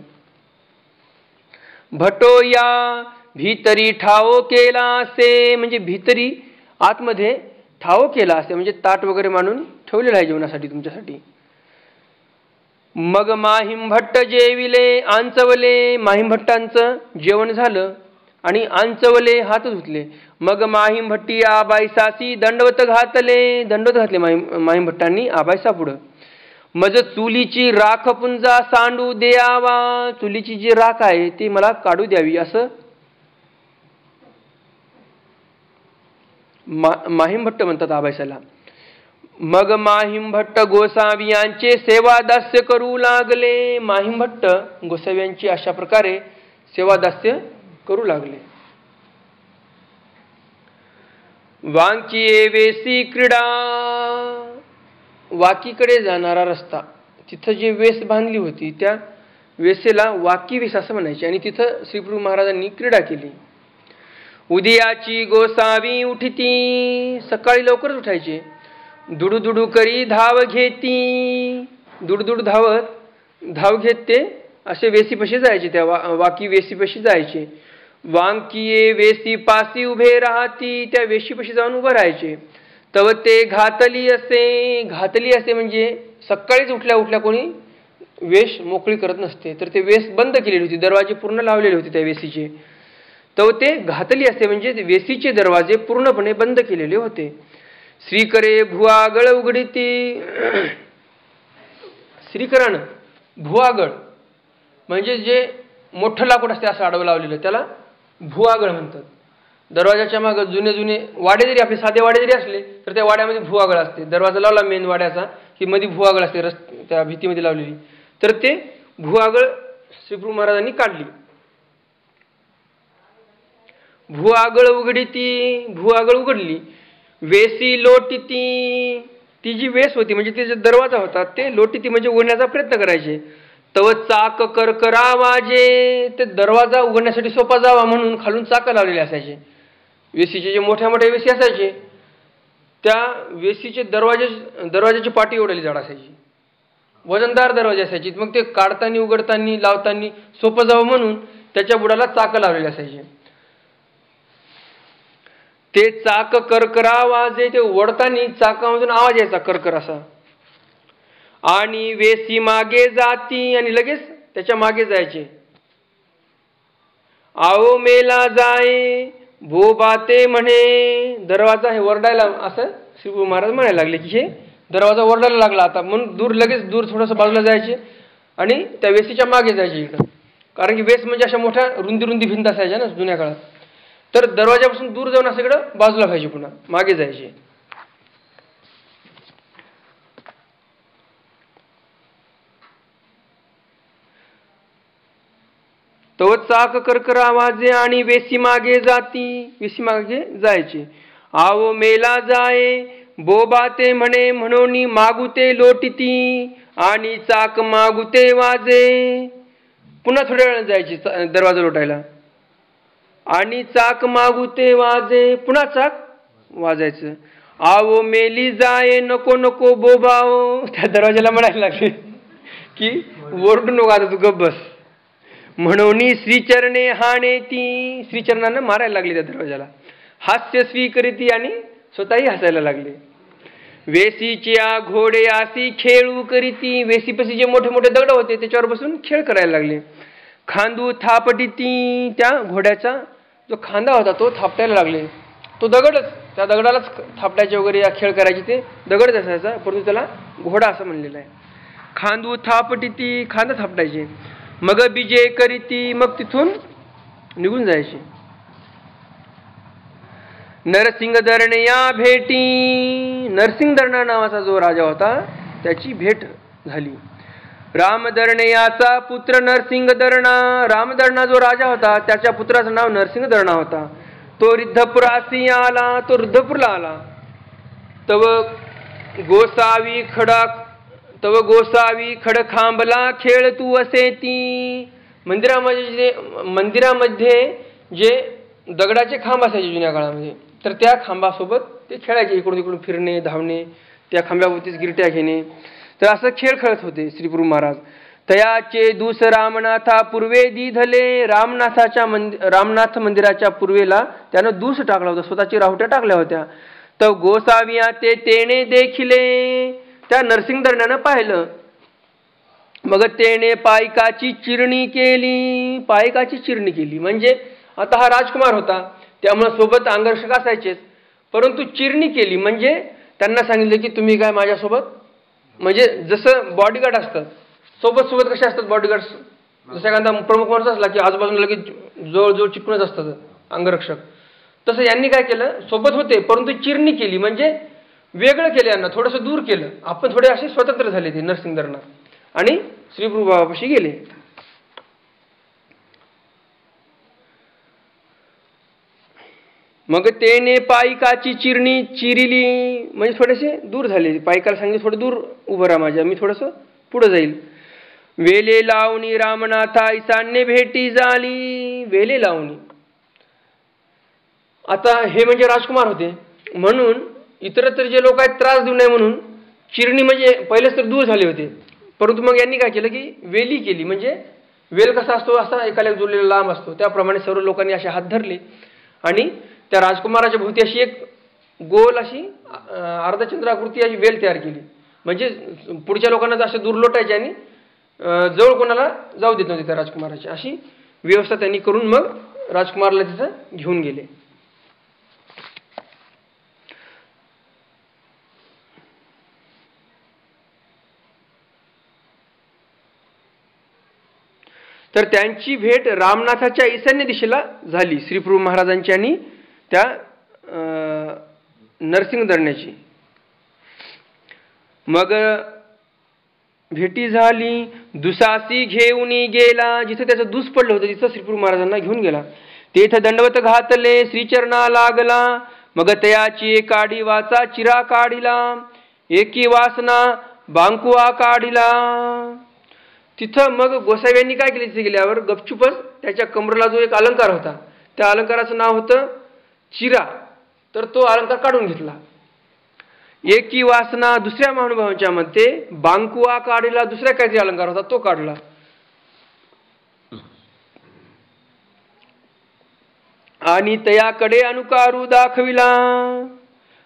भटो या भीतरी ठाव केला असे, म्हणजे भीतरी आतमध्ये ठाव केला असे, म्हणजे ताट वगैरे मांडून ठेवलेलं आहे जेवणासाठी तुमच्यासाठी. मग माहीमभट्ट जेविले आंचवले, माहीमभट्टांचं जेवण झालं आणि आंचवले हात धुतले. मग माहीमभट्टी आबाईसासी दंडवत घातले, दंडवत घातले माहीमभट्टांनी आबाईसा पुढं. मज चुलीची राख पुंजा सांडू द्यावा, चुलीची जी राख आहे ती मला काढू द्यावी असं माहीमभट्ट म्हणतात आबाईसाला. मग माहीमभट्ट गोसावियांचे सेवादास्य करू लागले, माहीमभट्ट गोसावियांची अशा प्रकारे सेवादास्य करू लागले. वांकिये वेसी क्रीडा, वाकीकडे जाणारा रस्ता, तिथं जे वेस बांधली होती त्या वेसेला वाकी वेस असं म्हणायचे आणि तिथं श्रीप्रभू महाराजांनी क्रीडा केली. उदयाची गोसावी उठती, सकाळी लवकरच उठायचे. दुडुदुडू करी धाव घेती, दुडुदुडू धाव घेत ते असे वेसीपाशी जायचे, त्या वाकी वेसीपाशी जायचे. वांकिये वेसी पासी उभे राहती, त्या वेशीपाशी जाऊन उभं राहायचे. तव ते घातली असे, घातली असे म्हणजे सकाळीच उठल्या कोणी वेश मोकळी करत नसते, तर ते वेस बंद केलेली होती, दरवाजे पूर्ण लावलेले होते त्या वेसीचे. तव ते घातली असे म्हणजे वेसीचे दरवाजे पूर्णपणे बंद केलेले होते. श्रीकरे भुआगळ उघडीती, श्रीकरानं भुआगळ म्हणजे जे मोठं लाकूड असते असं आडवं लावलेलं त्याला भुआगळ म्हणतात. दरवाजाच्या मागं जुने वाडे जरी आपले साधे वाडे जरी असले तर त्या वाड्यामध्ये भुआगळ असते. दरवाजा लावला मेन वाड्याचा की मध्ये भुआगळ असते त्या भीतीमध्ये लावलेली, तर ते भुआगळ श्रीप्रभू महाराजांनी काढली. भुआगळ उघडीती, भुआगळ उघडली. वेसी लोटीती, ती जी वेस होती म्हणजे ते जे दरवाजा होता ते लोटीती म्हणजे उघडण्याचा प्रयत्न करायचे. तव चाक करकरा वाजे, ते दरवाजा उघडण्यासाठी सोपा जावा म्हणून खालून चाक लावलेले असायचे. वेसीचे जे मोठ्या वेसी असायचे त्या वेसीचे दरवाजाची पाटी एवढी जाड असायची, वजनदार दरवाजे असायचे. मग ते काढताना उघडताना लावताना सोपं जावं म्हणून त्याच्या बुडाला चाक लावलेले असायचे. ते चाक करकरा वाजे, ते ओढताना चाकामधून आवाज यायचा करकर असा. आणि वेसी मागे जाती, आणि लगेच त्याच्या मागे जायचे. आओ मेला जाय भोबाते म्हणे, दरवाजा हे वरडायला असं श्रीप्रभू महाराज म्हणायला लागले की हे दरवाजा वरडायला लागला आता, म्हणून लगेच दूर थोडंसं बाजूला जायचे आणि त्या वेसीच्या मागे जायचे इकडं. कारण की वेस म्हणजे अशा मोठ्या रुंदी भिंत असायच्या ना जुन्या काळात, तर दरवाजापासून दूर जाऊन असं इकडं बाजूला पाहिजे, पुन्हा मागे जायचे. तो चाक करकर आवाजे आणि वेसी मागे जाती, वेसी मागे जायचे. आवो मेला जाये बोबाते म्हणे, म्हणून मागुते लोटीती आणि चाक मागुते वाजे. पुन्हा थोड्या वेळाने जायची दरवाजा लोटायला आणि चाक मागुते वाजे, पुन्हा चाक वाजायचं. आवो मेली जाये नको नको बोबाओ, त्या दरवाजाला म्हणायला लागले की ओरडू नको आता तू गप्प बस. म्हणून श्रीचरणे हाणे ती, श्रीचरणानं मारायला लागली त्या दरवाजाला. हास्य स्वीकृती आणि स्वतःही हसायला लागले. वेसीच्या घोडे आसी खेळू करीती, वेसीपाशी जे मोठे मोठे दगड होते त्याच्यावर बसून खेळ करायला लागले. खांदू थापटीती, त्या घोड्याचा जो खांदा होता तो थापटायला लागले. तो दगडच, त्या दगडालाच थापटायचे वगैरे या खेळ करायचे, ते दगडच असायचा, परंतु त्याला घोडा असं म्हणलेलं आहे. खांदू थापटीती, खांदा थापटायचे. मग बिजे करीती, मग तिथून निघून जायचे. नरसिंगधरण या भेटी, नरसिंगधरणा नावाचा जो राजा होता त्याची भेट झाली. रामधरण याचा पुत्र नरसिंगधरणा, रामधरणा जो राजा होता त्याच्या पुत्राचं नाव नरसिंगधरणा होता. तो रिद्धपुरासी आला, तो रिद्धपूरला आला. तव गोसावी खडखांबला खेळ तू असे ती. मंदिरामध्ये जे दगडाचे खांब असायचे जुन्या काळामध्ये, तर त्या खांबासोबत ते खेळायचे, इकडून तिकडून फिरणे, धावणे, त्या खांब्यावरतीच गिरट्या घेणे. तर असं खेळ खेळत होते श्रीप्रभू महाराज. तयाचे दूस रामनाथा पूर्वे दिधले, रामनाथ मंदिराच्या पूर्वेला त्यानं दूस टाकला होता, स्वतःची राहुट्या टाकल्या होत्या. तर गोसाविया ते तेने देखिले, त्या नरसिंगधरण्यानं पाहिलं. मग तेने पायकाची चिरणी केली, पायकाची चिरणी केली म्हणजे आता हा राजकुमार होता त्यामुळे सोबत अंगरक्षक असायचेच, परंतु चिरणी केली म्हणजे त्यांना सांगितलं की तुम्ही काय माझ्यासोबत, म्हणजे जसं बॉडीगार्ड असतात सोबत सोबत कसे असतात बॉडीगार्ड, जसं एखादा प्रमुख माणूस असला की आजूबाजूला लगेच जवळ चिटकूनच असतात अंगरक्षक, तसं यांनी काय केलं, सोबत होते परंतु चिरणी केली म्हणजे वेगळं केलं, यांना थोडंसं दूर केलं. आपण थोडे असे स्वतंत्र झाले ते नरसिंगधरणा आणि श्रीप्रभू बाबापाशी गेले. मग तेने पायकाची चिरणी चिरिली म्हणजे थोडेसे दूर झाले, पायकाला सांगितले थोडं दूर उभं राहा माझ्या, मी थोडंसं पुढं जाईल. वेले लावणी रामनाथा ईशान्य भेटी झाली, वेले लावणी. आता हे म्हणजे राजकुमार होते म्हणून इतरत्र जे लोक आहेत त्रास देऊ नये म्हणून चिरणी म्हणजे पहिलेच तर दूर झाले होते, परंतु मग यांनी काय केलं की वेली केली, म्हणजे वेल कसा असतो असा एकाला जोडलेला लांब असतो, त्याप्रमाणे सर्व लोकांनी असे हात धरले आणि त्या राजकुमाराच्या भोवती अशी एक गोल अशी अर्धचंद्राकृती अशी वेल तयार केली, म्हणजे पुढच्या लोकांना असे दूर लोटायचे आणि जवळ कोणाला जाऊ देत नव्हते त्या राजकुमाराची. अशी व्यवस्था त्यांनी करून मग राजकुमाराला तिथं घेऊन गेले. तर त्यांची भेट रामनाथाच्या ईशान्य दिशेला झाली, श्रीप्रभू महाराजांची आणि त्या नरसिंगधरण्याची. मग भेटी झाली, दुसासी घेऊन गेला, जिथं त्याचं दूस पडलं होतं तिथं श्रीप्रभू महाराजांना घेऊन गेला. तेथ दंडवत घातले, श्रीचरणा लागला. मग तयाची काढी वाचा चिरा काढिला, एकी वासना बांकुआ काढिला. तिथं मग गोसाव्यांनी काय केले, तिथे गेल्यावर गपचूपच त्याच्या कमरेला जो एक अलंकार होता त्या अलंकाराचं नाव होतं चिरा, तर तो अलंकार काढून घेतला. एकी वासना दुसऱ्या महानुभावांच्या मध्ये बांकुआ काढिला, दुसऱ्या काहीतरी अलंकार होता तो काढला. आणि तयाकडे अनुकारू दाखविला,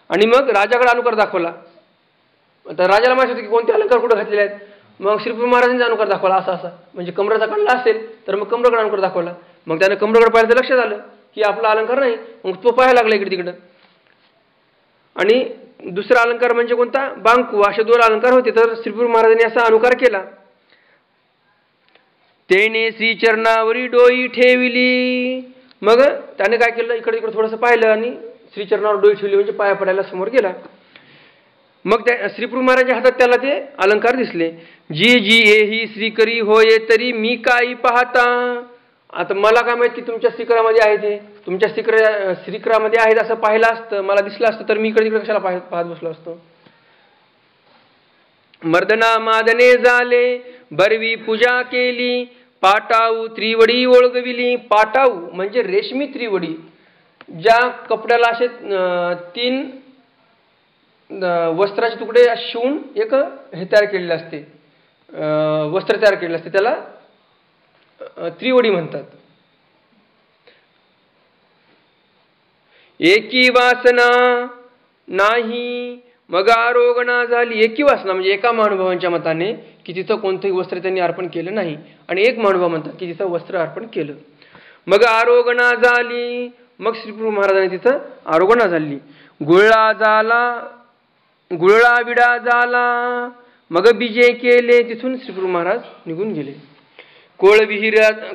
आणि मग राजाकडे अनुकार दाखवला. आता राजाला माहिती होतं की कोणते अलंकार कुठे घातलेले आहेत, मग श्रीप्रभू महाराजांचा अनुकार दाखवला असा असा, म्हणजे कमरेचा काढला असेल तर मग कमरेकडे अनुकार दाखवला. मग त्यानं कमरेकडे पाहिलं तर लक्षात आलं की आपला अलंकार नाही, मग तो पाहायला लागला इकडे तिकडं. आणि दुसरा अलंकार म्हणजे कोणता, बांकू, असे दोन अलंकार होते, तर श्रीप्रभू महाराजांनी असा अनुकार केला. तेने श्रीचरणावरी डोई ठेविली. मग त्याने काय केलं, इकडे इकडे थोडंसं पाहिलं आणि श्रीचरणावर डोई ठेवली म्हणजे पाया पडायला समोर गेला. मग त्या श्रीप्रभू महाराजांच्या हातात त्याला ते अलंकार दिसले. जी जी ही श्रीकरी होय तरी मी काही पाहता. आता मला काय माहित की तुमच्या श्रीकरामध्ये आहे, ते तुमच्या श्रीकरामध्ये आहेत असं पाहिलं असतं, मला दिसलं असतं तर मी इकडे तिकडे कशाला पाहत बसलो असतो. मर्दना मादने झाले, बरवी पूजा केली, पाटाऊ त्रिवडी ओळगविली. पाटाऊ म्हणजे रेशमी त्रिवडी, ज्या कपड्याला असे 3 वस्त्राचे तुकडे शिवून एक हे तयार केलेले असते, वस्त्र तयार केलेले असते, त्याला त्रिवडी म्हणतात. एकी वासना नाही मग आरोगणा झाली. एकी वासना म्हणजे एका महानुभावांच्या मताने की तिथं कोणतंही वस्त्र त्यांनी अर्पण केलं नाही, आणि एक महानुभाव म्हणतात की तिथं वस्त्र अर्पण केलं. मग आरोगणा झाली. मग श्रीप्रभू महाराजांनी तिथं आरोगणा झाली. गुळला झाला, गुळला विडा झाला. मग बीजे केले. तिथून श्रीप्रभू महाराज निघून गेले.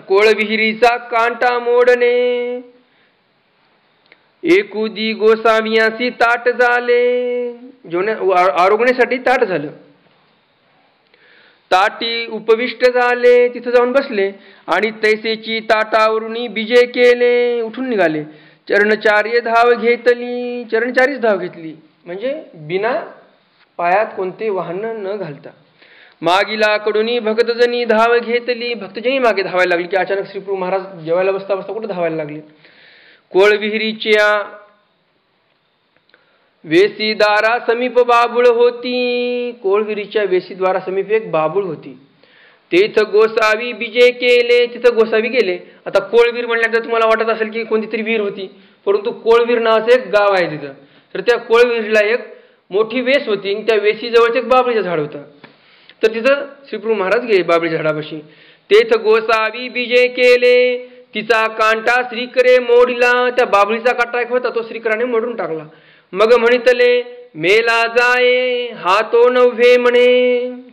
कोळविहिरीचा कांटा मोडणे. एकुदी गोसावियासी ताट झाले. आरोगण्यासाठी ताट झालं. ताटी उपविष्ट झाले. तिथं जाऊन बसले आणि तैसेची ताटावरून बीजे केले. उठून निघाले. चरणचार्य धाव घेतली. चरणचारीच धाव घेतली म्हणजे बिना पायात कोणते वाहन न घालता. मागिला कडून भक्तजनी धाव घेतली. भक्तजनी मागे धावायला लागली की अचानक श्रीप्रभू महाराज जेवायला बसता बसता कुठे धावायला लागले. कोळविहिरीच्या वेसीदारा समीप बाबुळ होती. कोळविहिरीच्या वेसीद्वारा समीप एक बाबुळ होती. तेथ गोसावी बीजे केले. तिथं गोसावी गेले. आता कोळविहीर म्हणल्यानंतर तुम्हाला वाटत असेल की कोणती तरी विहीर होती, परंतु कोळविहीर नावाचं एक गाव आहे तिथं. तर त्या कोळविहिरीला एक मोठी वेस होती आणि त्या वेशीजवळच एक बाबळीचं झाड होतं. तर तिथं श्रीप्रभू महाराज गेले बाबळीच्या झाडापाशी. तेथ गोसावी बीजे केले. तिचा कांटा श्रीकरे मोडला. त्या बाबळीचा कांटा एक होता तो श्रीकराने मोडून टाकला. मग म्हणितले मेला जाये हा तो नव्हे म्हणे,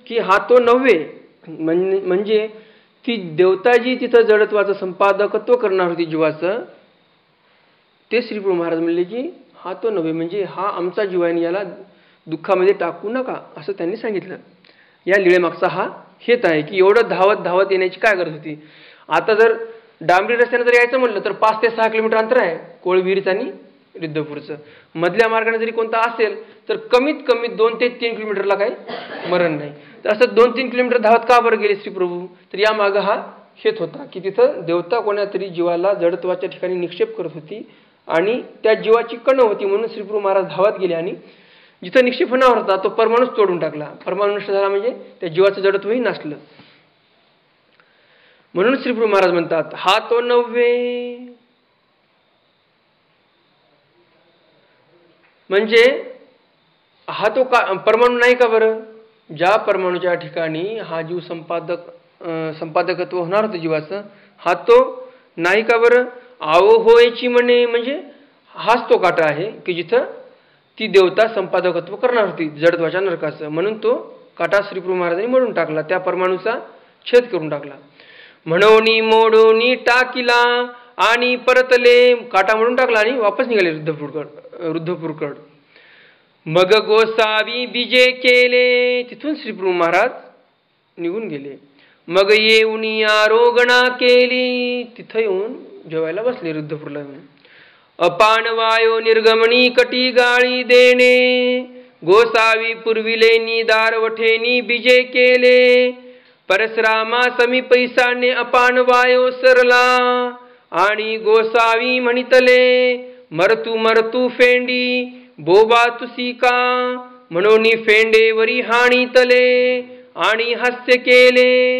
की हा तो नव्हे म्हणजे ती देवताजी तिथं जडत्वाचं संपादकत्व करणार होती जीवाचं, ते श्रीप्रभू महाराज म्हणले की हा तो नव्हे म्हणजे हा आमचा जीव आहे, याला दुःखामध्ये टाकू नका असं त्यांनी सांगितलं. या लीळेमागचा हा हेत आहे की एवढं धावत धावत येण्याची काय गरज होती. आता जर डांबरी रस्त्याने जर यायचं म्हणलं तर 5 ते 6 किलोमीटर अंतर आहे कोळविहिरीचं आणि रिद्धपूरचं. मधल्या मार्गाने जरी कोणता असेल तर कमीत कमी 2 ते 3 किलोमीटरला काही मरण नाही. तर असं 2-3 किलोमीटर धावत का बरं गेले श्रीप्रभू. तर या मागं हा हेत होता की तिथं देवता कोणातरी जीवाला जडत्वाच्या ठिकाणी निक्षेप करत होती आणि त्या जीवाची कण होती म्हणून श्रीप्रभू महाराज धावत गेले आणि जिथं निक्षेप होणार होता तो परमाणूच तोडून टाकला. परमाणू नष्ट झाला म्हणजे त्या जीवाचं जडत्वही नसलं. म्हणून श्रीप्रभू महाराज म्हणतात हा तो नव्हे म्हणजे हा तो का परमाणू नाही का बरं. ज्या परमाणूच्या ठिकाणी हा जीव संपादकत्व होणार होतं जीवाचं, हा तो नाही का बरं. आवो होयची म्हणे म्हणजे हाच तो काटा आहे की जिथं ती देवता संपादकत्व करणार होती जडत्वाच्या नरकाचं. म्हणून तो काटा श्रीप्रभू महाराजांनी मोडून टाकला, त्या परमाणूचा छेद करून टाकला. म्हणोनी मोडोनी टाकिला आणि परतले. काटा मोडून टाकला आणि वापस निघाले रुद्धपूरकड. मग गोसावी बीजे केले. तिथून श्रीप्रभू महाराज निघून गेले. मग येऊन आरोगणा केली. तिथं येऊन जेवायला बसले रुद्धपूरला येऊन. अपान वायो निर्गमनी कटी गाळी देणे. गोसावी पुरविलेनी दारवठेनी बीजे केले. परशुरामा समीप ईशान्य अपान वायो सरला आणि गोसावी म्हणितले मरतू मरतू फेंडी बोबा तुसी का. म्हणून फेंडेवरी हाणीतले आणि हास्य केले.